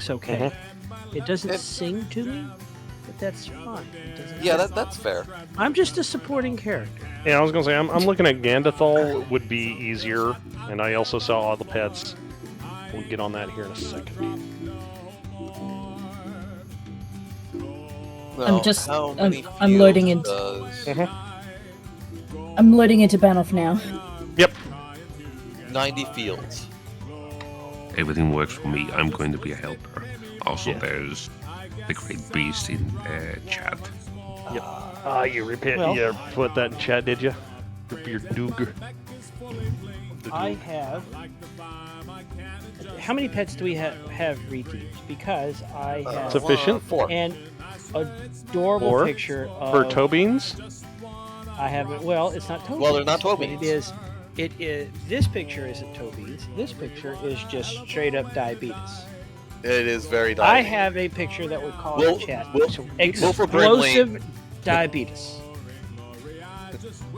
okay. It doesn't sing to me, but that's fine. Yeah, that's fair. I'm just a supporting character. Yeah, I was going to say, I'm looking at Gandathal would be easier, and I also saw all the pets. We'll get on that here in a second. I'm loading into I'm loading into Banoff now. Yep. 90 fields. Everything works for me. I'm going to be a helper. Also, there's the Great Beast in chat. Yep. You put that in chat, did you? Your Dooger. I have. How many pets do we have redeemed? Because I have sufficient. 4. And adorable picture of for toe beans. I haven't. Well, it's not toe beans. Well, they're not toe beans. It is. It is. This picture isn't toe beans. This picture is just straight up diabetes. It is very diabetes. I have a picture that would call Will- it chat. Will- Explosive diabetes.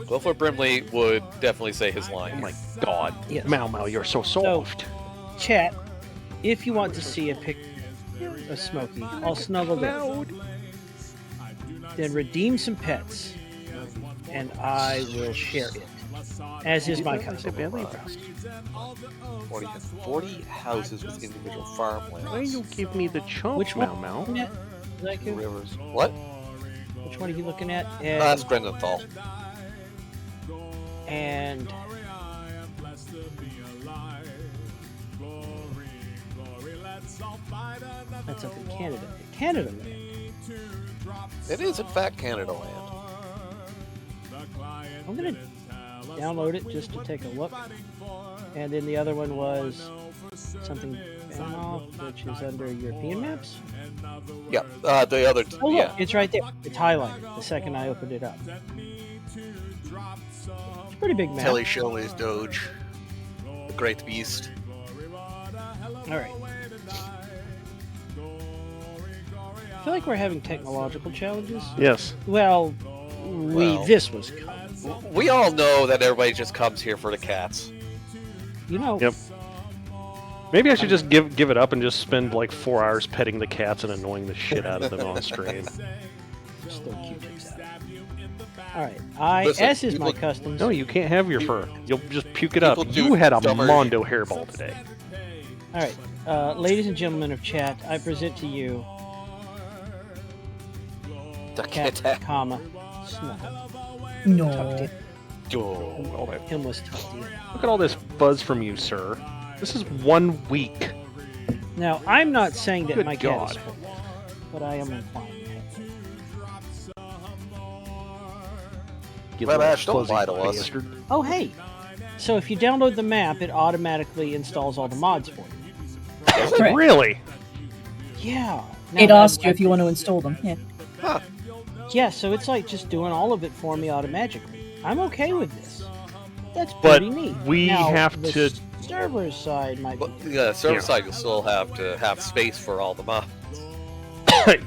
Wilford Brimley would definitely say his line. Oh my god. Yes. Mau, you're so soft. Chat, if you want to see a pic of Smokey, all snuggled in, then redeem some pets, and I will share it. As is my custom. 40 houses with individual farmlands. Why you give me the chomp, Which one? Mau? Rivers. What? Which one are you looking at? That's Grendenthal. And that's up in Canada. Canada land. It is, in fact, Canada land. I'm gonna download it just to take a look. And then the other one was something which is under European maps. Yeah, the other. Oh look, yeah, it's right there. It's highlighted the second I opened it up. It's a pretty big map. Telly show is Doge, the Great Beast. All right. I feel like we're having technological challenges. Yes. Well, this was coming. We all know that everybody just comes here for the cats. You know. Yep. Maybe I should just give it up and just spend like 4 hours petting the cats and annoying the shit out of them on stream. Just throw Q-tips out. Alright, Listen, as is my customs. No, you can't have your fur. You'll just puke it up. People do You had a dumber- Mondo hairball today. All right, ladies and gentlemen of chat, I present to you Captain, comma, Snug. No. Him was tucked in. Look at all this buzz from you, sir. This is 1 week. Now, I'm not saying that Good my God. cat is full, but I am implying that. Well, Ash, don't lie to us. Oh, hey. So if you download the map, it automatically installs all the mods for you. Correct. Really? Yeah. It asks you if you want to install them. Yeah. Huh. Yeah, so it's like just doing all of it for me automatically. I'm okay with this. That's But pretty neat. we Now, have the to- server side might be. But, yeah, server Yeah. side, you'll still have to have space for all the mods.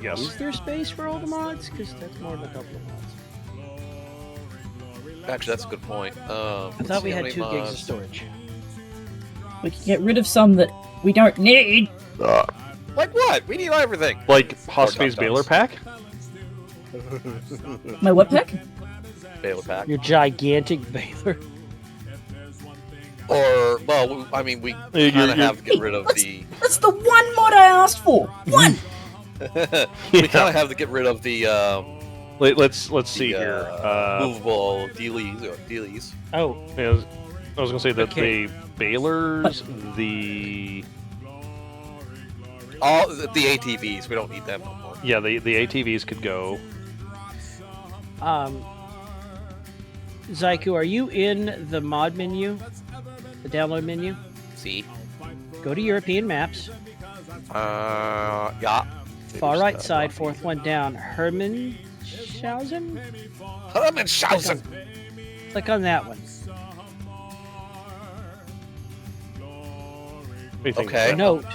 Yes. Is there space for all the mods? Because that's more than a couple of mods. Actually, that's a good point. I thought we had 2 gigs of storage. We can get rid of some that we don't need. Like what? We need everything. Like Hotspace Tum-tums. Baylor Pack? My what pack? Baylor pack. Your gigantic Baylor. Or, well, I mean, we You're- kind of you're- have to get rid of the. That's the one mod I asked for. One. We kind of have to get rid of the Let's see here. movable dealies. Oh, Yeah, I was gonna say that Okay. the Baylors, the All the ATVs. We don't need them no more. yeah, the ATVs could go. Zyku, are you in the mod menu? The download menu? See? Go to European maps. Yeah. Far right side, 4th one down. Hermanshausen? Hermanshausen. Click on that one. What do you think? Okay. Note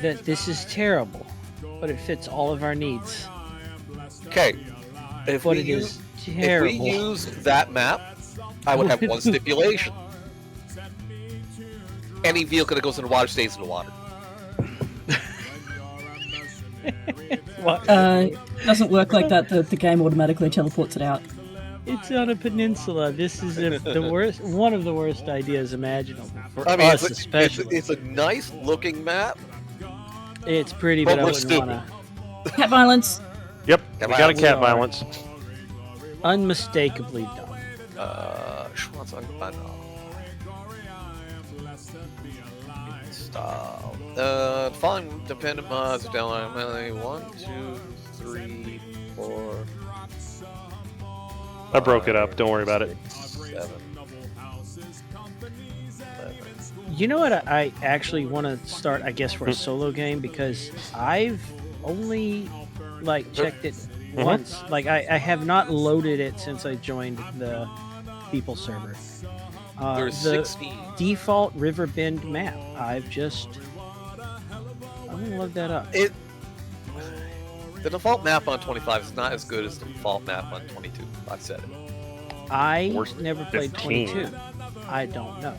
that this is terrible, but it fits all of our needs. Okay. If But we it use, is terrible. If we use that map, I would have one stipulation. Any vehicle that goes in the water stays in the water. What? Doesn't work like that. The game automatically teleports it out. It's on a peninsula. This is the worst, one of the worst ideas imaginable for I mean, us, especially. it's a nice looking map. It's pretty, But but I we're wouldn't stupid. want to. Cat violence. Yep, we got a We cat are. violence. Unmistakably dumb. Style. Following dependent mods are downloaded manually. 1, 2, 3, 4. I broke it up. Don't worry about it. 7, 11. You know what? I actually want to start, I guess, for a solo game because I've only checked it once. Like I have not loaded it since I joined the People server. There's the 16. default Riverbend map. I'm gonna load that up. The default map on 25 is not as good as the default map on 22. I've said it. I Or never played 15. 22. I don't know.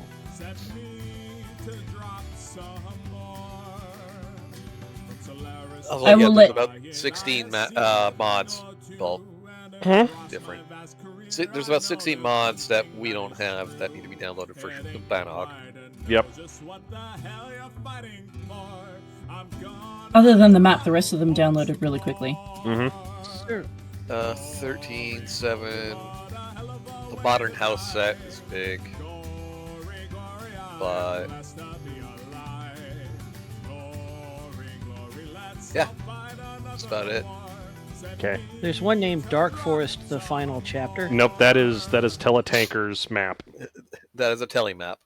I will let- There's about 16 mods. Well, different. There's about 16 mods that we don't have that need to be downloaded for Bannog. Yep. Other than the map, the rest of them downloaded really quickly. Sure. 13, 7. The modern house set is big. But yeah, that's about it. Okay. There's one named Dark Forest, the final chapter. Nope. That is Teletanker's map. That is a tele map.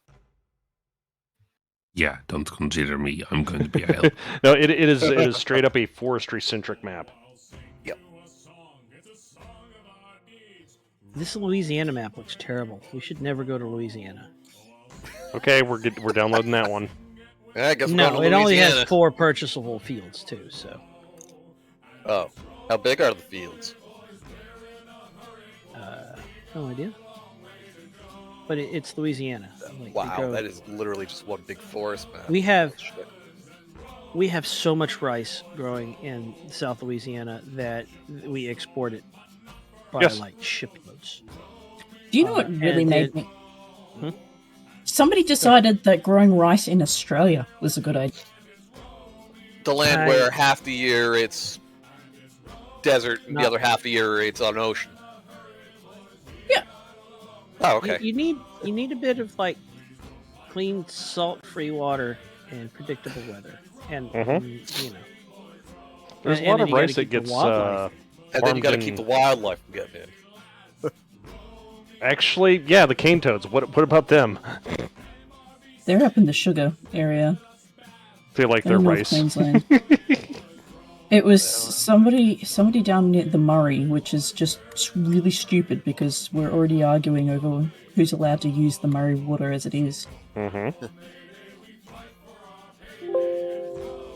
Yeah, don't consider me. I'm going to be a help. No, it is straight up a forestry centric map. Yep. This Louisiana map looks terrible. We should never go to Louisiana. Okay, we're downloading that one. Yeah, I guess we're No, going to it only Louisiana. has 4 purchasable fields too. So Oh, how big are the fields? no idea. But it's Louisiana. Like, we Wow, go- that is literally just one big forest map. We have Shit. so much rice growing in South Louisiana that we export it by Yes. shiploads. Do you know what really and made it- me? Hmm? Somebody decided that growing rice in Australia was a good idea. The land where half the year it's desert and the other half of the year it's on ocean. Yeah. Oh, okay. You need a bit of like clean, salt-free water and predictable weather, and you know. There's a lot of rice that gets and then you got to keep the wildlife from getting in. Actually, yeah, the cane toads. What about them? They're up in the sugar area. Feel like they're rice. Queensland. It was somebody down near the Murray, which is just really stupid because we're already arguing over who's allowed to use the Murray water as it is. Mm-hmm.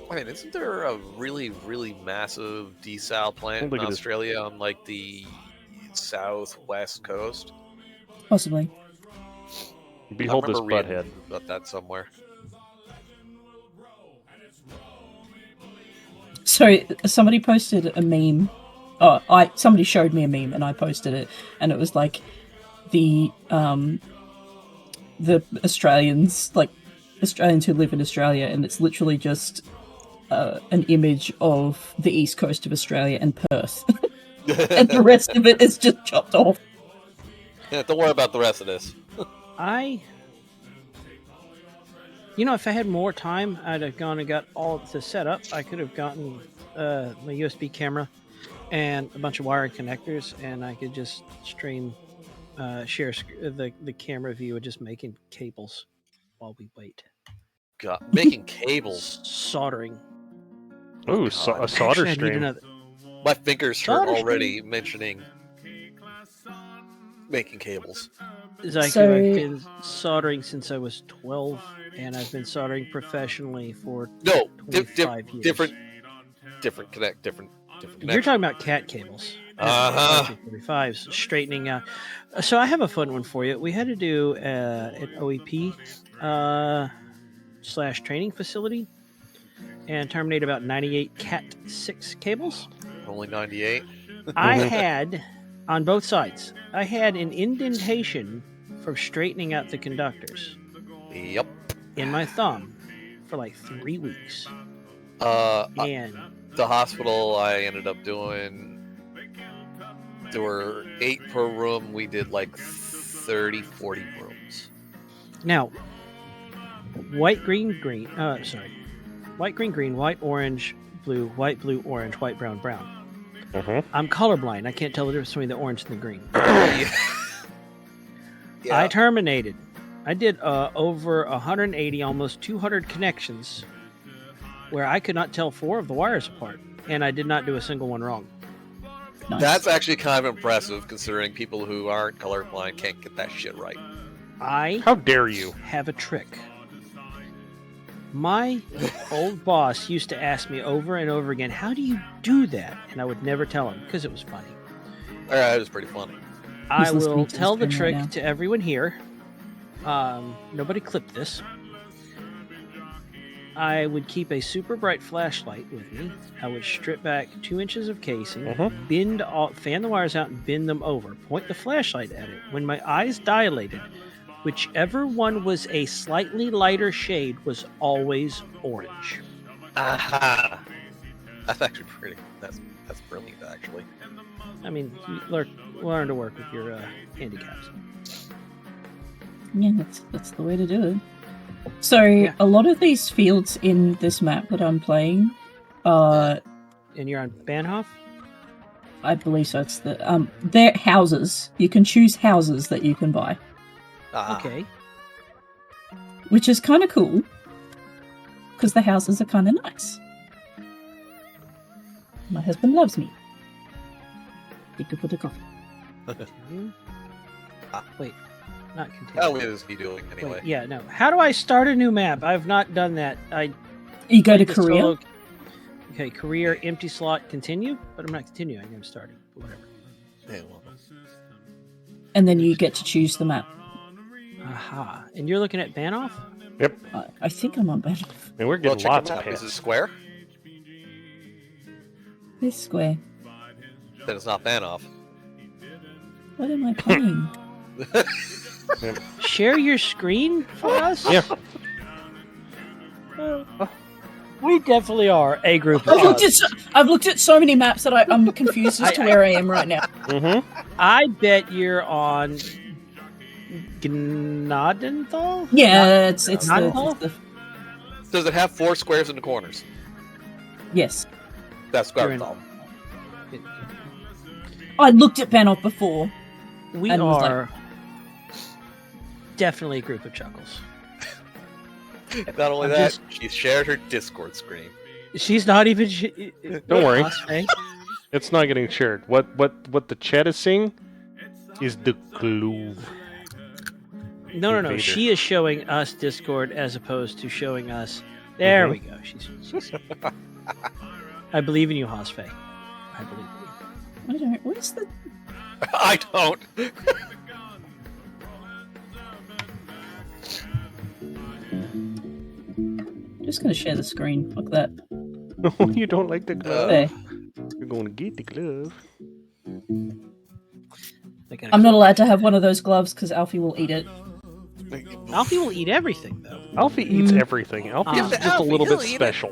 I mean, isn't there a really, really massive desal plant in Australia on like the southwest coast? Possibly. Behold this butthead. About that somewhere. So somebody posted a meme. Somebody showed me a meme and I posted it, and it was like the Australians who live in Australia, and it's literally just an image of the east coast of Australia and Perth, and the rest of it is just chopped off. Yeah, don't worry about the rest of this. If I had more time, I'd have gone and got all the setup. I could have gotten my USB camera and a bunch of wire connectors, and I could just stream, share the camera view of just making cables while we wait. God, making cables, soldering. Ooh, a solder stream. My fingers hurt already mentioning making cables. I've been soldering since I was 12, and I've been soldering professionally for 25 years. Different connection. You're talking about cat cables. 45s, straightening out. So I have a fun one for you. We had to do an OEP / training facility and terminate about 98 Cat 6 cables. Only 98? I had, on both sides, I had an indentation from straightening out the conductors. Yep. In my thumb for like 3 weeks. And the hospital I ended up doing, there were 8 per room. We did like 30, 40 rooms. Now, white, green, green, white, green, green, white, orange, blue, orange, white, brown, brown. I'm colorblind. I can't tell the difference between the orange and the green. Yeah. I terminated. I did over 180, almost 200 connections where I could not tell 4 of the wires apart, and I did not do a single one wrong. Nice. That's actually kind of impressive, considering people who aren't colorblind can't get that shit right. How dare you? Have a trick. My old boss used to ask me over and over again, how do you do that? And I would never tell him because it was funny. It was pretty funny. I will tell the trick to everyone here. Nobody clipped this. I would keep a super bright flashlight with me. I would strip back 2 inches of casing, fan the wires out and bend them over. Point the flashlight at it. When my eyes dilated, whichever one was a slightly lighter shade was always orange. Aha! That's actually pretty. That's brilliant, actually. I mean, you learn to work with your handicaps. Yeah, that's the way to do it. So a lot of these fields in this map that I'm playing, and you're on Bahnhof? I believe so. It's they're houses. You can choose houses that you can buy. Okay. Which is kind of cool, because the houses are kind of nice. My husband loves me. You could put a coffee. Wait. Not continue. How is he doing anyway? Wait, yeah, no. How do I start a new map? I've not done that. You go to career. Okay, career, empty slot, continue. But I'm not continuing. I'm starting. Whatever. Yeah, well. And then you get to choose the map. Aha. And you're looking at Bahnhof? Yep. I think I'm on Bahnhof. And we're getting lots of hits. Is it square? It's square. Then it's not Bahnhof. What am I playing? Share your screen for us? Yeah. We definitely are a group of I've looked at so many maps that I'm confused as to where I am right now. Mm-hmm. I bet you're on Gnadenthal? Yeah, it's Gnadenthal? the Does it have 4 squares in the corners? yes. That's Gnadenthal. I looked at Bannock before. We and was are definitely a group of chuckles. Not only that, she shared her Discord screen. She's not even. Don't worry. Cosplay. It's not getting shared. What the chat is seeing is the glue. No. She is showing us Discord as opposed to showing us. There we go. She's I believe in you, Hosfei. I believe in you. I don't. Where's the? I don't. Just gonna share the screen. Fuck that. No, you don't like the glove. There. You're going to get the glove. I'm not allowed to have one of those gloves because Alfie will eat it. Alfie will eat everything, though. Alfie eats everything. Alfie is just a little bit special.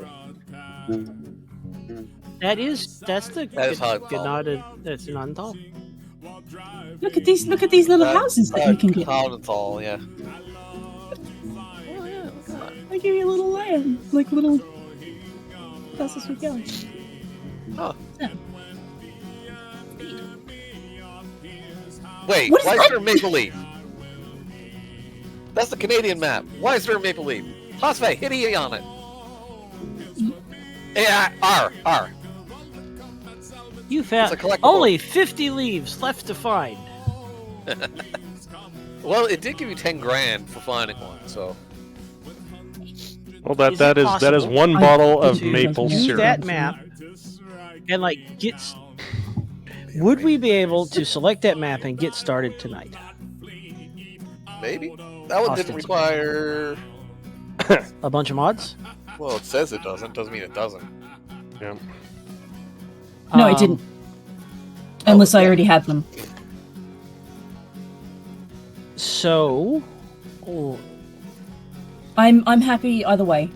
That's the Gnadenthal. That's Gnadenthal. Look at these little houses that you can get. Gnadenthal, yeah. They give you a little land, like little houses we go. Huh. Yeah. Wait, What is why is that? there a maple leaf? That's the Canadian map. Why is there a maple leaf? Hosfei, hit E on it. Yeah, R. You It's a found collectible. only 50 leaves left to find. Well, it did give you 10 grand for finding one, so. Well, that Is that it is that is one possible bottle of to maple Use syrup. that map and get. Would we be able to select that map and get started tonight? Maybe. That one didn't require. A bunch of mods? Well, it says it doesn't. Doesn't mean it doesn't. Yeah. No, it didn't. Unless I already had them. So, I'm happy either way.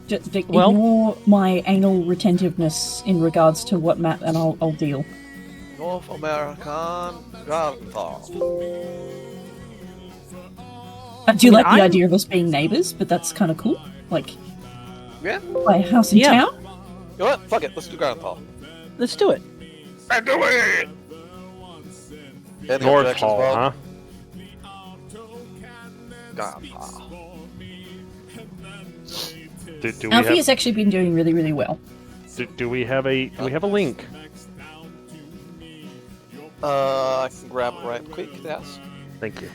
Just ignore my anal retentiveness in regards to what map, and I'll deal. North American Gnadenthal. I do like the idea of us being neighbors, but that's kind of cool. Yeah. My house in town. You know what? Fuck it. Let's do Gnadenthal. let's do it. I do it. Any North objections, Hall, Bob? huh? Gnadenthal. Do we Alfie have, has actually been doing really, really well. do we have a link? I can grab it right quick. Yes. Thank you.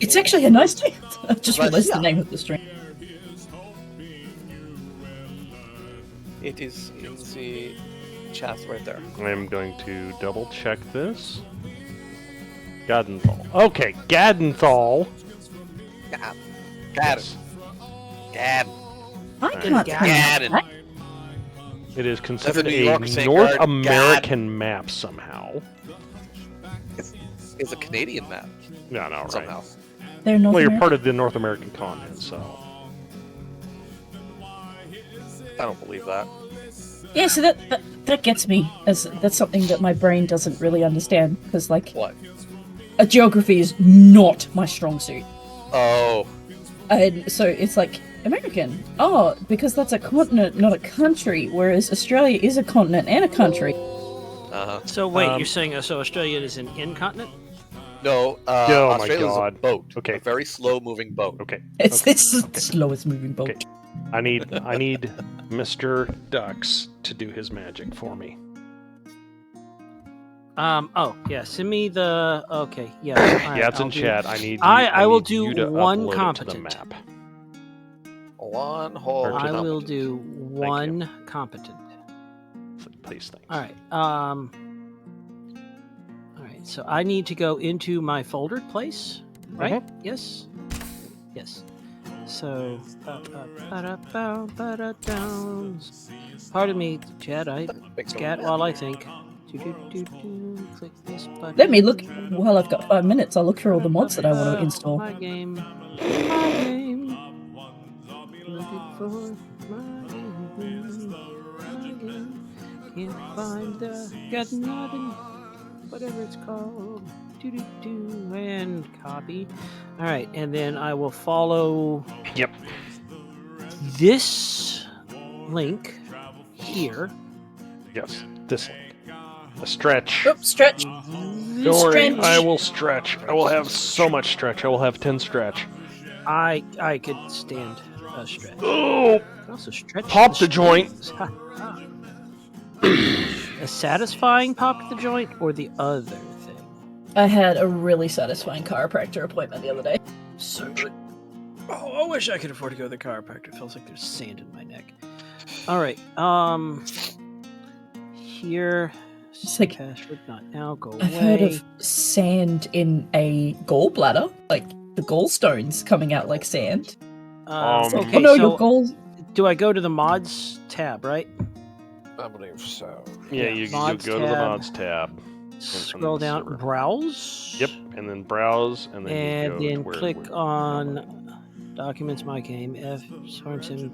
It's actually a nice name. I just realized the name of the stream. It is in the chat right there. I'm going to double check this. Gnadenthal. Okay, Gnadenthal. Got it. Gad. I can't tell Gad. that. It is considered New a York St. North Guard. American map somehow. It's a Canadian map. No, right. Somehow. They're North Well, you're American. part of the North American continent, so. I don't believe that. Yeah, so that gets me. That's something that my brain doesn't really understand, because What? Geography is not my strong suit. Oh. And so it's American. Oh, because that's a continent, not a country, whereas Australia is a continent and a country. Uh-huh. So wait, you're saying so Australia is an incontinent? No, Oh my Australia's God. a boat. Okay. A very slow-moving boat. Okay. It's the slowest moving boat. Okay. I need Mr. Ducks to do his magic for me. Oh yeah. Send me the. Okay. Yeah. Yeah, it's in chat. I will need do you to one upload it to competent. the map. One whole. I will competent. do one competent. Please, thanks. All right. All right. So I need to go into my foldered place, right? Yes. Yes. So. Pardon me, Chad. I scat while I think. Click this button. Let me look. While I've got 5 minutes, I'll look through all the mods that I want to install. My game. My game. Looking for my game. Can't find got nothing. Whatever it's called. And copy. All right, and then I will follow. Yep. This link here. Yes, this link. A stretch. Oops, stretch. Don't worry, I will stretch. I will have so much stretch. I will have 10 stretch. I could stand a stretch. Oh! Also stretch. Pop the joint. A satisfying pop the joint or the other thing? I had a really satisfying chiropractor appointment the other day. So good. Oh, I wish I could afford to go to the chiropractor. It feels like there's sand in my neck. All right. Here. It's like, Password not now. Go away. I've heard of sand in a gallbladder, like the gallstones coming out like sand. Okay, oh no, so your gall. do I go to the mods tab, right? I believe so. Yeah, you go to the mods tab. Scroll down, browse. Yep, and then browse, and then and then click on Documents, My Game, FSM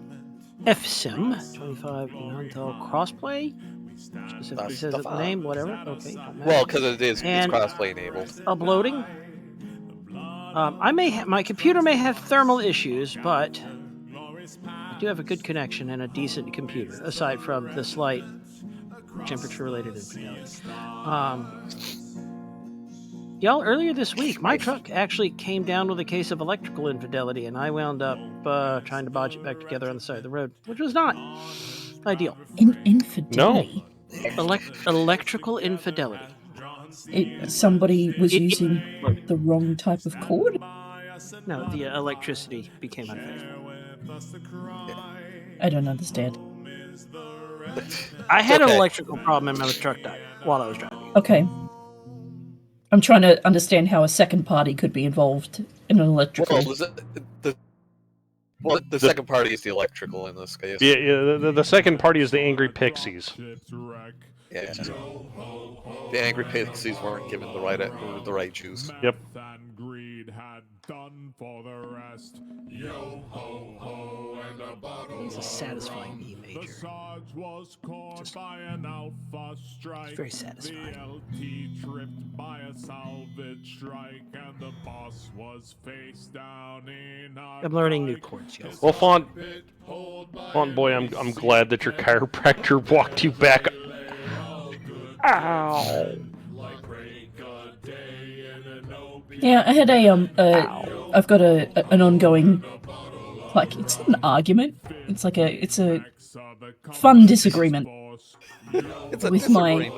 25 non-tel crossplay. Specifically says the name, whatever. Okay. Well, because it's crossplay enabled. Uploading. My computer may have thermal issues, but I do have a good connection and a decent computer, aside from the slight temperature-related infidelity. Y'all, earlier this week, my truck actually came down with a case of electrical infidelity, and I wound up trying to bodge it back together on the side of the road, which was not ideal. Infidelity? No. Electrical infidelity. Somebody was using the wrong type of cord? No, the electricity became unfaithful. I don't understand. I had an electrical problem and my truck died while I was driving. Okay. I'm trying to understand how a second party could be involved in an electrical... The second party is the electrical in this case. Yeah, the second party is the Angry Pixies. Yeah. The Angry Pixies weren't given the right juice. Yep. It's a satisfying E major. Just very satisfying. I'm learning new chords, yo. Well, Font Boy, I'm glad that your chiropractor walked you back. Ow. Yeah, I had I've got an ongoing, like, it's not an argument. It's like it's a fun disagreement. It's a with disagreement.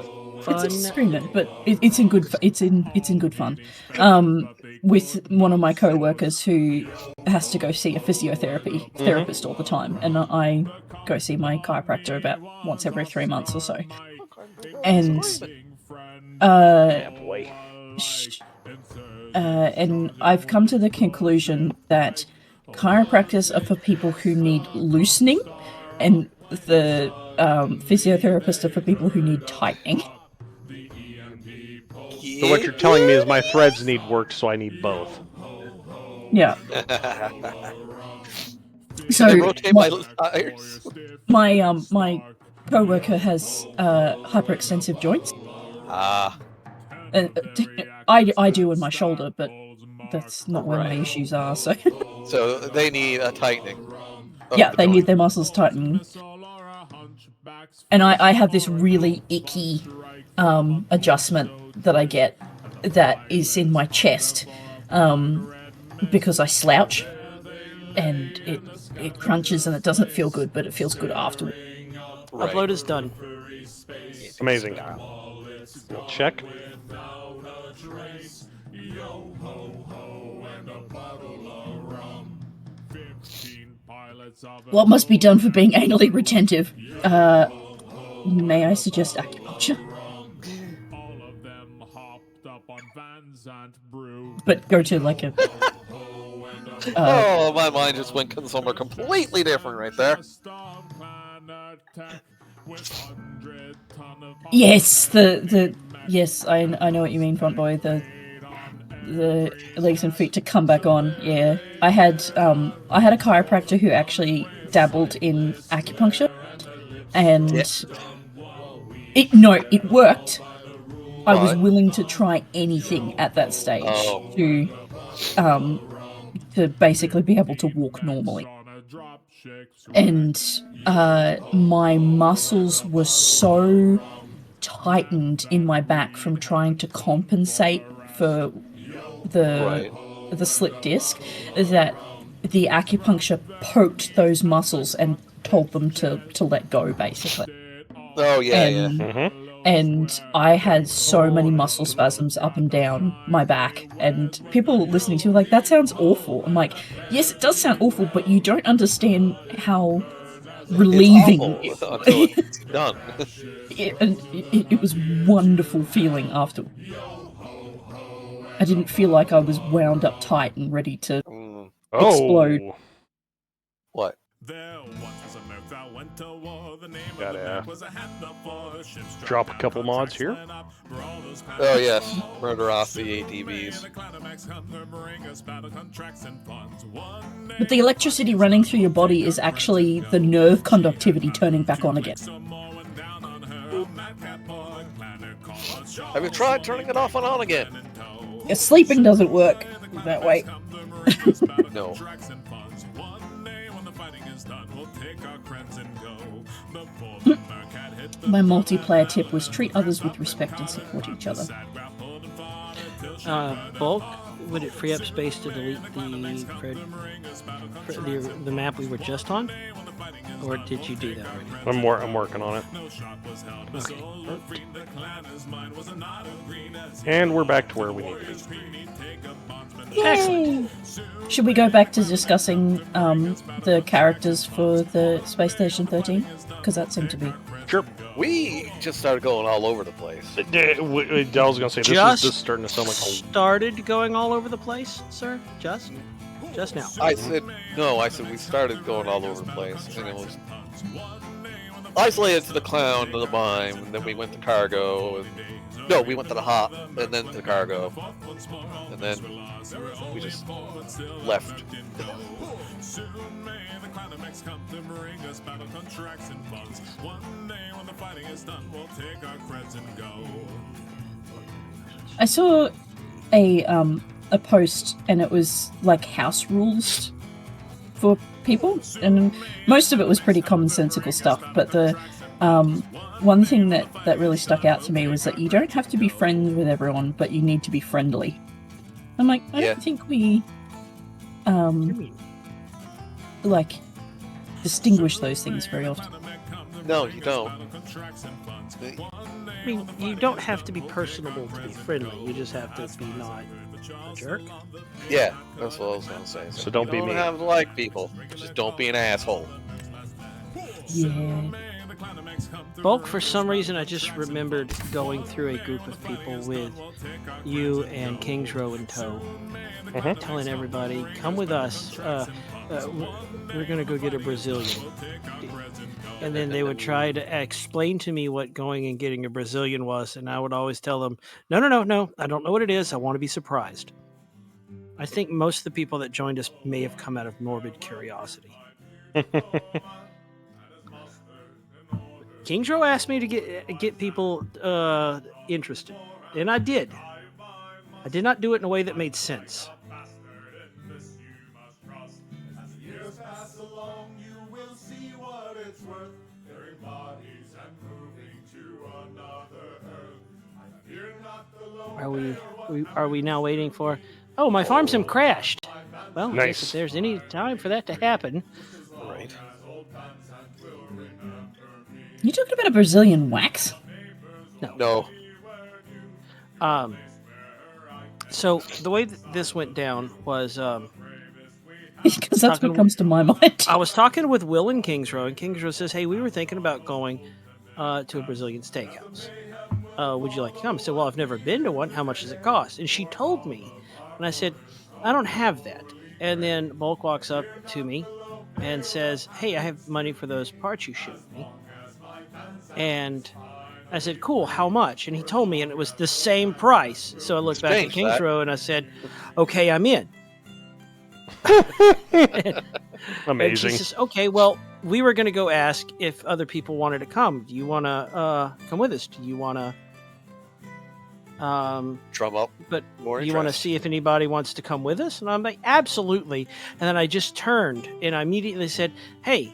It's a disagreement, but it's in good fun. With one of my co-workers who has to go see a physiotherapy therapist all the time, and I go see my chiropractor about once every 3 months or so. And and I've come to the conclusion that chiropractors are for people who need loosening, and the physiotherapists are for people who need tightening. So what you're telling me is my threads need work, so I need both. Yeah. So my co-worker has hyperextensive joints. I do in my shoulder, but that's not where my issues are. So. So they need a tightening. Yeah, they need their muscles tightened. And I have this really icky adjustment that I get that is in my chest because I slouch, and it crunches and it doesn't feel good, but it feels good afterward. Right. Upload is done. Amazing. Check. What must be done for being anally retentive? May I suggest acupuncture? But go to like a... oh, my mind just went somewhere completely different right there. Yes, yes, I know what you mean, front boy. The legs and feet to come back on. Yeah, I had a chiropractor who actually dabbled in acupuncture, and it worked. I was willing to try anything at that stage to basically be able to walk normally. And my muscles were so tightened in my back from trying to compensate for the slip disc that the acupuncture poked those muscles and told them to let go, basically. Oh yeah, And I had so many muscle spasms up and down my back, and people listening to me like, that sounds awful. I'm like, yes, it does sound awful, but you don't understand how relieving it's awful until it's done. it was wonderful feeling after. I didn't feel like I was wound up tight and ready to explode. What? Gotta drop a couple mods here. Oh yes, murder off the ATVs. But the electricity running through your body is actually the nerve conductivity turning back on again. Have you tried turning it off and on again? Yeah, sleeping doesn't work that way. No. My multiplayer tip was treat others with respect and support each other. Bulk, would it free up space to delete the map we were just on? Or did you do that already? I'm working on it. Okay. And we're back to where we need to be. Yay! Should we go back to discussing the characters for the Space Station 13? Because that seemed to be... Sure. We just started going all over the place. I was going to say, this is starting to sound like started going all over the place, sir? Just now. I said we started going all over the place, and it was isolated to the clown and the mime, and then we went to cargo, and we went to the hop, and then to cargo, and then we just left. I saw a post, and it was like house rules for people, and most of it was pretty commonsensical stuff, but the one thing that really stuck out to me was that you don't have to be friends with everyone, but you need to be friendly. I'm like, I don't think we like distinguish those things very often. No, you don't. I mean, you don't have to be personable to be friendly. You just have to be not a jerk. Yeah, that's what I was gonna say. So don't be mean. You don't have to like people. Just don't be an asshole. Yeah. Bulk, for some reason, I just remembered going through a group of people with you and Kings Row in tow, telling everybody, come with us. We're going to go get a Brazilian. And then they would try to explain to me what going and getting a Brazilian was, and I would always tell them, no, I don't know what it is. I want to be surprised. I think most of the people that joined us may have come out of morbid curiosity. Kings Row asked me to get people interested, and I did. I did not do it in a way that made sense. Are we now waiting for? Oh, my farm sim crashed. Well, nice. I guess if there's any time for that to happen, right? You talking about a Brazilian wax? No. So the way this went down was because that's what comes to my mind. I was talking with Will in Kings Row, and Kings Row says, "Hey, we were thinking about going to a Brazilian steakhouse. Would you like to come?" I said, "Well, I've never been to one. How much does it cost?" And she told me, and I said, "I don't have that." And then Bulk walks up to me and says, "Hey, I have money for those parts you showed me." And I said, cool, how much? And he told me, and it was the same price. So I looked back at Kings Row and I said, okay, I'm in. Amazing. And she says, okay, well, we were going to go ask if other people wanted to come. Do you want to come with us? Do you want to drum up? But more you want to see if anybody wants to come with us? And I'm like, absolutely. And then I just turned and I immediately said, hey,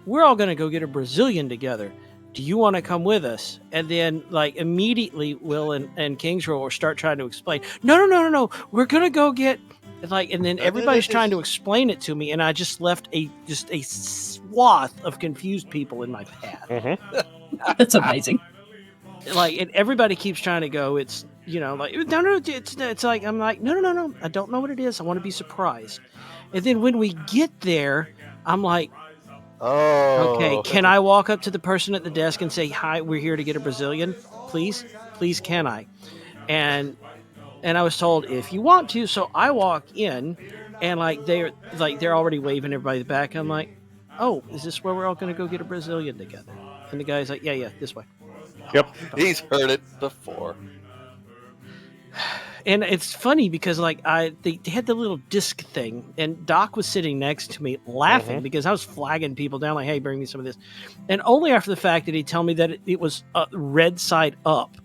we're all going to go get a Brazilian together. Do you want to come with us? And then, like, immediately Will and Kings Row start trying to explain, no. We're going to go get, like, and then everybody's trying to explain it to me. And I just left a swath of confused people in my path. Mm-hmm. That's amazing. Like, and everybody keeps trying to go, it's, like, no, it's like, I'm like, no. I don't know what it is. I want to be surprised. And then when we get there, I'm like, oh, okay, can I walk up to the person at the desk and say, hi, we're here to get a Brazilian? Please, can I? And I was told, if you want to. So I walk in and they're already waving everybody back. I'm like, oh, is this where we're all going to go get a Brazilian together? And the guy's like, yeah, this way. Yep. He's heard it before. And it's funny because they had the little disc thing, and Doc was sitting next to me laughing because I was flagging people down like, hey, bring me some of this. And only after the fact did he tell me that it was red side up.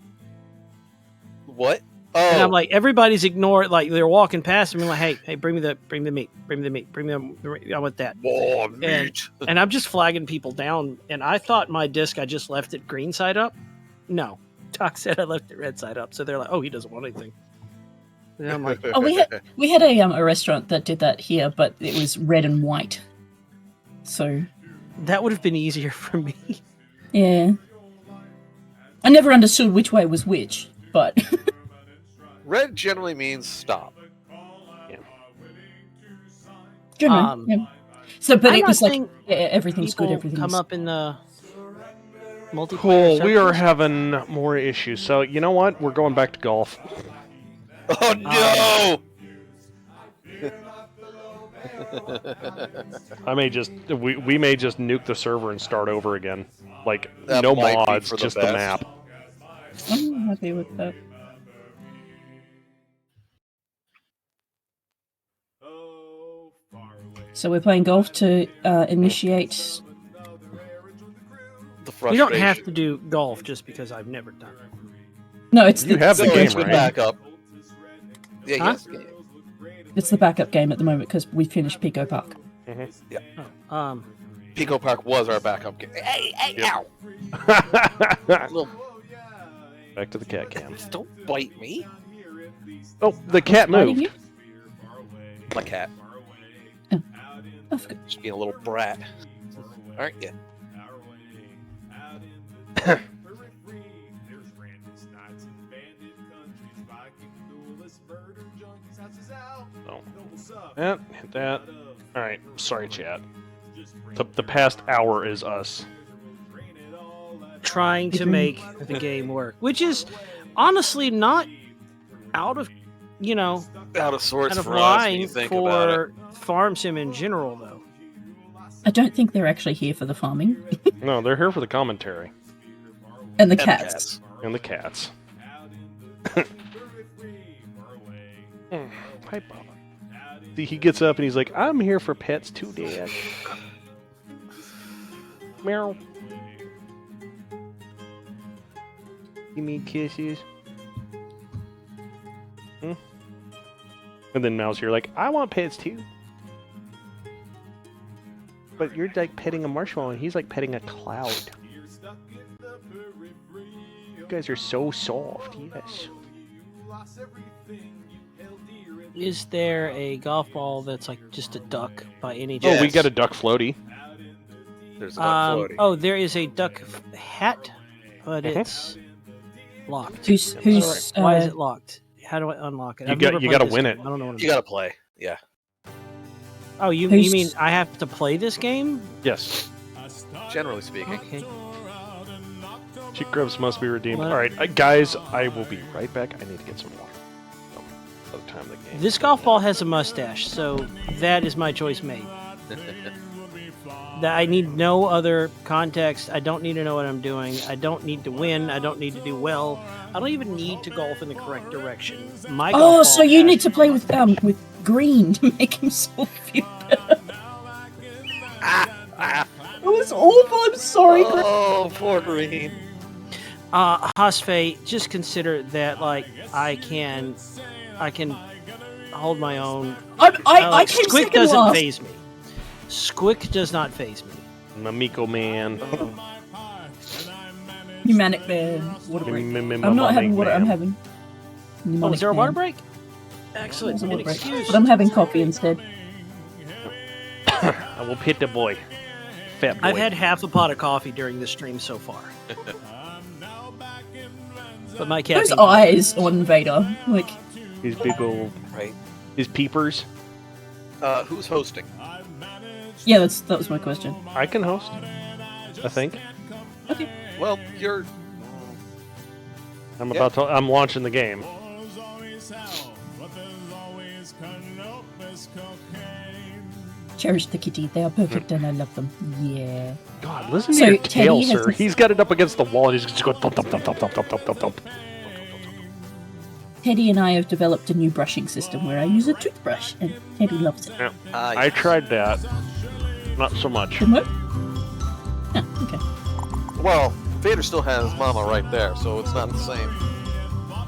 What? Oh. And I'm like, everybody's ignoring, like they're walking past me like, hey, bring me the meat, I want that. Oh, meat. And I'm just flagging people down, and I thought my disc, I just left it green side up. No. Doc said I left it red side up, so they're like, oh, he doesn't want anything. And I'm like, oh, we had a restaurant that did that here, but it was red and white. So that would have been easier for me. Yeah. I never understood which way was which, but red generally means stop. Yeah. Generally, yeah. So, but it was like everything's good. Everything's come up in the multiplayer. Cool. We are having more issues. So you know what? We're going back to golf. Oh no! We may just nuke the server and start over again. Like that no mods, just the map. I'm happy with that. So we're playing golf to initiate. You don't have to do golf just because I've never done it. No, it's you have the game, right? Backup. Yeah, huh? Yes. It's the backup game at the moment because we finished Pico Park. Mm-hmm. Yeah. Oh, Pico Park was our backup game. Hey, yep. Ow! Back to the cat cam. Don't bite me. Oh, the cat moved. My cat. Oh, that's good. Just being a little brat. Aren't you? Oh. Hit that. Alright, sorry chat. The past hour is us. Trying to make the game work. Which is honestly not out of, out of sorts for us when line you think about it. for Farm Sim in general, though. I don't think they're actually here for the farming. No, they're here for the commentary. And the cats. And the cats. Hi, Baba. See, he gets up and he's like, I'm here for pets too, Dad. Meow. You need kisses? Hmm? And then Mal's here like, I want pets too. But you're like petting a marshmallow and he's like petting a cloud. You guys are so soft, yes. Is there a golf ball that's like just a duck by any chance? chance? Oh, we got a duck floaty. There's a duck floaty. Oh, there is a duck hat, but it's locked. Who's why is it locked? How do I unlock it? You got to win it. I don't know what you got to play. Yeah. Oh, you mean I have to play this game? Yes. Generally speaking. Okay. Cheek grubs must be redeemed. All right, guys, I will be right back. I need to get some water. By the time the game. This golf ball has a mustache, so that is my choice made. That I need no other context. I don't need to know what I'm doing. I don't need to win. I don't need to do well. I don't even need to golf in the correct direction. My golf so ball you has need to play with green to make himself feel better. That was awful. I'm sorry. Oh, poor Green. Hasfe, just consider that like I can hold my own. I came Squick second doesn't last. phase me. Squick does not phase me. Mamiko man. Pneumanic man. Water break. I'm not Mamik having water. man. I'm having. Oh, is there a water break? break? Excellent. Water break. Excuse. But I'm having coffee instead. I will pit the boy. Fat boy. I've had half a pot of coffee during the stream so far. But my cat. Those eyes on Vader, like His big old, Right. his peepers. Who's hosting? yeah, that was my question. I can host. I think. Okay. Well, you're. I'm I'm launching the game. Cherish the kitty. They are perfect and I love them. Yeah. God, listen So, to your Teddy tail, has sir. this- He's got it up against the wall and he's just going thump, thump, thump, thump, thump, thump, thump, thump, thump. Teddy and I have developed a new brushing system where I use a toothbrush and Teddy loves it. Yeah. I I tried that. Not so much. Didn't work? Oh, okay. Well, Vader still has Mama right there, so it's not the same.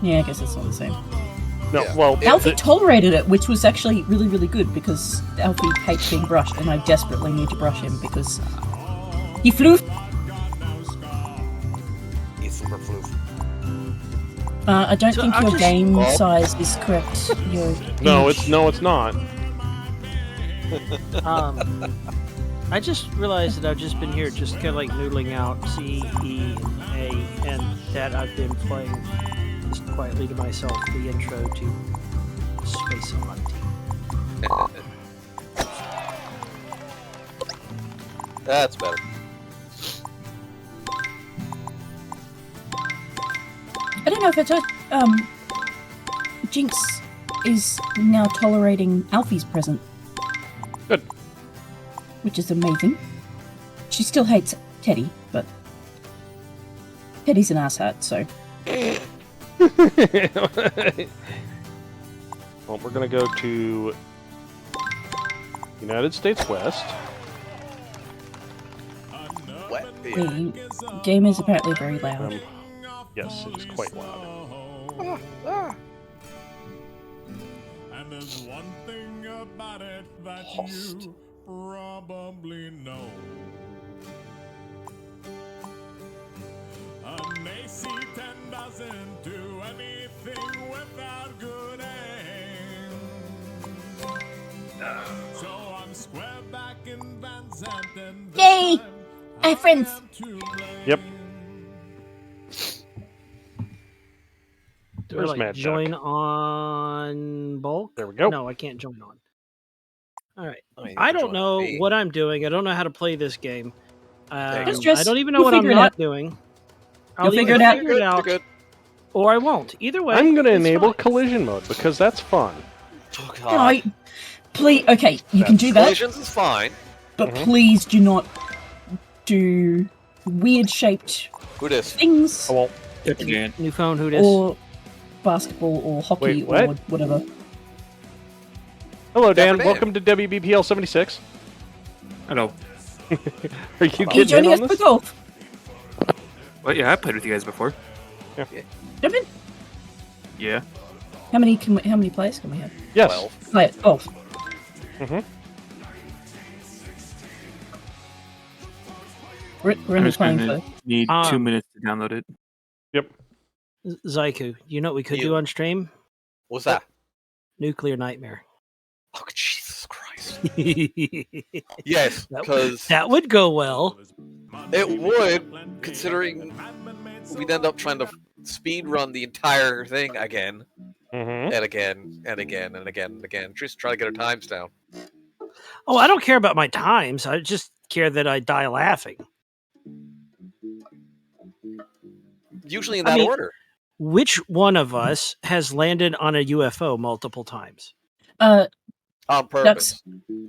Yeah, I guess it's not the same. No, Yeah. well, Alfie tolerated it, which was actually really, really good because Alfie hates being brushed and I desperately need to brush him because he flew. He's super floof. I don't So think I'm your just- game Bob? size is correct. Your no, inch. it's not. I just realized that I've just been here, just kind of like noodling out C, E, and A, and that I've been playing just quietly to myself the intro to Space Oddity. That's better. I don't know if it's Jinx is now tolerating Alfie's present. Good. Which is amazing. She still hates Teddy, but Teddy's an asshat, so. Well, we're gonna go to United States West. What? The game is apparently very loud. Yes, it is quite loud. And there's one thing about it that Host. you probably know. An AC-10 doesn't do anything without good aim. So I'm square back in Van Zandt and this Yay! time I have friends. I'm to blame. Yep. Do I Where's like Mad join Duck? on bulk? There we go. No, I can't join on. All right. Oh, you I can don't join know me. what I'm doing. I don't know how to play this game. Don't stress. I don't even know You'll what I'm figure it not out. doing. You'll figure either it out. figure it out, You're good. or I won't. Either way, I'm gonna it's enable fine. collision mode because that's fun. Oh, No, God. please. Okay, you can do that, Collisions is fine. but please do not do weird-shaped Who dis? things Oh well. New phone. Who dis? or basketball or hockey Wait, what? or whatever. Hello, Dan. Dan. Welcome to WBPL 76. Hello. Are you Are you getting in joining us on for this? golf? Well, yeah, I played with you guys before. Devin, Yeah. how many players can we have? Yes. 12. Play golf. Mhm. We're I'm only just playing gonna for. need 2 minutes to download it. Yep. Zaiku, you know what we could You- do on stream? What's that? Nuclear Nightmare. Oh, Jesus Christ. that, Yes, because that would go well. it would, considering we'd end up trying to speed run the entire thing again, Mm-hmm. and again, and again, and again, and again. Just try to get our times down. Oh, I don't care about my times. I just care that I die laughing. Usually in I that mean- order. Which one of us has landed on a UFO multiple times? On purpose.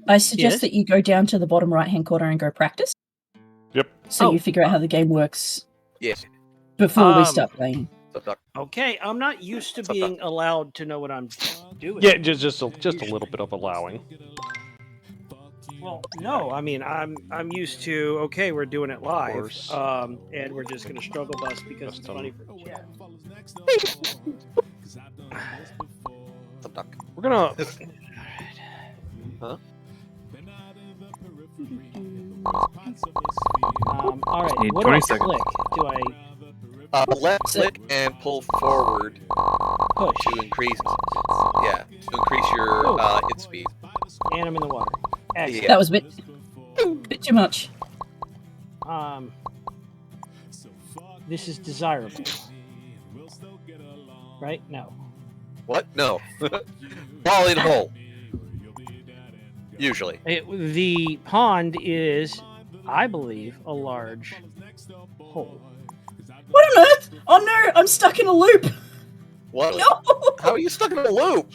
I suggest Yes? that you go down to the bottom right-hand corner and go practice. Yep. So Oh. you figure out how the game works Yes. before we start playing. Okay, I'm not used to being allowed to know what I'm doing. Yeah, just a little bit of allowing. Well, no, I mean I'm used to okay, we're doing it live, and we're just gonna struggle bus because it's funny for the chat. We're gonna. Huh? All right. Need What 20 do I seconds. click? Do I Left click and pull forward push? to increase. Yeah, to increase your hit speed. And I'm in the water. Excellent. That was a bit too much. This is desirable, right? No. What? No. Ball in hole. Usually. The pond is, I believe, a large hole. What on earth? Oh no, I'm stuck in a loop. What? No. How are you stuck in a loop?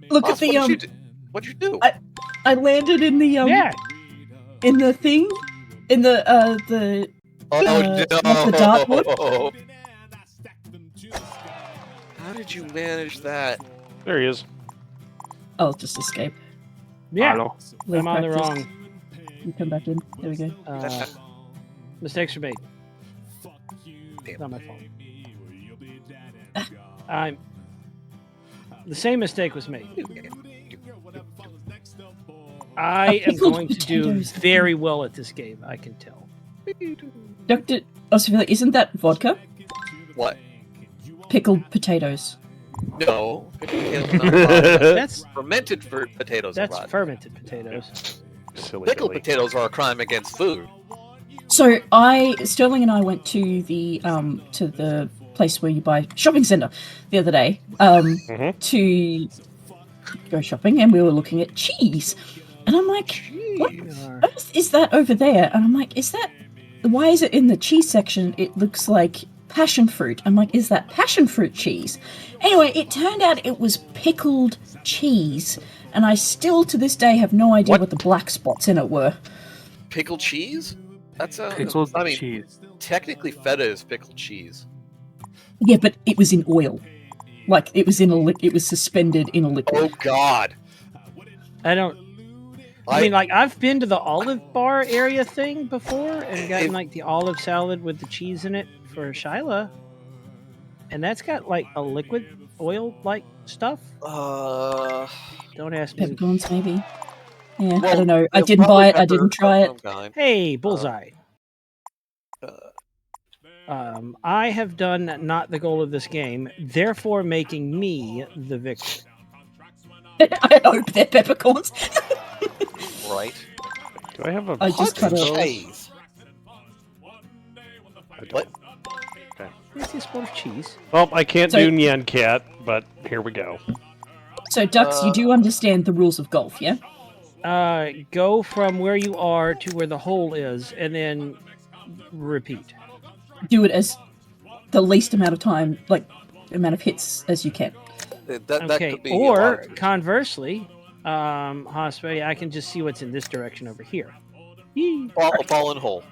Look at the What'd you do? I landed in the in the thing, in the Oh the dartboard. no! How did you manage that? There he is. I'll just escape. Yeah, Hello. I'm on the wrong. You come back in. There we go. Mistakes are made. Not my fault. The same mistake was made. I am going to do very well at this game, I can tell. Dr. Osville, isn't that vodka? What? Pickled potatoes. No. That's fermented potatoes. That's fermented potatoes. Pickled potatoes are a crime against food. So Sterling and I went to the place where you buy shopping center the other day to go shopping, and we were looking at cheese, and I'm like, what is that over there? And I'm like, why is it in the cheese section? It looks like passion fruit. I'm like, is that passion fruit cheese? Anyway, it turned out it was pickled cheese, and I still to this day have no idea what the black spots in it were. Pickled cheese? That's pickled cheese. Technically, feta is pickled cheese. Yeah, but it was in oil. Like it was it was suspended in a liquid. Oh God! I mean, like I've been to the olive bar area thing before and gotten like the olive salad with the cheese in it for Shyla, and that's got like a liquid oil like stuff. Don't ask me. Peppercorns, maybe. Yeah, I don't know. I didn't buy it. I didn't try it. Hey, Bullseye. I have done not the goal of this game, therefore making me the victor. I hope they're peppercorns. Right. Do I have a? I just cut it. Cheese. What? Okay. Where's this bowl of cheese? Well, I can't do Nyan Cat, but here we go. So, Dux, you do understand the rules of golf, yeah? Go from where you are to where the hole is, and then repeat. Do it as the least amount of time, like amount of hits as you can. That Okay, could be or conversely, Hospe, I can just see what's in this direction over here. ball in hole.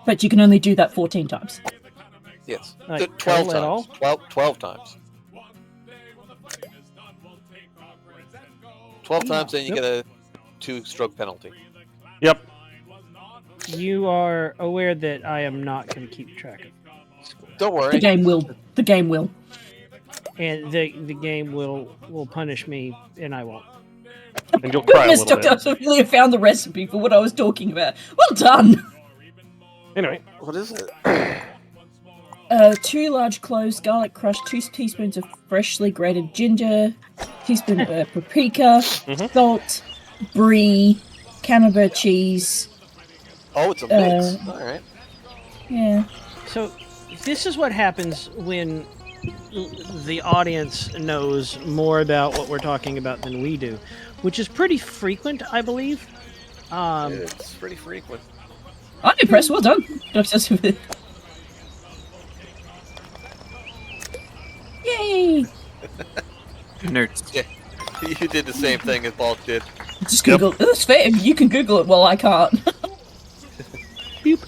But you can only do that 14 times. Yes. Like 12 total at all? times. 12 times. 12 times, then you get a 2-stroke penalty. Yep. You are aware that I am not going to keep track of score. Don't worry. The game will. The game will. And the game will punish me, and I won't. And you'll cry a little bit. Dr. Really found the recipe for what I was talking about. Well done! Anyway. What is it? 2 large cloves, garlic crushed, 2 teaspoons of freshly grated ginger, teaspoon of paprika, salt, brie, Camembert cheese. Oh, it's a mix. All right. Yeah. So this is what happens when the audience knows more about what we're talking about than we do, which is pretty frequent, I believe. It's pretty frequent. I'm impressed. Well done. Yay! Nerds. Yeah. You did the same thing as Bulk did. Just Google. It's fair. You can Google it. Well, I can't. Beep.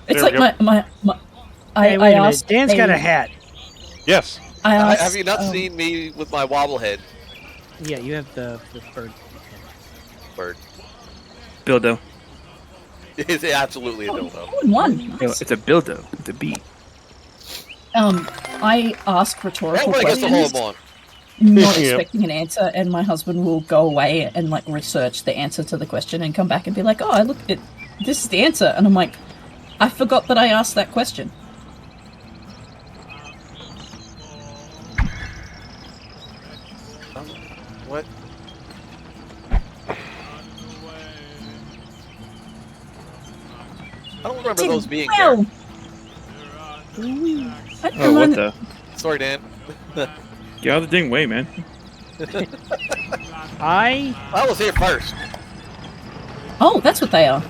It's There like we my. Hey, I wait a minute. asked. Dan's got a hat. Yes. I asked, Have you not seen me with my wobble head? Yeah, you have the bird. Bird. Dildo. It's absolutely a dildo. All in one. No, Nice. it's a dildo. It's a bee. I ask rhetorical Everybody gets to hold questions, them on. not Yep. expecting an answer, and my husband will go away and like research the answer to the question and come back and be like, "Oh, I looked at this is the answer," and I'm like, "I forgot that I asked that question." What? I don't remember those being there. Well, Oh, what the? Sorry, Dan. Get out of the dang way, man. I was here first. Oh, that's what they are.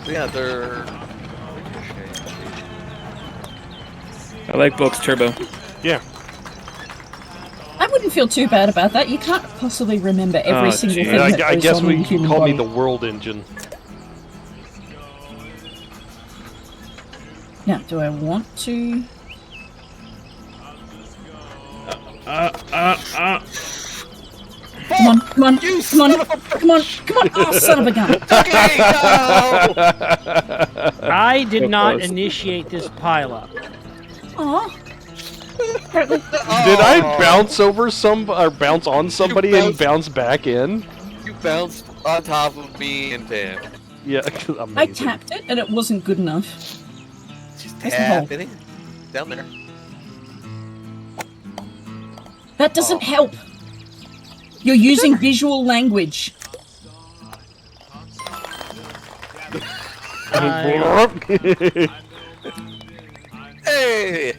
Yeah, they're. I like Bulk's turbo. Yeah. I wouldn't feel too bad about that. You can't possibly remember every single geez. thing that I goes guess on in we the can human call body. me the world engine. Now, do I want to? Come on, come on, come on, come on, come on! Oh, son of a gun! I did So not close. initiate this pileup. Aw. Did I bounce over or bounce on somebody and bounce back in? You bounced on top of me and Dan. Yeah, I amazing. tapped it and it wasn't good enough. Just There's the hole. tap it in. Down there. That doesn't help. You're using visual language. Hey!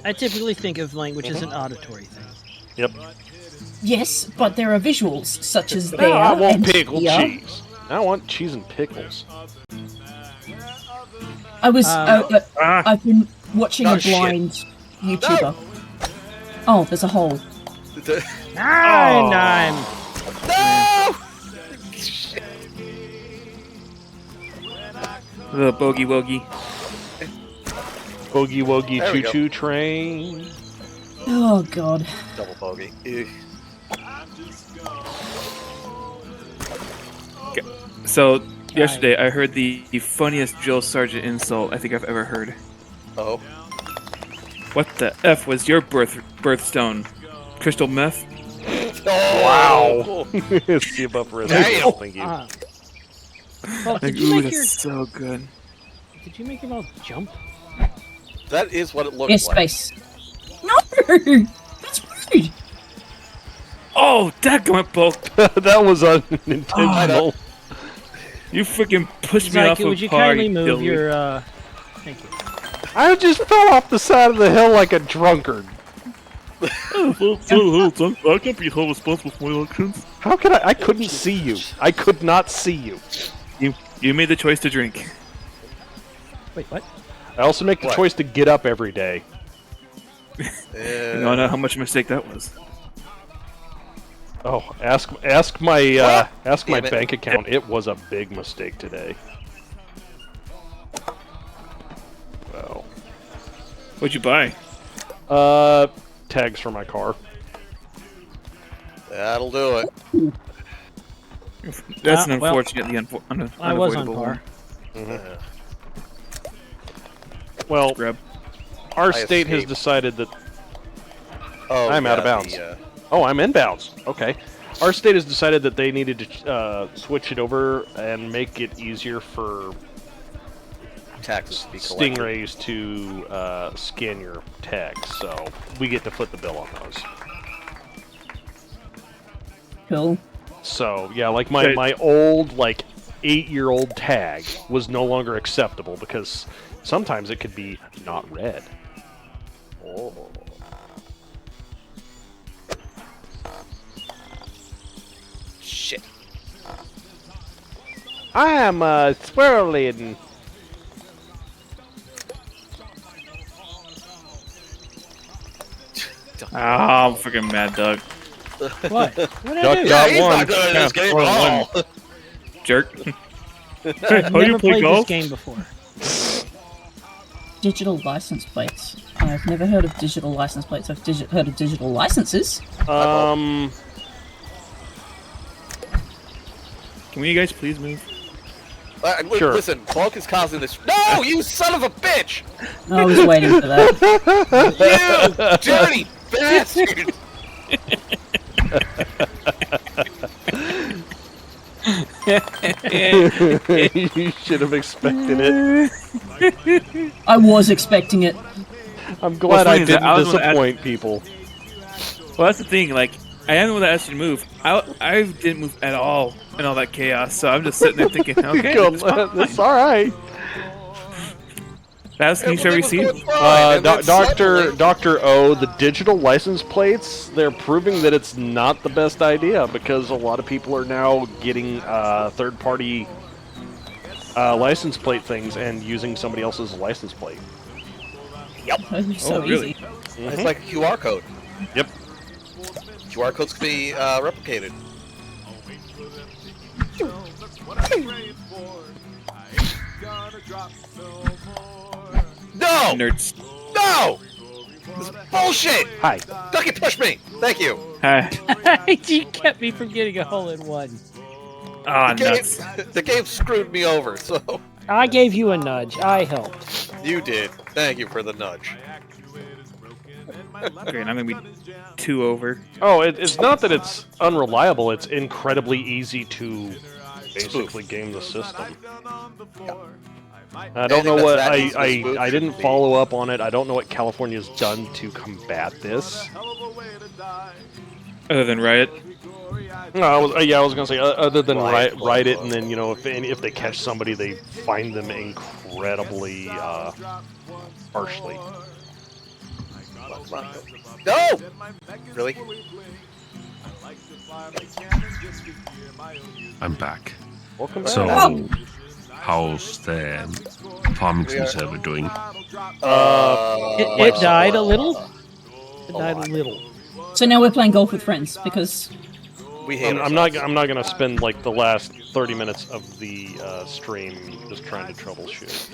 I typically think of language as an auditory thing. Yep. Yes, but there are visuals such as No, there I want and pickled here. cheese. I want cheese and pickles. I've been watching Oh, a blind YouTuber. Oh, there's a hole. And I'm No! The bogey wogey. Boogie woogie There we choo go. choo train. Oh god. Double bogey. Ew. So, yesterday I heard the funniest drill sergeant insult I think I've ever heard. Oh. What the F was your birthstone? Crystal meth? Wow. Skip up for a second. Thank you. Well, Like, did you ooh, make that's your so good. did you make your mouth jump? That is what it looks Yes, like. space. No! That's rude! Oh, that went Bulk. That was unintentional. You freaking pushed me Zyke, off of would you par, kindly move dilly. your thank you. I just fell off the side of the hill like a drunkard. I can't be held responsible for my actions. How could I? I couldn't see you. I could not see you. You made the choice to drink. Wait, what? I also make the What? choice to get up every day. You don't know how much of a mistake that was. Oh, ask my Damn it. bank account. It was a big mistake today. Well, What'd you buy? tags for my car. That'll do it. That's an well, unfortunately I was on unavoidable par. one. Well, Grab. our I state has escaped. decided that Oh, I'm out of yeah, bounds. Oh, I'm in bounds. Okay. Our state has decided that they needed to switch it over and make it easier for taxes to be collected. stingrays to scan your tags, so we get to foot the bill on those. Cool. So yeah, like my old 8-year-old tag was no longer acceptable because sometimes it could be not red. Oh. Shit. I am swirling. Ah, I'm freaking mad, Doug. What? What did I Duck do? got he's one. not good at this game at all. Jerk. I've Oh, you never play played golf? this game before. Digital license plates. I've never heard of digital license plates. I've heard of digital licenses. Can you guys please move? Sure. Listen, Bulk is causing this. No, you son of a bitch! I was waiting for that. You dirty bastard! You should have expected it. I was expecting it. I'm glad I funny is that didn't I was gonna disappoint people. Well, that's the thing. Like, I am the one that asked you to move. I didn't move at all in all that chaos. So I'm just sitting there thinking, okay, That's all right. that's can you show receipt? Dr. O, the digital license plates, they're proving that it's not the best idea because a lot of people are now getting third-party license plate things and using somebody else's license plate. Yep. So really? easy. It's like a QR code. Yep. QR codes can be replicated. No! Nerds. No! This is bullshit! Hi. Ducky, push me! Thank you. Hi. You kept me from getting a hole in one. Ah, The nuts. the game screwed me over, so I gave you a nudge. I helped. you did. Thank you for the nudge. Okay, and I'm gonna be 2 over. Oh, it's not that it's unreliable. It's incredibly easy to basically game the system. I don't know what I didn't follow up on it. I don't know what California's done to combat this. Other than Riot. No, I was gonna say other than write it, and then if they catch somebody, they find them incredibly harshly. No! Really? I'm back. Welcome back. So, how's the Farmington server doing? It died a little. It died a little. So now we're playing golf with friends because We hate I'm not gonna spend like the last 30 minutes of the stream just trying to troubleshoot.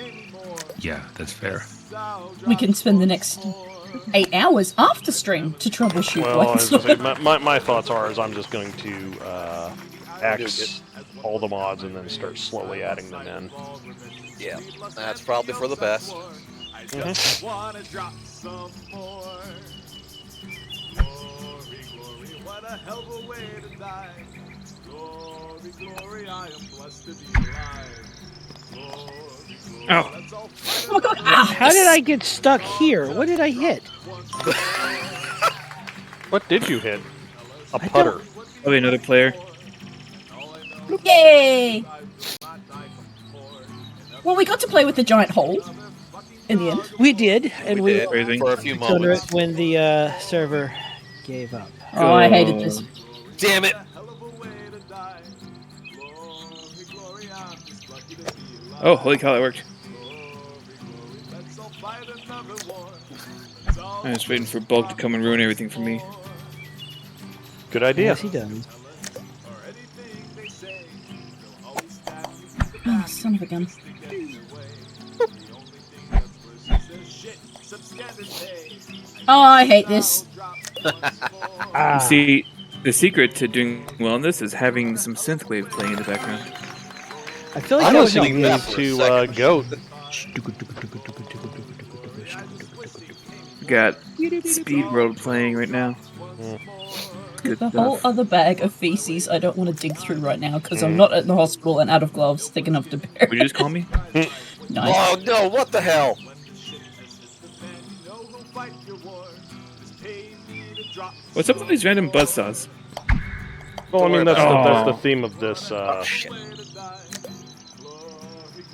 Yeah, that's fair. we can spend the next 8 hours after stream to troubleshoot. Well, I what's was gonna say, not- my thoughts are I'm just going to X all the mods and then start slowly adding them in. Yeah, that's probably for the best. What a hell of a way to die. Glory, glory, I am blessed to be alive. Glory, Oh. let's all Oh my god! Ah, How did I get stuck here? What did I hit? What did you hit? A putter. Probably another player. Yay! Well, we got to play with the giant hole in the end. We did, and we did Crazy. for a few under moments. it when the server gave up. Oh, I hated this. Damn it! Oh, holy cow, that worked. I'm just waiting for Bulk to come and ruin everything for me. Good idea. Yes, he does. Oh, son of a gun. Oh, I hate this. Ah, See, the secret to doing well in this is having some synthwave playing in the background. I feel like I'm that was listening that for a to second. Goat. We got Speed World playing right now. Good The whole stuff. other bag of feces I don't want to dig through right now because I'm not at the hospital and out of gloves thick enough to bear. Would you just call me? Nice. Oh no! What the hell? What's up with these random buzzsaws? Well, I mean that's Oh. the theme of this. Shit.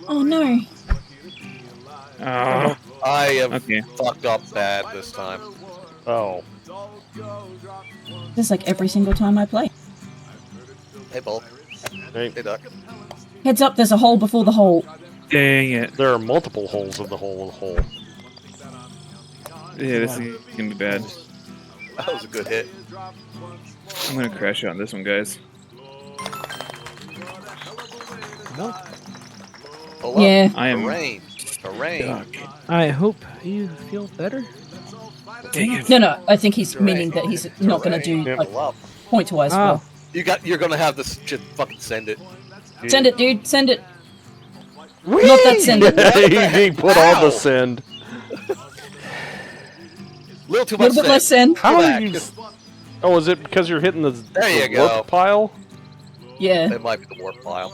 Oh no. Oh, I have okay. fucked up bad this time. Oh, That's like every single time I play. Hey, Bulk. hey, Hey, Duck. Heads up, there's a hole before the hole. Dang it. there are multiple holes of the hole. Yeah, this is gonna be bad. That was a good hit. I'm gonna crash out on this one, guys. Yeah. I am. Terrain. I hope you feel better. Dang it. No, I think he's meaning that he's not going to do like point-wise well. You're gonna have this shit. Fucking send it. Send it, dude. Send it. Not that send it. He put all the send. Little too A much. little bit less send. How did you? Oh, is it because you're hitting the There you go. warp pile? Yeah. That might be the warp pile.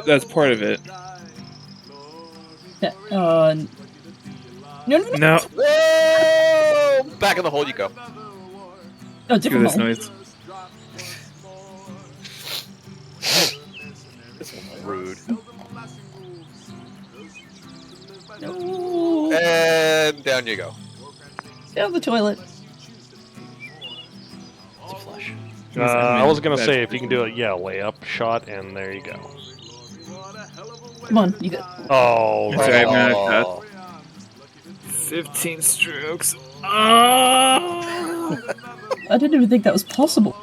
That's part of it. No. No. Whoa! Back in the hole you go. Oh, Screw different this hole. noise. This one's rude. No. And down you go. Down the toilet. It's a flush. I was gonna say if you can do it, layup shot, and there you go. Come on, you got. Oh, It's alright, man. I've got 15 strokes. Oh! I didn't even think that was possible.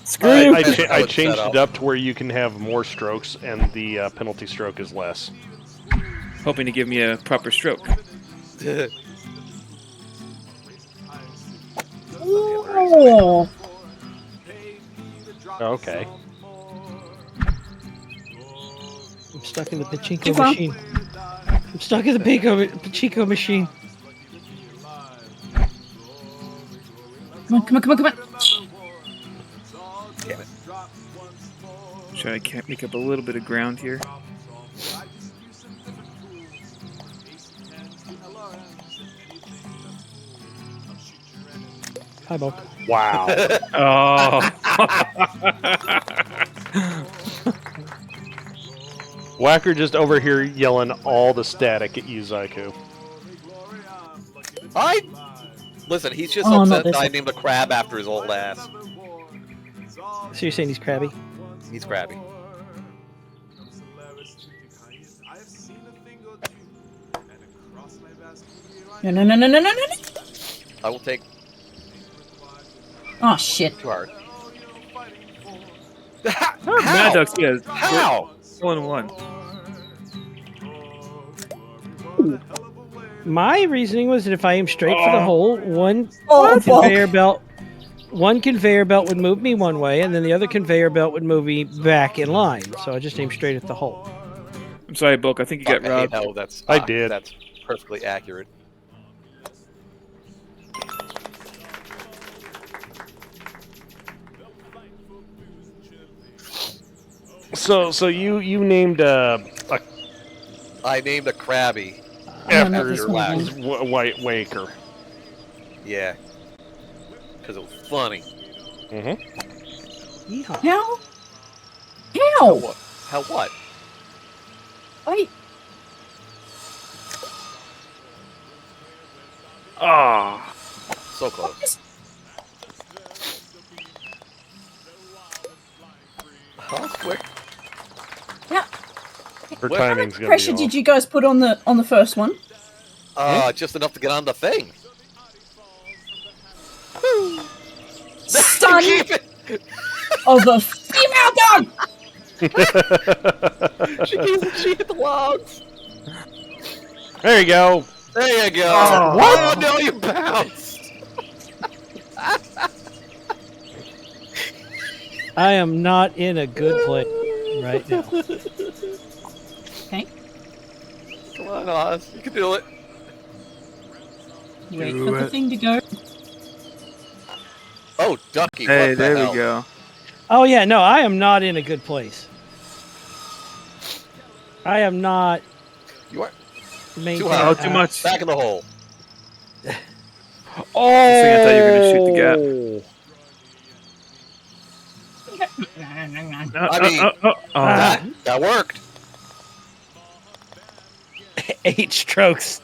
Screw you! I changed it up to where you can have more strokes, and the penalty stroke is less. Hoping to give me a proper stroke. Oh. Okay. I'm stuck in the Too pachinko far? machine. I'm stuck in the pachinko machine. Come on. Damn it. Try to make up a little bit of ground here. Hi, Bulk. Wow. Oh. Whacker just over here yelling all the static at you, Zyku. Listen, he's just Oh, upset not that I this named a crab after his old ass. So you're saying he's crabby? He's crabby. No. I will take Oh shit. too hard. Mad Ducks, yeah. How? 1-1. My reasoning was that if I aim straight for the hole, one conveyor belt would move me one way, and then the other conveyor belt would move me back in line. So I just aimed straight at the hole. I'm sorry, Bulk. I think you got robbed. No, that's I did. That's perfectly accurate. So you named a I named a crabby after your last. White Waker. Yeah. Because it was funny. Mm-hmm. Yeehaw. How? How what? Wait. Ah. So close. That was quick. How Her What timing's gonna pressure be did off. you guys put on the first one? Just enough to get on the thing. Son Keep it. of a female dog! She hit the logs. There you go. There you go. Oh, what? Oh, no, you bounced. I am not in a good place right now. Okay. Come on, Oz. You can do it. Wait for the thing to go. Oh, Ducky. Hey, what the there hell? we go. Oh yeah, no, I am not in a good place. I am not. You are maintaining. Oh, too much. back in the hole. Oh! I thought you were gonna shoot the gap. I mean, that worked. 8 strokes.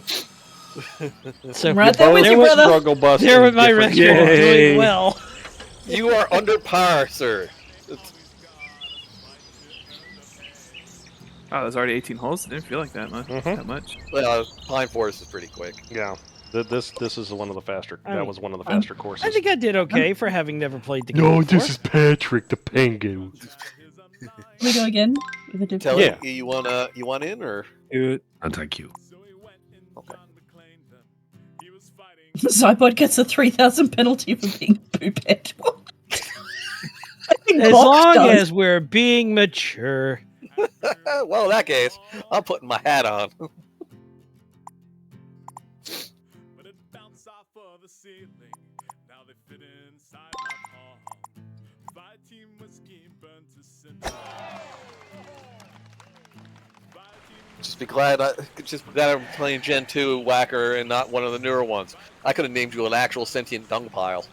So Right there with you, brother. Struggle bus. there with my record Yay. doing well. You are under par, sir. Oh, there's already 18 holes. Didn't feel like that much. Mhm. That much. Well, Pine Forest is pretty quick. Yeah. This is one of the faster. That was one of the faster courses. I think I did okay for having never played the game. No, before. this is Patrick the Penguin. We go again with a different. Tell you want in or? Dude. No, thank you. Okay. Zybot gets a 3,000 penalty for being a poophead. As long as we're being mature. Well, in that case, I'm putting my hat on. Just be glad I'm playing Gen 2 Whacker and not one of the newer ones. I could have named you an actual sentient dung pile.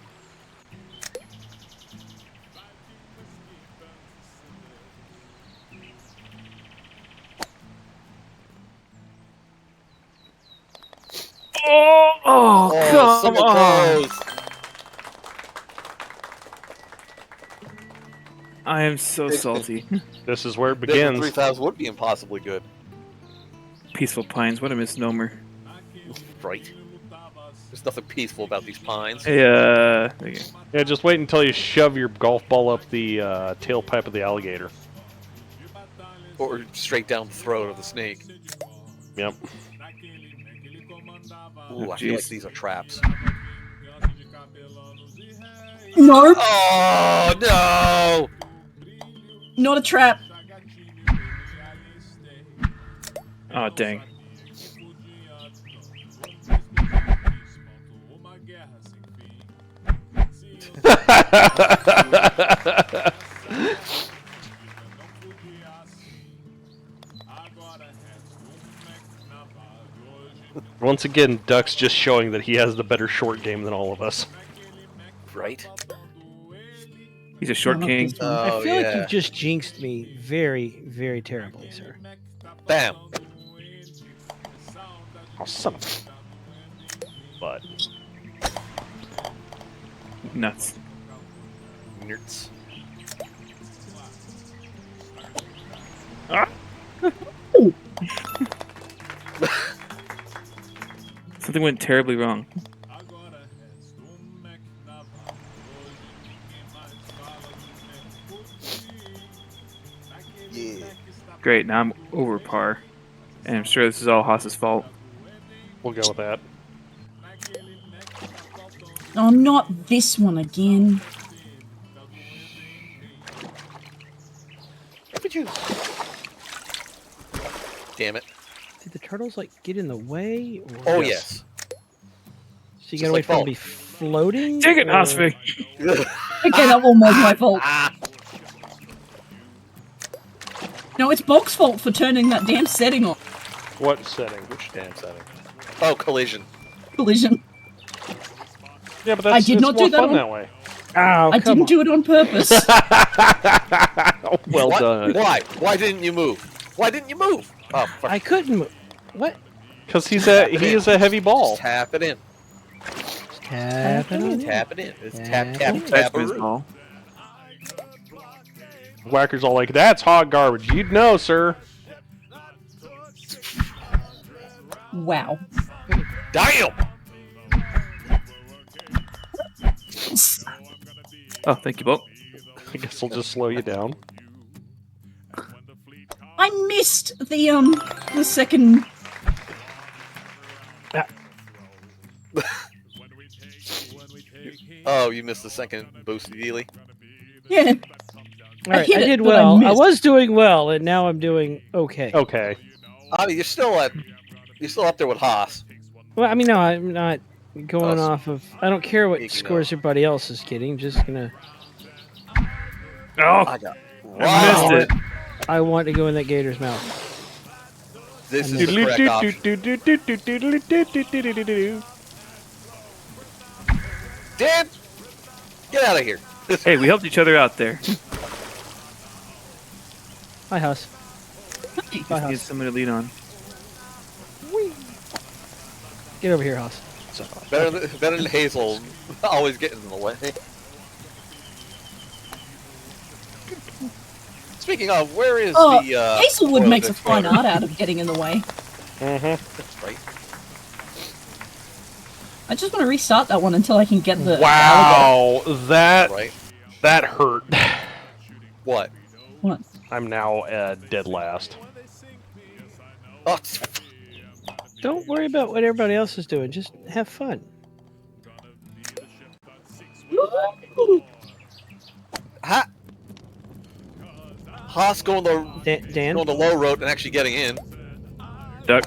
Oh, so close. I am so salty. This is where it begins. 3000 would be impossibly good. Peaceful Pines, what a misnomer. Right. There's nothing peaceful about these pines. Yeah, just wait until you shove your golf ball up the tailpipe of the alligator. Or straight down the throat of the snake. Yep. Ooh, I feel like these are traps. No. Oh, no! Not a trap. Oh, dang. Once again, Duck's just showing that he has the better short game than all of us. Right? He's a short king. I feel like you just jinxed me very, very terribly, sir. Bam. Oh, son of a... But... Nuts. Nerds. Ah! Something went terribly wrong. Yeah. Great, now I'm over par. And I'm sure this is all Haas's fault. We'll go with that. Oh, not this one again. Damn it. Did the turtles like get in the way? Or... Oh, yes. So you gotta wait for them to be floating? Take it, Haasvig! Okay, that one was my fault. No, it's Bog's fault for turning that damn setting on. What setting? Which damn setting? Oh, collision. Collision. Yeah, but that's I did not do that fun on... that way. Oh, I didn't do it on purpose. Well done. Why? Why didn't you move? Why didn't you move? Oh, fuck. I couldn't move. What? Because he is a heavy ball. Just tap it in. Tap it in. Tap it in. It's tap, tap, That's tap. his ball. Whacker's all like, that's hot garbage. You'd know, sir. Wow. Damn! Oh, thank you, Bolt. I guess I'll just slow you down. I missed the second. Oh, you missed the second boosty dealie? Yeah. All right, I did well. I was doing well, and now I'm doing okay. Okay. I mean, you're still up there with Haas. Well, I mean, no, I'm not going off of... I don't care what scores everybody else is getting. I'm just gonna... Oh! I got... I missed it. I want to go in that gator's mouth. This is the correct option. Dan! Get out of here. Hey, we helped each other out there. Hi, Huss. Just need someone to lead on. Get over here, Huss. Better than Hazel always getting in the way. Speaking of, where is the... Hazelwood makes a fine art out of getting in the way. Mm-hmm. That's right. I just want to restart that one until I can get the. Wow, that Right? that hurt. What? What? I'm now dead last. Oh, Don't worry about what everybody else is doing. Just have fun. ha! Haas going Dan? the low road and actually getting in. Duck.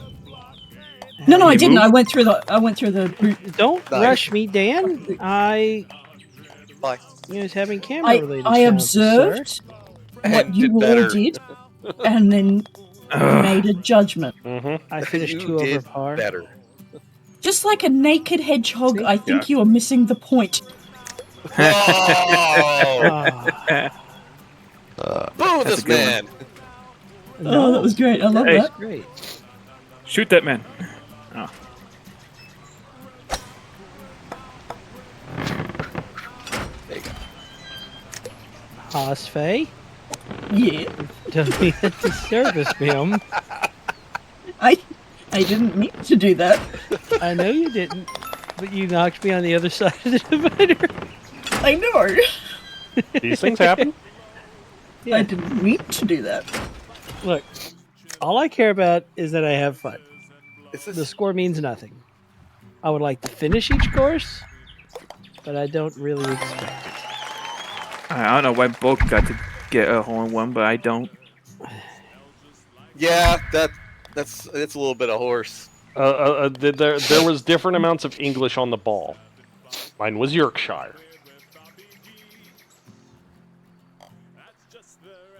No, I didn't. I went through the. Don't Nice. rush me, Dan. I Bye. was having camera-related I sounds, observed sir. what And you did all better. did, and then made a judgment. I finished You 2 over did par. better. Just like a naked hedgehog, I think you are missing the point. Oh! Ah, Boo That's this a good man! Oh, that was great. I love Hey. that. great. Shoot that man. Oh. There you go. Hosfey, Yeah. don't be a disservice, ma'am. I didn't mean to do that. I know you didn't, but you knocked me on the other side of the divider. I know. These things happen. I didn't mean to do that. Look, all I care about is that I have fun. Is this The score means nothing. I would like to finish each course, but I don't really expect it. I don't know why Bulk got to get a hole in one, but I don't. Yeah, it's a little bit of horse. There was different amounts of English on the ball. Mine was Yorkshire.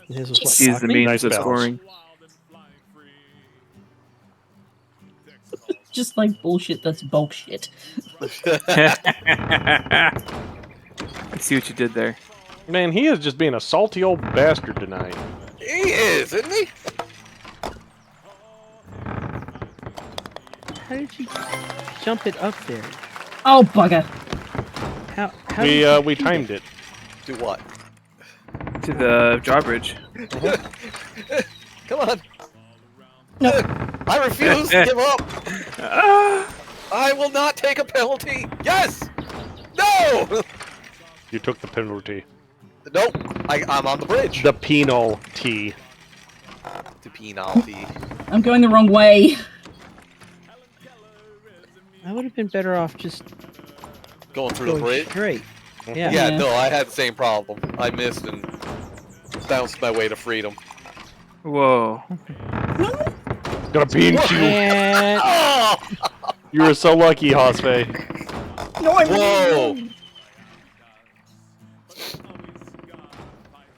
His was what, He's the Cockney? means Nice of balance. scoring. Just like bullshit, that's bullshit. I see what you did there. Man, he is just being a salty old bastard tonight. He is, isn't he? How did you jump it up there? Oh, bugger. How did We timed it. Do what? To the drawbridge. Come on. No. I refuse to give up. I will not take a penalty. Yes. No. You took the penalty. Nope. I'm on the bridge. The penalty. The penalty. I'm going the wrong way. I would have been better off just Going through the going bridge. straight. Yeah. Yeah, no, I had the same problem. I missed and bounced my way to freedom. Whoa. Gonna beam you. And Oh! You were so lucky, Hosfey. No, I'm Whoa!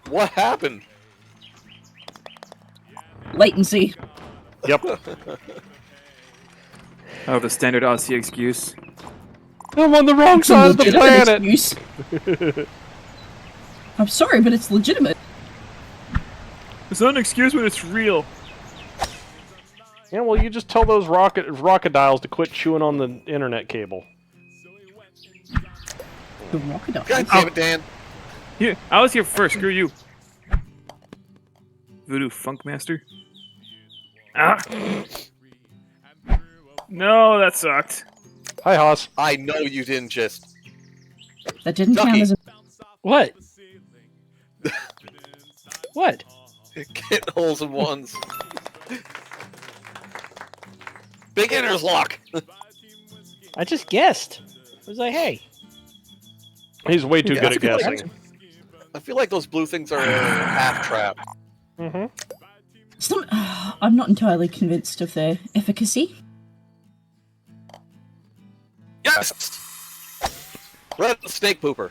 What happened? latency. Yep. Oh, the standard Aussie excuse. I'm on the wrong It's a side of the legitimate planet. excuse. I'm sorry, but it's legitimate. It's not an excuse when it's real. Yeah, well, you just tell those rockadiles to quit chewing on the internet cable. The crocodile. God damn it, Dan. Here, I was here first. Screw you. Voodoo Funk Master. Ah. No, that sucked. Hi, Hoss. I know you didn't just. That didn't Ducky. count as a. what? What? Get holes in ones. Beginner's luck. I just guessed. I was like, hey. He's way too Yeah, good at that's good. guessing. I feel like those blue things are half trap. Mm-hmm. I'm not entirely convinced of their efficacy. Yes! Red snake pooper.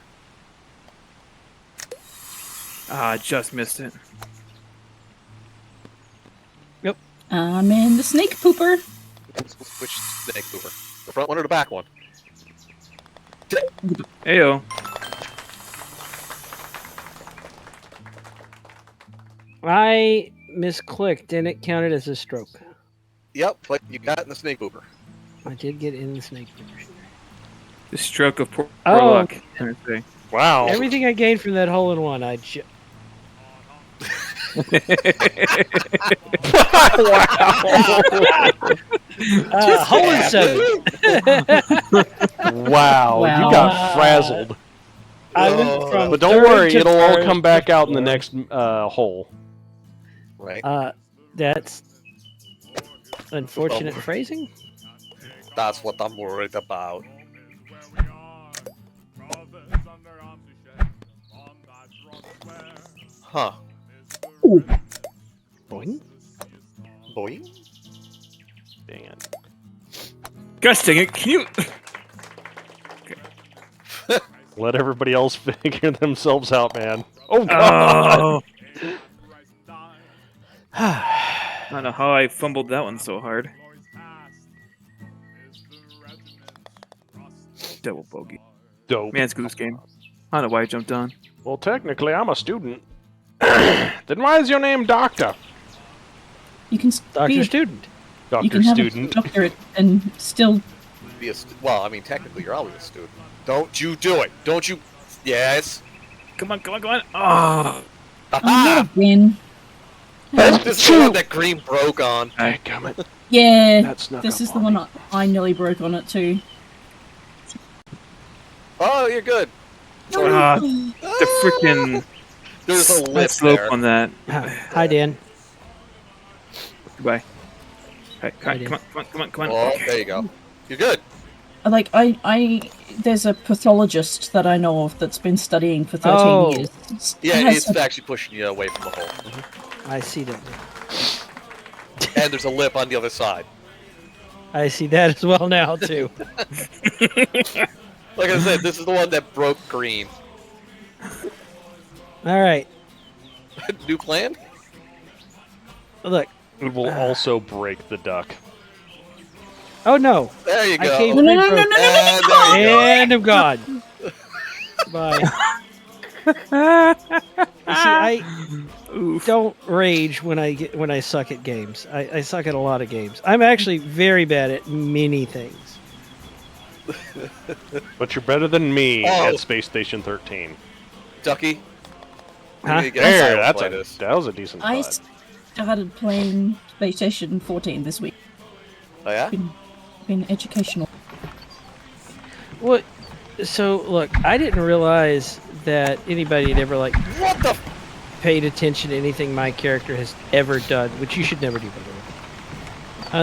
Ah, I just missed it. I'm in the snake pooper. Which snake pooper? The front one or the back one? Ayo. I misclicked and it counted as a stroke. Yep, like you got in the snake pooper. I did get in the snake pooper. The stroke of poor Oh. luck. I say. Wow. Everything I gained from that hole in one, I hole in seven. Wow, you got frazzled. I went from But don't third worry, to it'll all first come back to out in the fourth. next hole. Right. That's unfortunate phrasing. That's what I'm worried about. Huh. Ooh. Boing. Boing? Dang it. Gosh dang it, can you... Let everybody else figure themselves out, man. Oh, God! Oh. I don't know how I fumbled that one so hard. Double bogey. Dope. Man, screw this game. I don't know why I jumped on. Well, technically, I'm a student. Then why is your name Doctor? You can Doctor student. You Doctor can have student. a doctorate and still. Be a well, I mean, technically, you're always a student. Don't you do it. Don't you... Yes. Come on, come on, come on. Oh. Oh, not again. This is the one that Green broke on. Hey, come it. Yeah, That's not this is the one I nearly broke on it too. Oh, you're good. The freaking... There's a lip slope there. on that. Hi, Dan. Goodbye. Hey, come on, come on, come on, come on, come on. Oh, Okay. there you go. You're good. Like there's a pathologist that I know of that's been studying for 13 years. Yeah, it's actually pushing you away from the hole. I see that. And there's a lip on the other side. I see that as well now too. Like I said, this is the one that broke Green. All right. New plan? Look. It will also break the duck. Oh no! There you I go. came No. and I'm gone. Bye. You see, I don't rage when I suck at games. I suck at a lot of games. I'm actually very bad at many things. But you're better than me Oh. at Space Station 13. Ducky. Huh? There, that was a decent I putt. started playing Space Station 14 this week. Oh yeah? Been educational. What? So look, I didn't realize that anybody had ever What the? paid attention to anything my character has ever done, which you should never do, by the way.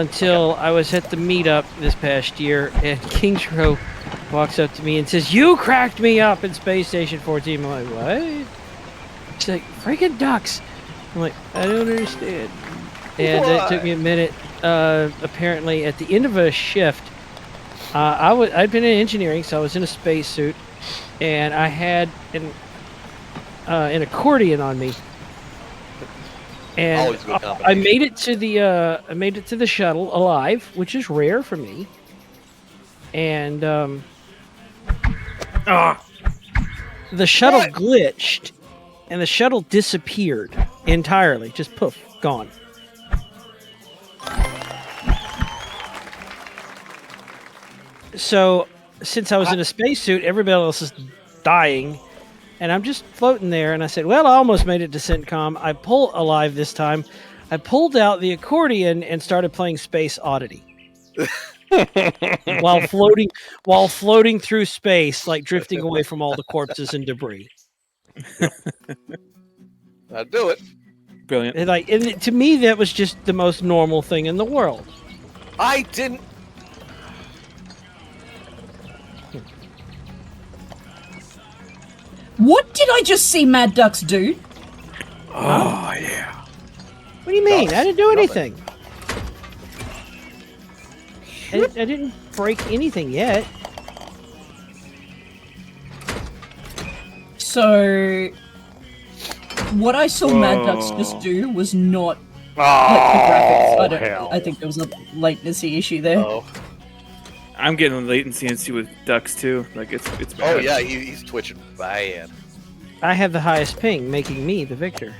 Until I was at the meetup this past year, and Kingsrow walks up to me and says, "You cracked me up in Space Station 14." I'm like, "What?" She's like, "Freaking ducks." I'm like, "I don't understand." And it took me a minute. Apparently, at the end of a shift, I'd been in engineering, so I was in a spacesuit, and I had an accordion on me. And Always a good I combination. made it to the shuttle alive, which is rare for me. And the shuttle glitched, and the shuttle disappeared entirely. Just poof, gone. So, since I was in a spacesuit, everybody else is dying, and I'm just floating there. And I said, "Well, I almost made it to CENTCOM. I pull alive this time. I pulled out the accordion and started playing Space Oddity while floating through space, like drifting away from all the corpses and debris." That'd do it. Brilliant. And to me, that was just the most normal thing in the world. I didn't. What did I just see Mad Ducks do? Oh, yeah. What do you mean? I didn't do anything. I didn't break anything yet. So, what I saw Mad Ducks just do was not Oh, like the graphics. hell. I think there was a latency issue there. Oh. I'm getting latency issue with ducks too. Like it's Oh bad. yeah, he's twitching bad. I have the highest ping, making me the victor.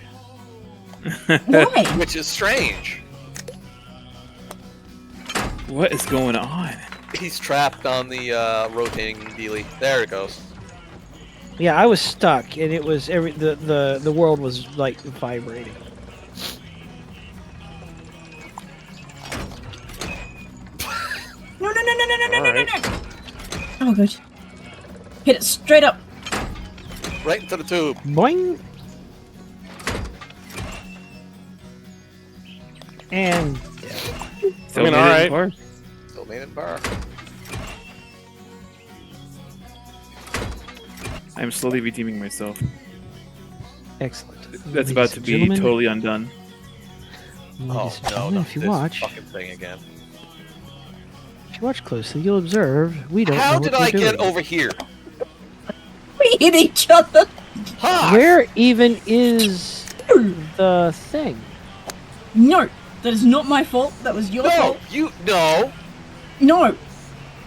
Why? Which is strange. What is going on? He's trapped on the rotating dealie. There it goes. Yeah, I was stuck, and it was the world was like vibrating. No. Oh, good. Hit it straight up. Right into the tube. Boing. And I mean, all right. Still made it bar. I'm slowly redeeming myself. excellent. That's about to be totally undone. Ladies and No, gentlemen, not if you this watch, fucking thing again. if you watch closely, you'll observe we don't. How know did what I we're get doing. over here? We hit each other. Huh? Where even is the thing? No, that is not my fault. That was your No, fault. no, No,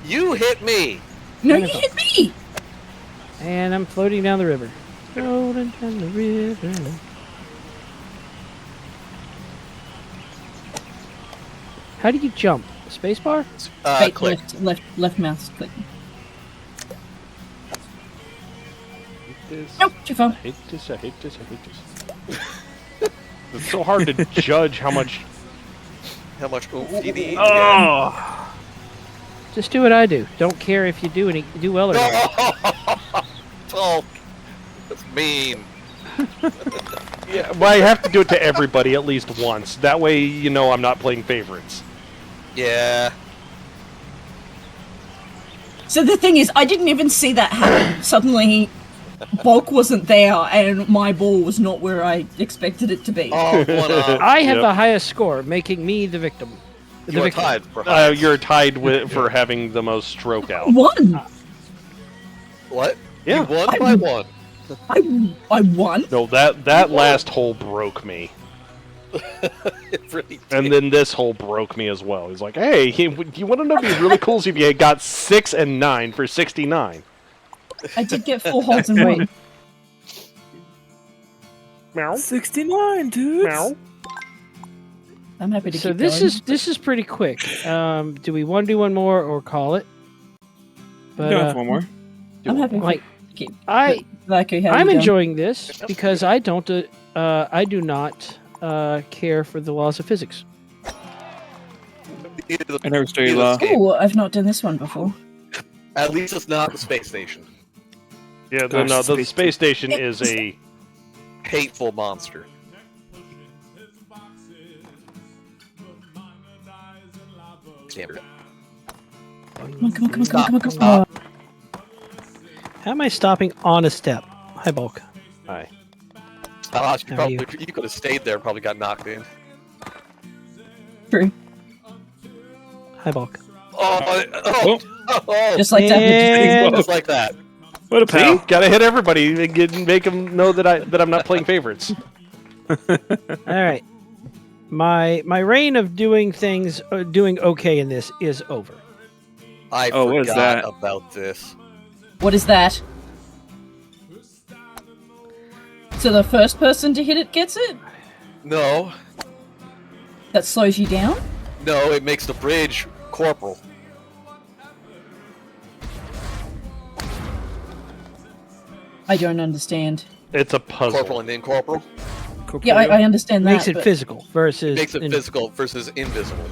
you hit me. no, you hit me. And I'm floating down the river. Floating down the river. How do you jump? Spacebar? Right, Click. left mouse click. This. Nope, too far. I hate this. It's so hard to judge how much. How much oomph you need? Oh! Just do what I do. Don't care if you do well or not. Oh, that's mean. Yeah, well, I have to do it to everybody at least once. That way, you know, I'm not playing favorites. Yeah. So the thing is, I didn't even see that happen. Suddenly, Bulk wasn't there, and my ball was not where I expected it to be. Oh, I have the highest score, making me the victim. You're tied for highest. You're tied with for having the most stroke out. Won. What? Yeah. You won by one. I won. No, that last hole broke me. It really did. And then this hole broke me as well. He's like, hey, you want to know what'd be really cool if you had got 6 and 9 for 69. I did get 4 holes in one. Meow. 69, dude. Meow. I'm happy to So keep this going. is pretty quick. Do we want to do one more or call it? But No, one more. I'm happy. like Keep, I'm enjoying. enjoying this because I do not care for the laws of physics. I never studied law. Oh, I've not done this one before. At least it's not the space station. Yeah, Gosh, no, the space station is a Hateful monster. Standard. Come on, come on, come on, Stop, come on, come on, stop. come on. How am I stopping on a step? Hi, Bulk. Hi. You How are probably you? you could have stayed there. Probably got knocked in. True. Hi, Bulk. Oh, Just like that. And- just like that. What a See, pal. gotta hit everybody and make them know that I'm not playing favorites. All right. My reign of doing things, doing okay in this is over. I Oh, what is forgot that? about this. What is that? So the first person to hit it gets it? No, That slows you down? no, it makes the bridge corporal. I don't understand. It's a puzzle. Corporal and incorporal. Yeah, I understand that. Makes it but- physical versus. Makes it physical versus invisible.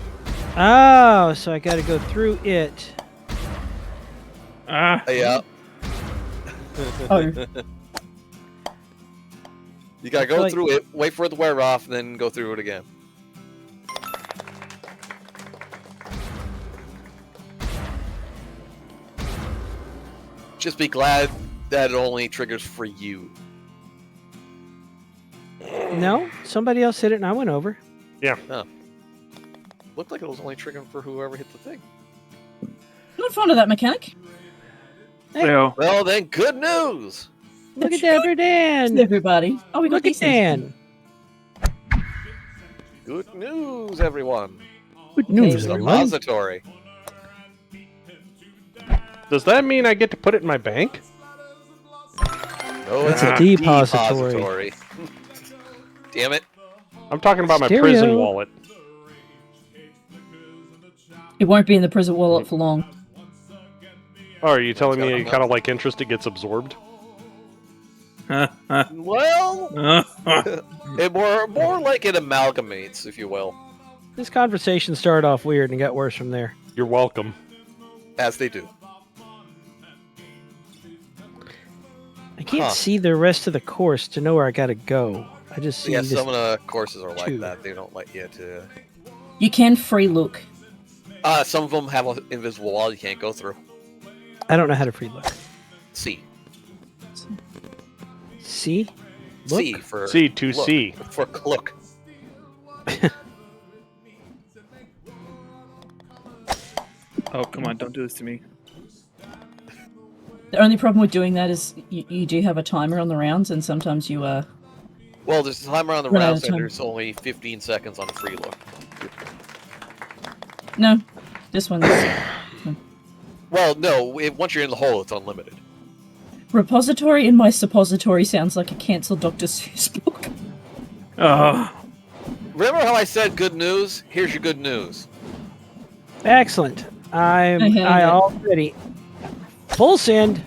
Oh, so I got to go through it. Ah. Yeah. Oh, You gotta I feel go like- through it, wait for it to wear off, and then go through it again. Just be glad that it only triggers for you. No, somebody else hit it and I went over. Looked like it was only triggering for whoever hit the thing. not fond of that mechanic. Well, Well, then, good news! Look at Deborah Dan. Everybody. Oh, we got Look at these things. Dan. Good news, everyone! Good news, Okay. everyone. Suppository. Does that mean I get to put it in my bank? Oh, it's That's a a depository. depository. Damn it. I'm talking about my Stereo. prison wallet. It won't be in the prison wallet for long. Oh, are you telling me kind of like interest, it gets absorbed? Well, it more like it amalgamates, if you will, This conversation started off weird and got worse from there. You're welcome. as they do. can't see the rest of the course to know where I gotta go. I just see this some of the courses are like two. that. They don't let you to. You can free look. Some of them have an invisible wall you can't go through. I don't know how to free look. C. C? Look? C for C to look, C. for look. Oh, come on, don't do this to me. The only problem with doing that is you do have a timer on the rounds, and sometimes you Well, there's a timer on the Run out of rounds, and time. there's only 15 seconds on a free look. No, this one's Well, no, once you're in the hole, it's unlimited. repository in my suppository sounds like a cancelled Dr. Seuss book. Oh, Remember how I said good news? Here's your good news. Excellent. I it. already full send.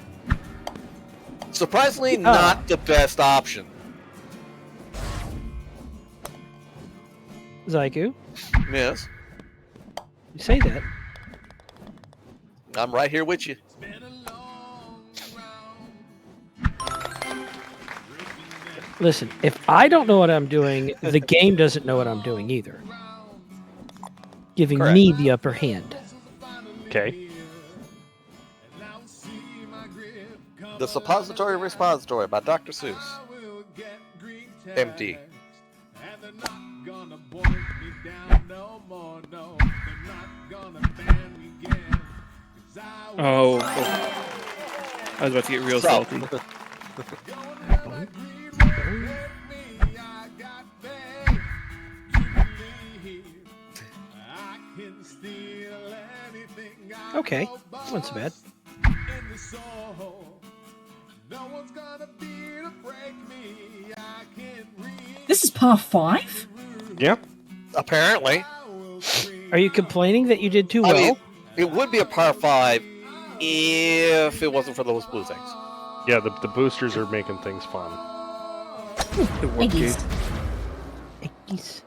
Surprisingly, not the best option. Zyku, Yes, you say that. I'm right here with you. Listen, if I don't know what I'm doing, the game doesn't know what I'm doing either. Giving Correct. me the upper hand. Okay. The Suppository Repository by Dr. Seuss. MD. oh. I was about to get real salty. Okay, that wasn't so bad. This is par 5? Yeah. Apparently. Are you complaining that you did too well? I mean, it would be a par 5 if it wasn't for those blue things. Yeah, the boosters are making things fun. The work gate. Eggies.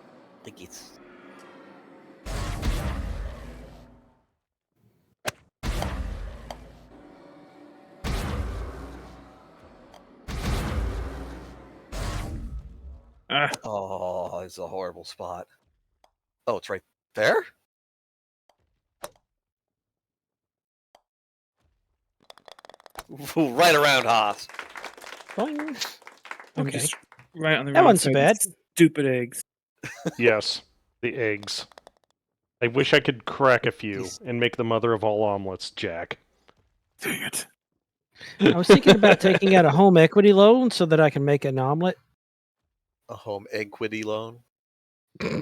Oh, it's a horrible spot. Oh, it's right there? Right around Haas. Boing. I'm Okay. just right on the That wrong wasn't so side. bad. Stupid eggs. Yes, the eggs. I wish I could crack a few and make the mother of all omelets, Jack. Dang it. I was thinking about taking out a home equity loan so that I can make an omelet. A home equity loan. Sorry.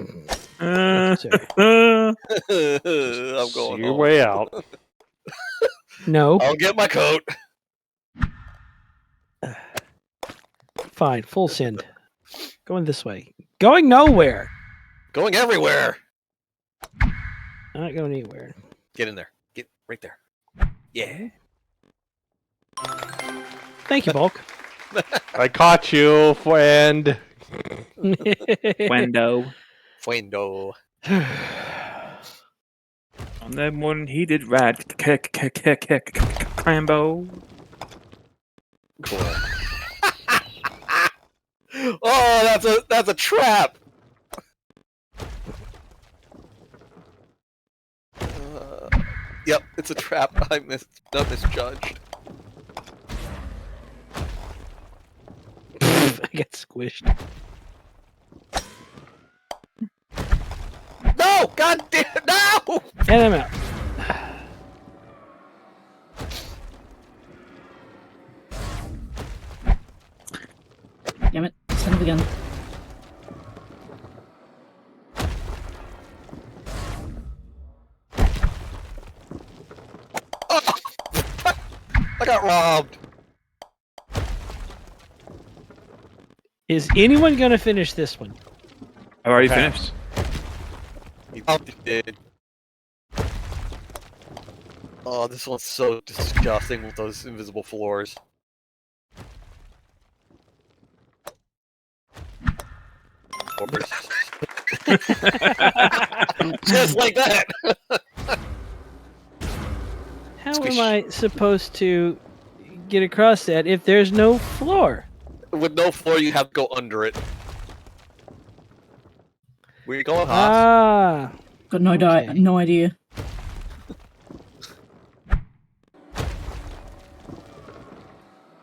I'm See going your home. way out. No. I'll get my coat. Fine, full send. Going this way. Going nowhere. Going everywhere. Not going anywhere. Get in there. Get right there. Yeah. Thank you, Bulk. I caught you, friend. Wendo. Fuendo. On that morning he did right. Crambo. Cool. Oh, that's a trap. Yep, it's a trap. I misjudged. I got squished. No! God damn! No! And I'm out. Damn it. Son of a gun. I got robbed. Is anyone going to finish this one? I've already Perhaps. finished. Oh, did. Oh, this one's so disgusting with those invisible floors. Just like that. How am I supposed to get across that if there's no floor? With no floor, you have to go under it. Where you going, Hops? Ah. Got no no idea.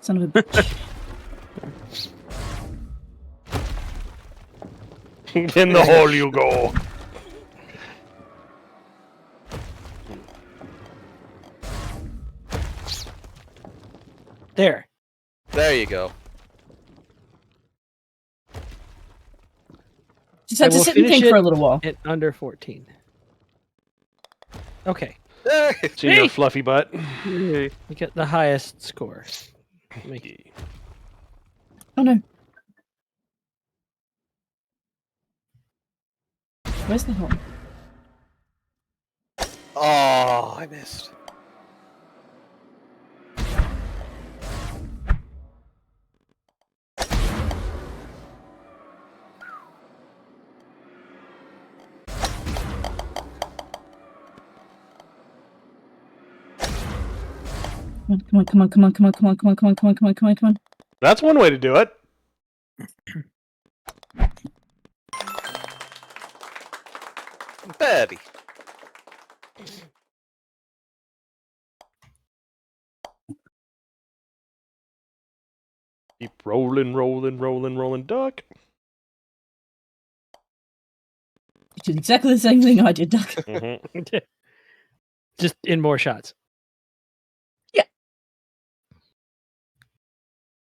Son of a bitch. In the hole you go. There. There you go. Just have to sit and think for a little while. At under 14. Okay. See your fluffy butt. You get the highest score. Oh no. Where's the hole? Oh, I missed. Come on. That's one way to do it. Betty. Keep rolling, duck. You did exactly the same thing I did, Duck. Just in more shots. Yeah.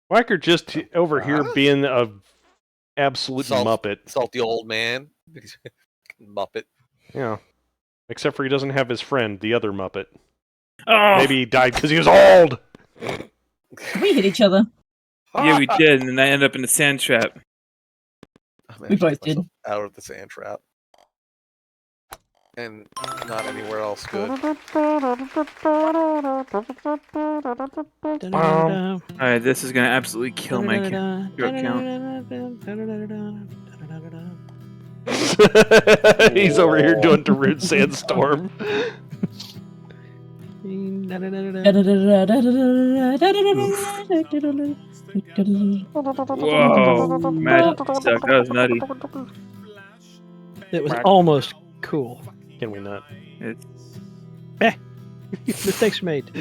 Whacker just over here being a absolute muppet. Salty old man. Muppet. Yeah. Except for he doesn't have his friend, the other muppet. Oh. Maybe he died because he was old. We hit each other. Yeah, we did, and then I ended up in the sand trap. We both did. Out of the sand trap. And not anywhere else good. Alright, this is gonna absolutely kill my throat count. He's over here doing Darude Sandstorm. Whoa, magic stuck. That was nutty. It was almost cool. Can we not? Mistakes were made.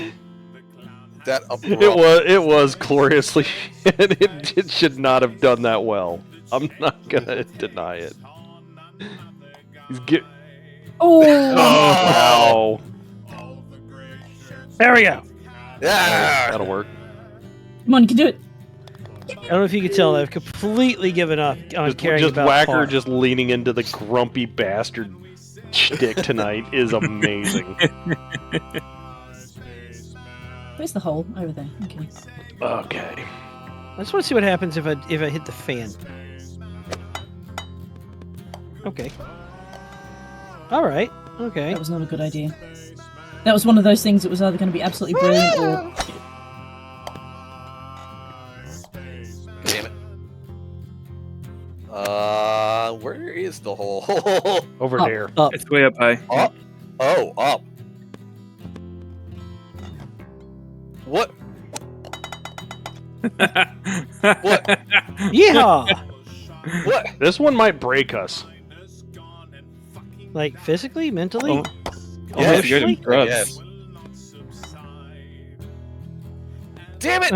That it was gloriously shit. It should not have done that well. I'm not gonna deny it. Oh! Wow. There we go. Yeah, that'll work. Come on, you can do it. I don't know if you can tell, I've completely given up on caring about Whacker par. just leaning into the grumpy bastard shtick tonight is amazing. Where's the hole? Over there. Okay. Okay. I just want to see what happens if I hit the fan. Okay. All right. Okay. That was not a good idea. That was one of those things that was either going to be absolutely brilliant or... Damn it. Where is the hole? Over there. Up. It's way up high. Up. Oh, up. What? What? Yeehaw! What? This one might break us. Like physically, mentally, Yes. emotionally. Yes. Damn it!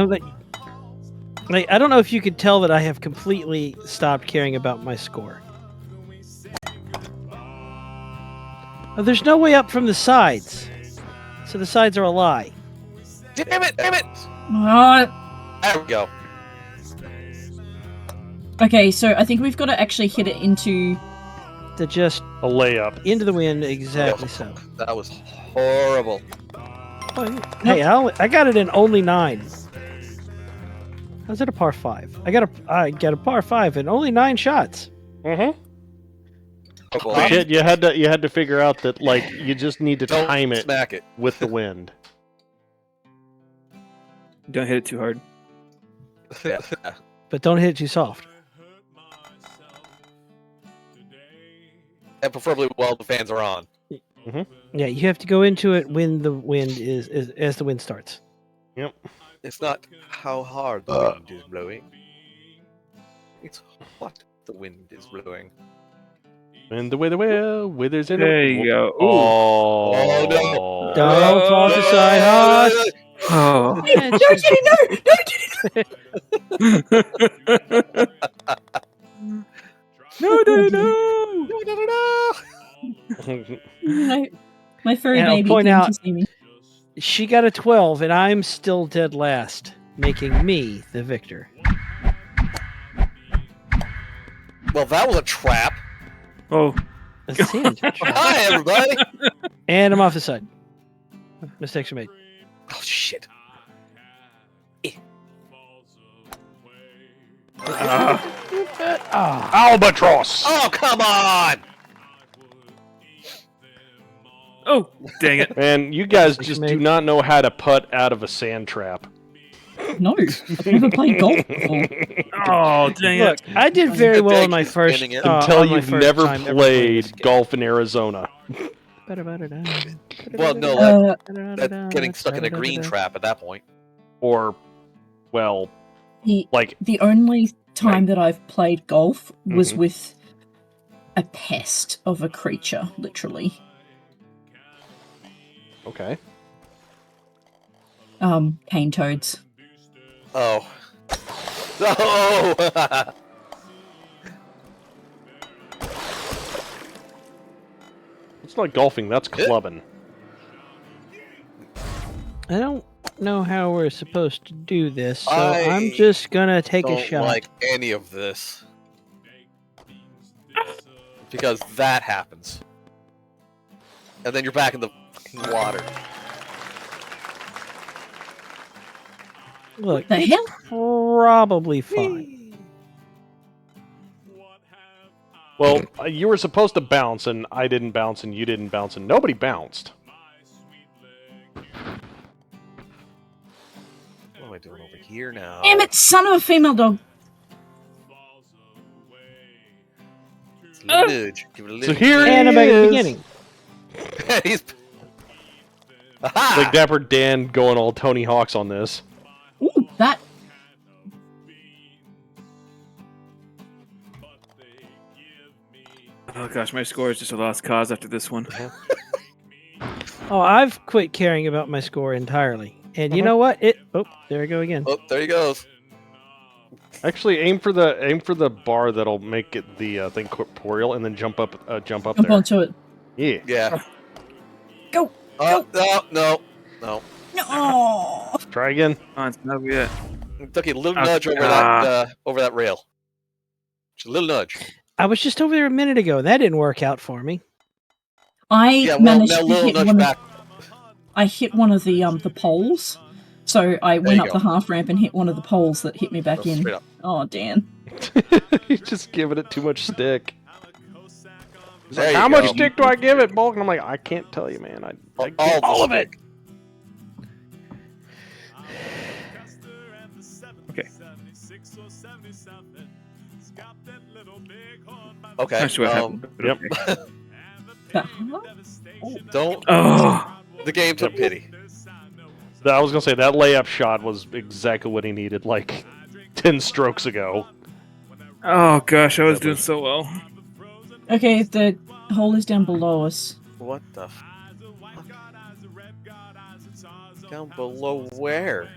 Like, I don't know if you could tell that I have completely stopped caring about my score. Oh, there's no way up from the sides, so the sides are a lie. Damn it! Damn it! There we go. Okay, so I think we've got to actually hit it into... Just a layup into the wind, exactly so. That was horrible. Hey, I got it in only 9. How's it a par 5? I got a par 5 and only 9 shots. But you had to figure out that like you just need to time it, smack it with the wind. Don't hit it too hard. Yeah. But don't hit it too soft. And preferably while the fans are on. Yeah, you have to go into it when the wind is as the wind starts. Yep. It's not how hard the wind is blowing. It's what the wind is blowing. And the way the well withers in There you go. Oh, no. Don't prophesy, Haas. Oh. No, Jenny, no! No, Daddy, no! My furry And I'll baby point came out- to see me. She got a 12, and I'm still dead last, making me the victor. Well, that was a trap. Oh. A sand trap. Hi, everybody. And I'm off the side. Mistakes are made. Oh shit. Albatross! Oh, come on! Oh, dang it. Man, you guys just do not know how to putt out of a sand trap. No, I've never played golf before. Oh, dang Look, it. I did very well in my He's first. spinning it. Until on my you've first never time ever playing this played game. golf in Arizona. Well, no, that's getting stuck in a green trap at that point. Or, well, like... The only time that I've played golf was with a pest of a creature, literally. Okay. Cane toads. Oh. Oh! It's not golfing, that's clubbing. I don't know how we're supposed to do this, so I I'm just gonna take a don't shot. like any of this. Because that happens. And then you're back in the fucking water. Look, The it's hell? probably fine. Well, you were supposed to bounce, and I didn't bounce, and you didn't bounce, and nobody bounced. What am I doing over here now? Damn it, son of a female dog. It's a little nudge. Give it a little So here And it I'm back at the is. beginning. He's... Aha! Like Dapper Dan going all Tony Hawk's on this. Ooh, that. Oh, gosh, my score is just a lost cause after this one. Oh, I've quit caring about my score entirely. And you know what? Oh, there I go again. Oh, there he goes. Actually, aim for the bar that'll make it the thing corporeal, and then jump up Jump there. onto it. Yeah. Yeah. Go. No, no. No. Try again. Oh, it's not yet. It took you a little nudge over that rail. Just a little nudge. I was just over there a minute ago. That didn't work out for me. I managed to hit nudge one. back. I hit one of the poles, so I went you up go. the half ramp and hit one of the poles that hit me back Go in. straight up. Oh, Dan. He's just giving it too much stick. He's There like, you how go. much stick do I give it, Bulk? And I'm like, I can't tell you, man. I give all of it. Okay. Okay. That's what happened. Yep. Don't. Oh. The game took pity. I was gonna say that layup shot was exactly what he needed, like 10 strokes ago. Oh, gosh, I was doing so well. Okay, the hole is down below us. What the fuck? Down below where?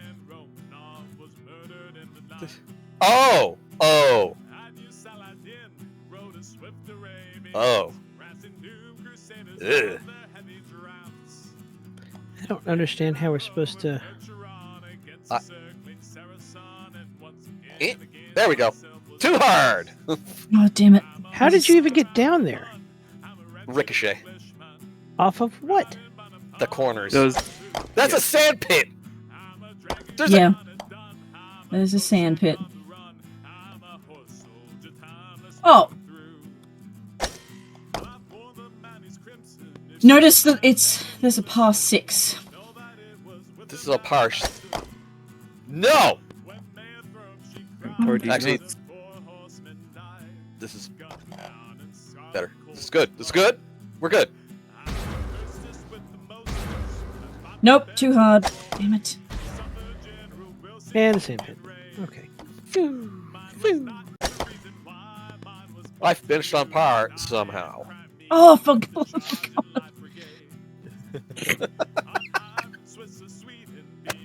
Oh! Oh! Oh. Ugh. I don't understand how we're supposed to. There we go. Too hard! Oh, damn it. How did you even get down there? Ricochet. Off of what? The corners. Those. That's a sand pit! There's Yeah. There's a sand pit. Oh! Notice that there's a par 6. This is a parse. No! Actually, this is better. This is good. This is good. We're good. Nope, too hard. Damn it. And the sandpit. Okay. I finished on par somehow. Oh, for God.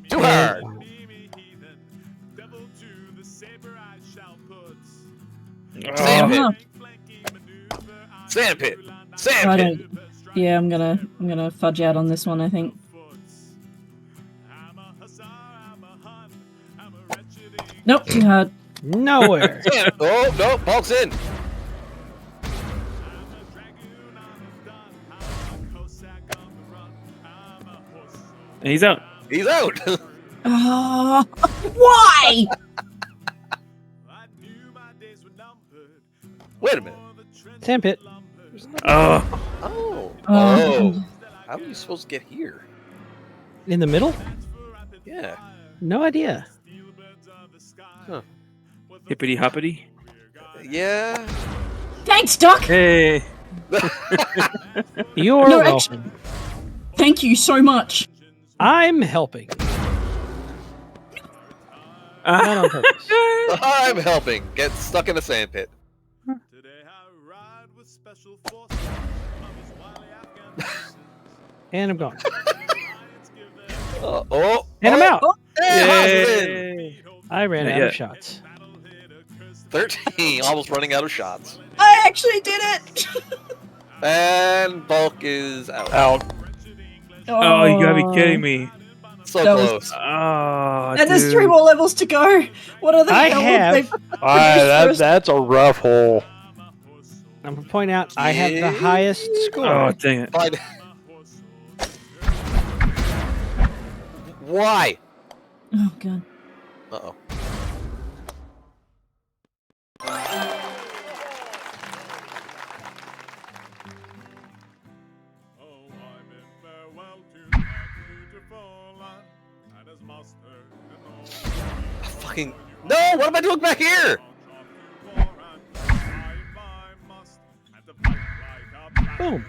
Too hard. Sandpit. Sandpit. Sandpit. Yeah, I'm gonna fudge out on this one, I think. Nope, too hard. Nowhere. Oh, no, Bulk's in. And he's out. He's out. Why? Wait a minute. Sandpit. Oh. Oh. How are you supposed to get here? In the middle? Yeah. No idea. Huh. Hippity hoppity. Yeah. Thanks, Doc. Hey. You're No, welcome. Thank you so much. I'm helping. Not on purpose. I'm helping. Get stuck in a sandpit. And I'm gone. And I'm out. Hey, I ran out of shots. 13, almost running out of shots. I actually did it. And Bulk is out. Oh, you gotta be kidding me. So That was- close. Oh, And there's 3 more levels to go. What are the I hell have. That's a rough hole. I'm going to point out I have the highest score. Oh, dang it. Fine. Why? Oh, God. Uh-oh. Fucking no! What am I doing back here? Boom.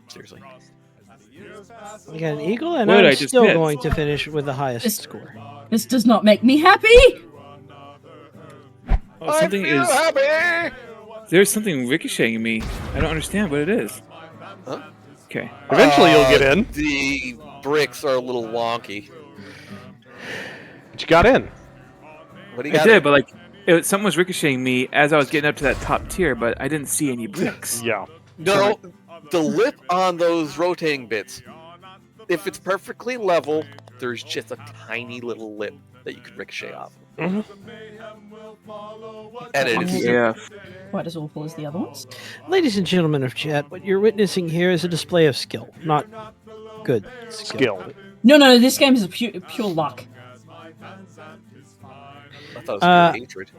Seriously. I got an eagle, and What did I I'm just still hit? going to finish with the highest score. This does not make me happy. Oh, something is. Happy. There's something ricocheting me. I don't understand what it is. Huh? Okay. Eventually you'll get in. The bricks are a little wonky. But you got in. What do you got? I did, but like, something was ricocheting me as I was getting up to that top tier, but I didn't see any bricks. Yeah. No, the lip on those rotating bits. If it's perfectly level, there's just a tiny little lip that you can ricochet off. Mm-hmm. And it is Yeah. Quite as awful as the other ones. Ladies and gentlemen of chat, what you're witnessing here is a display of skill, not good skill. No, this game is pure luck. I thought it was pure hatred.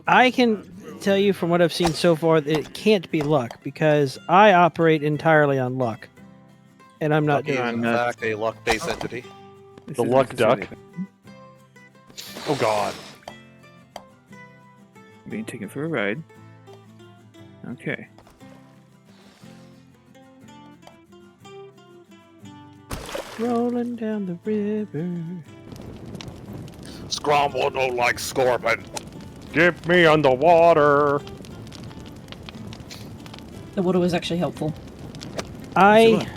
I can tell you from what I've seen so far that it can't be luck because I operate entirely on luck. And I'm not Lucky is doing in that. fact a luck-based entity. The luck duck. Oh God. Being taken for a ride. Okay. Rolling down the river. Scramble don't like scorpion. Get me underwater. The water was actually helpful. I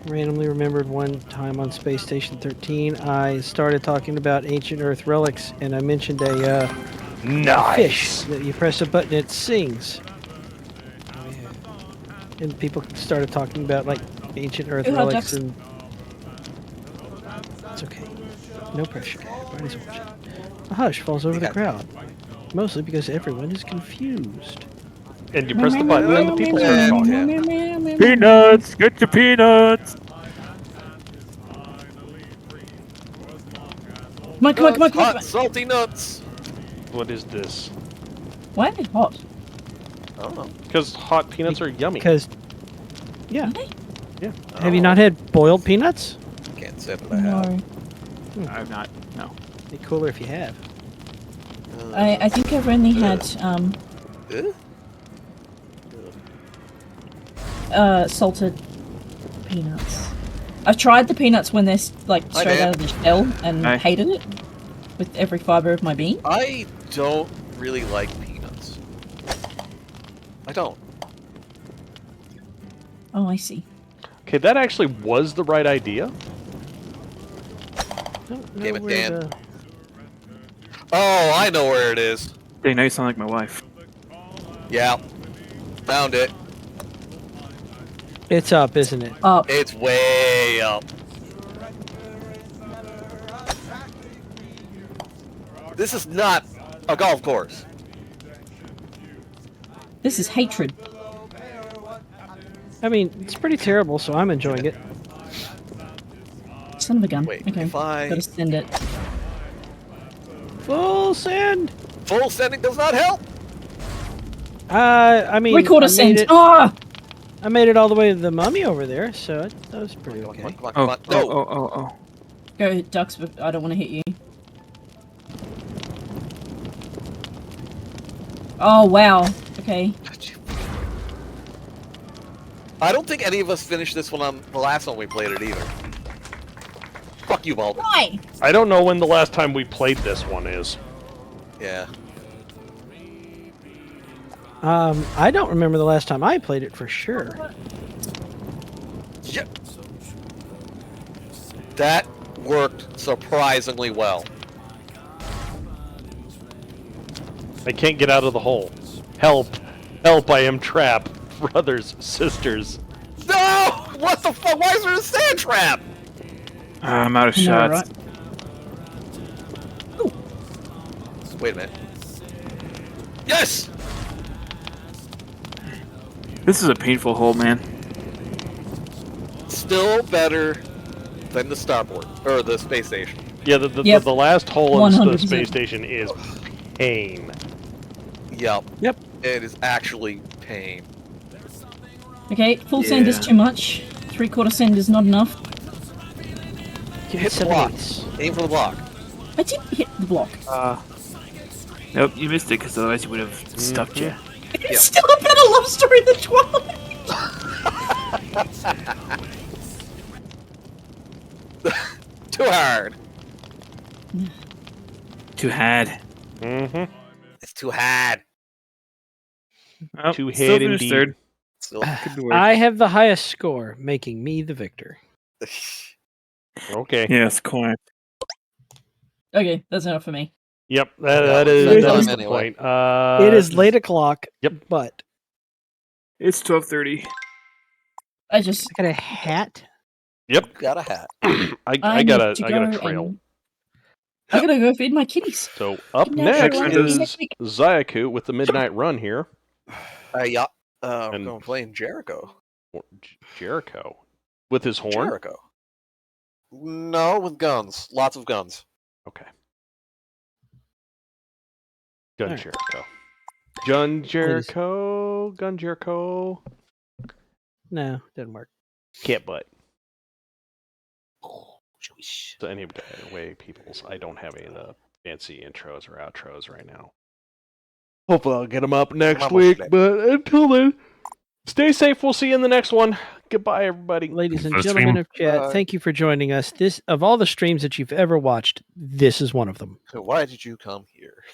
randomly remembered one time on Space Station 13, I started talking about ancient Earth relics, and I mentioned a fish that you press a button, it sings. And people started talking about like ancient Earth relics, and it's okay. No pressure. Everybody's watching. A hush falls over the crowd, mostly because everyone is confused. And you press the button and the people start talking. Peanuts! Get your peanuts! Come on. Hot, salty nuts. What is this? Why are they hot? I don't know. Because hot peanuts are yummy. Because, yeah. Yeah. Have you not had boiled peanuts? Can't say that I have. No. I've not. No. It'd be cooler if you have. I think I've only had Ugh. salted peanuts. I've tried the peanuts when they're like straight Dan. out of the shell and Hi. hated it with every fiber of my being. I don't really like peanuts. I don't. Oh, I see. Okay, that actually was the right idea. Damn it, Dan. Oh, I know where it is. Hey, now you sound like my wife. Yeah. Found it. It's up, isn't it? Up. It's way up. This is not a golf course. This is hatred. I mean, it's pretty terrible, so I'm enjoying it. Son of a gun. Wait, Okay, if I- gotta send it. Full send. Full sending does not help. I mean, Recorder send. Ah! I made it all the way to the mummy over there, so that was pretty okay. Come on, Oh, come on. No. oh. Go, ducks, but I don't want to hit you. Oh, wow. Okay. I don't think any of us finished this one on the last one we played it either. Fuck you, Bald. Why? I don't know when the last time we played this one is. Yeah. I don't remember the last time I played it for sure. Yep. That worked surprisingly well. I can't get out of the hole. Help! Help, I am trapped. Brothers, sisters. No! What the fuck? Why is there a sand trap? I'm out of I know, shots. right? Wait a minute. Yes! This is a painful hole, man. Still better than the starboard or the space station. Yeah, the Yep. the last hole in the 100%. space station is pain. Yep. Yep. It is actually pain. Okay, full send is Yeah. too much. 3/4 send is not enough. Give Hit it the block. 7/8. Aim for the block. I did hit the block. Nope, you missed it because otherwise you would have stuffed you. It's still a better love story than 12. Too hard. Too had. Mm-hmm. It's too hard. Oh, Too still had finished indeed. third. Still. Could be worse. I have the highest score, making me the victor. Okay. Yes, correct. Okay, that's enough for me. Yep, Yeah, that it's is that time the anyway. point. It is late o'clock. Yep. But It's 12:30. I just I got a hat. Yep. Got a hat. I need got a to I got a go trail. and- I gotta go feed my kitties. So up Good night, next everyone. is Zayaku with the midnight run here. Yeah. We're And- going playing Jericho. Jericho with his horn. Jericho. No, with guns. Lots of guns. Okay. Gun Alright. Jericho. Gun Jericho. Gun Jericho. No, didn't work. Cat butt. So anyway, peoples, I don't have any of the fancy intros or outros right now. Hopefully I'll get them up next Vamos, week, Fleck. but until then, stay safe. We'll see you in the next one. Goodbye, everybody. Ladies and First gentlemen stream. of chat, Bye. thank you for joining us. This of all the streams that you've ever watched, this is one of them. Why did you come here?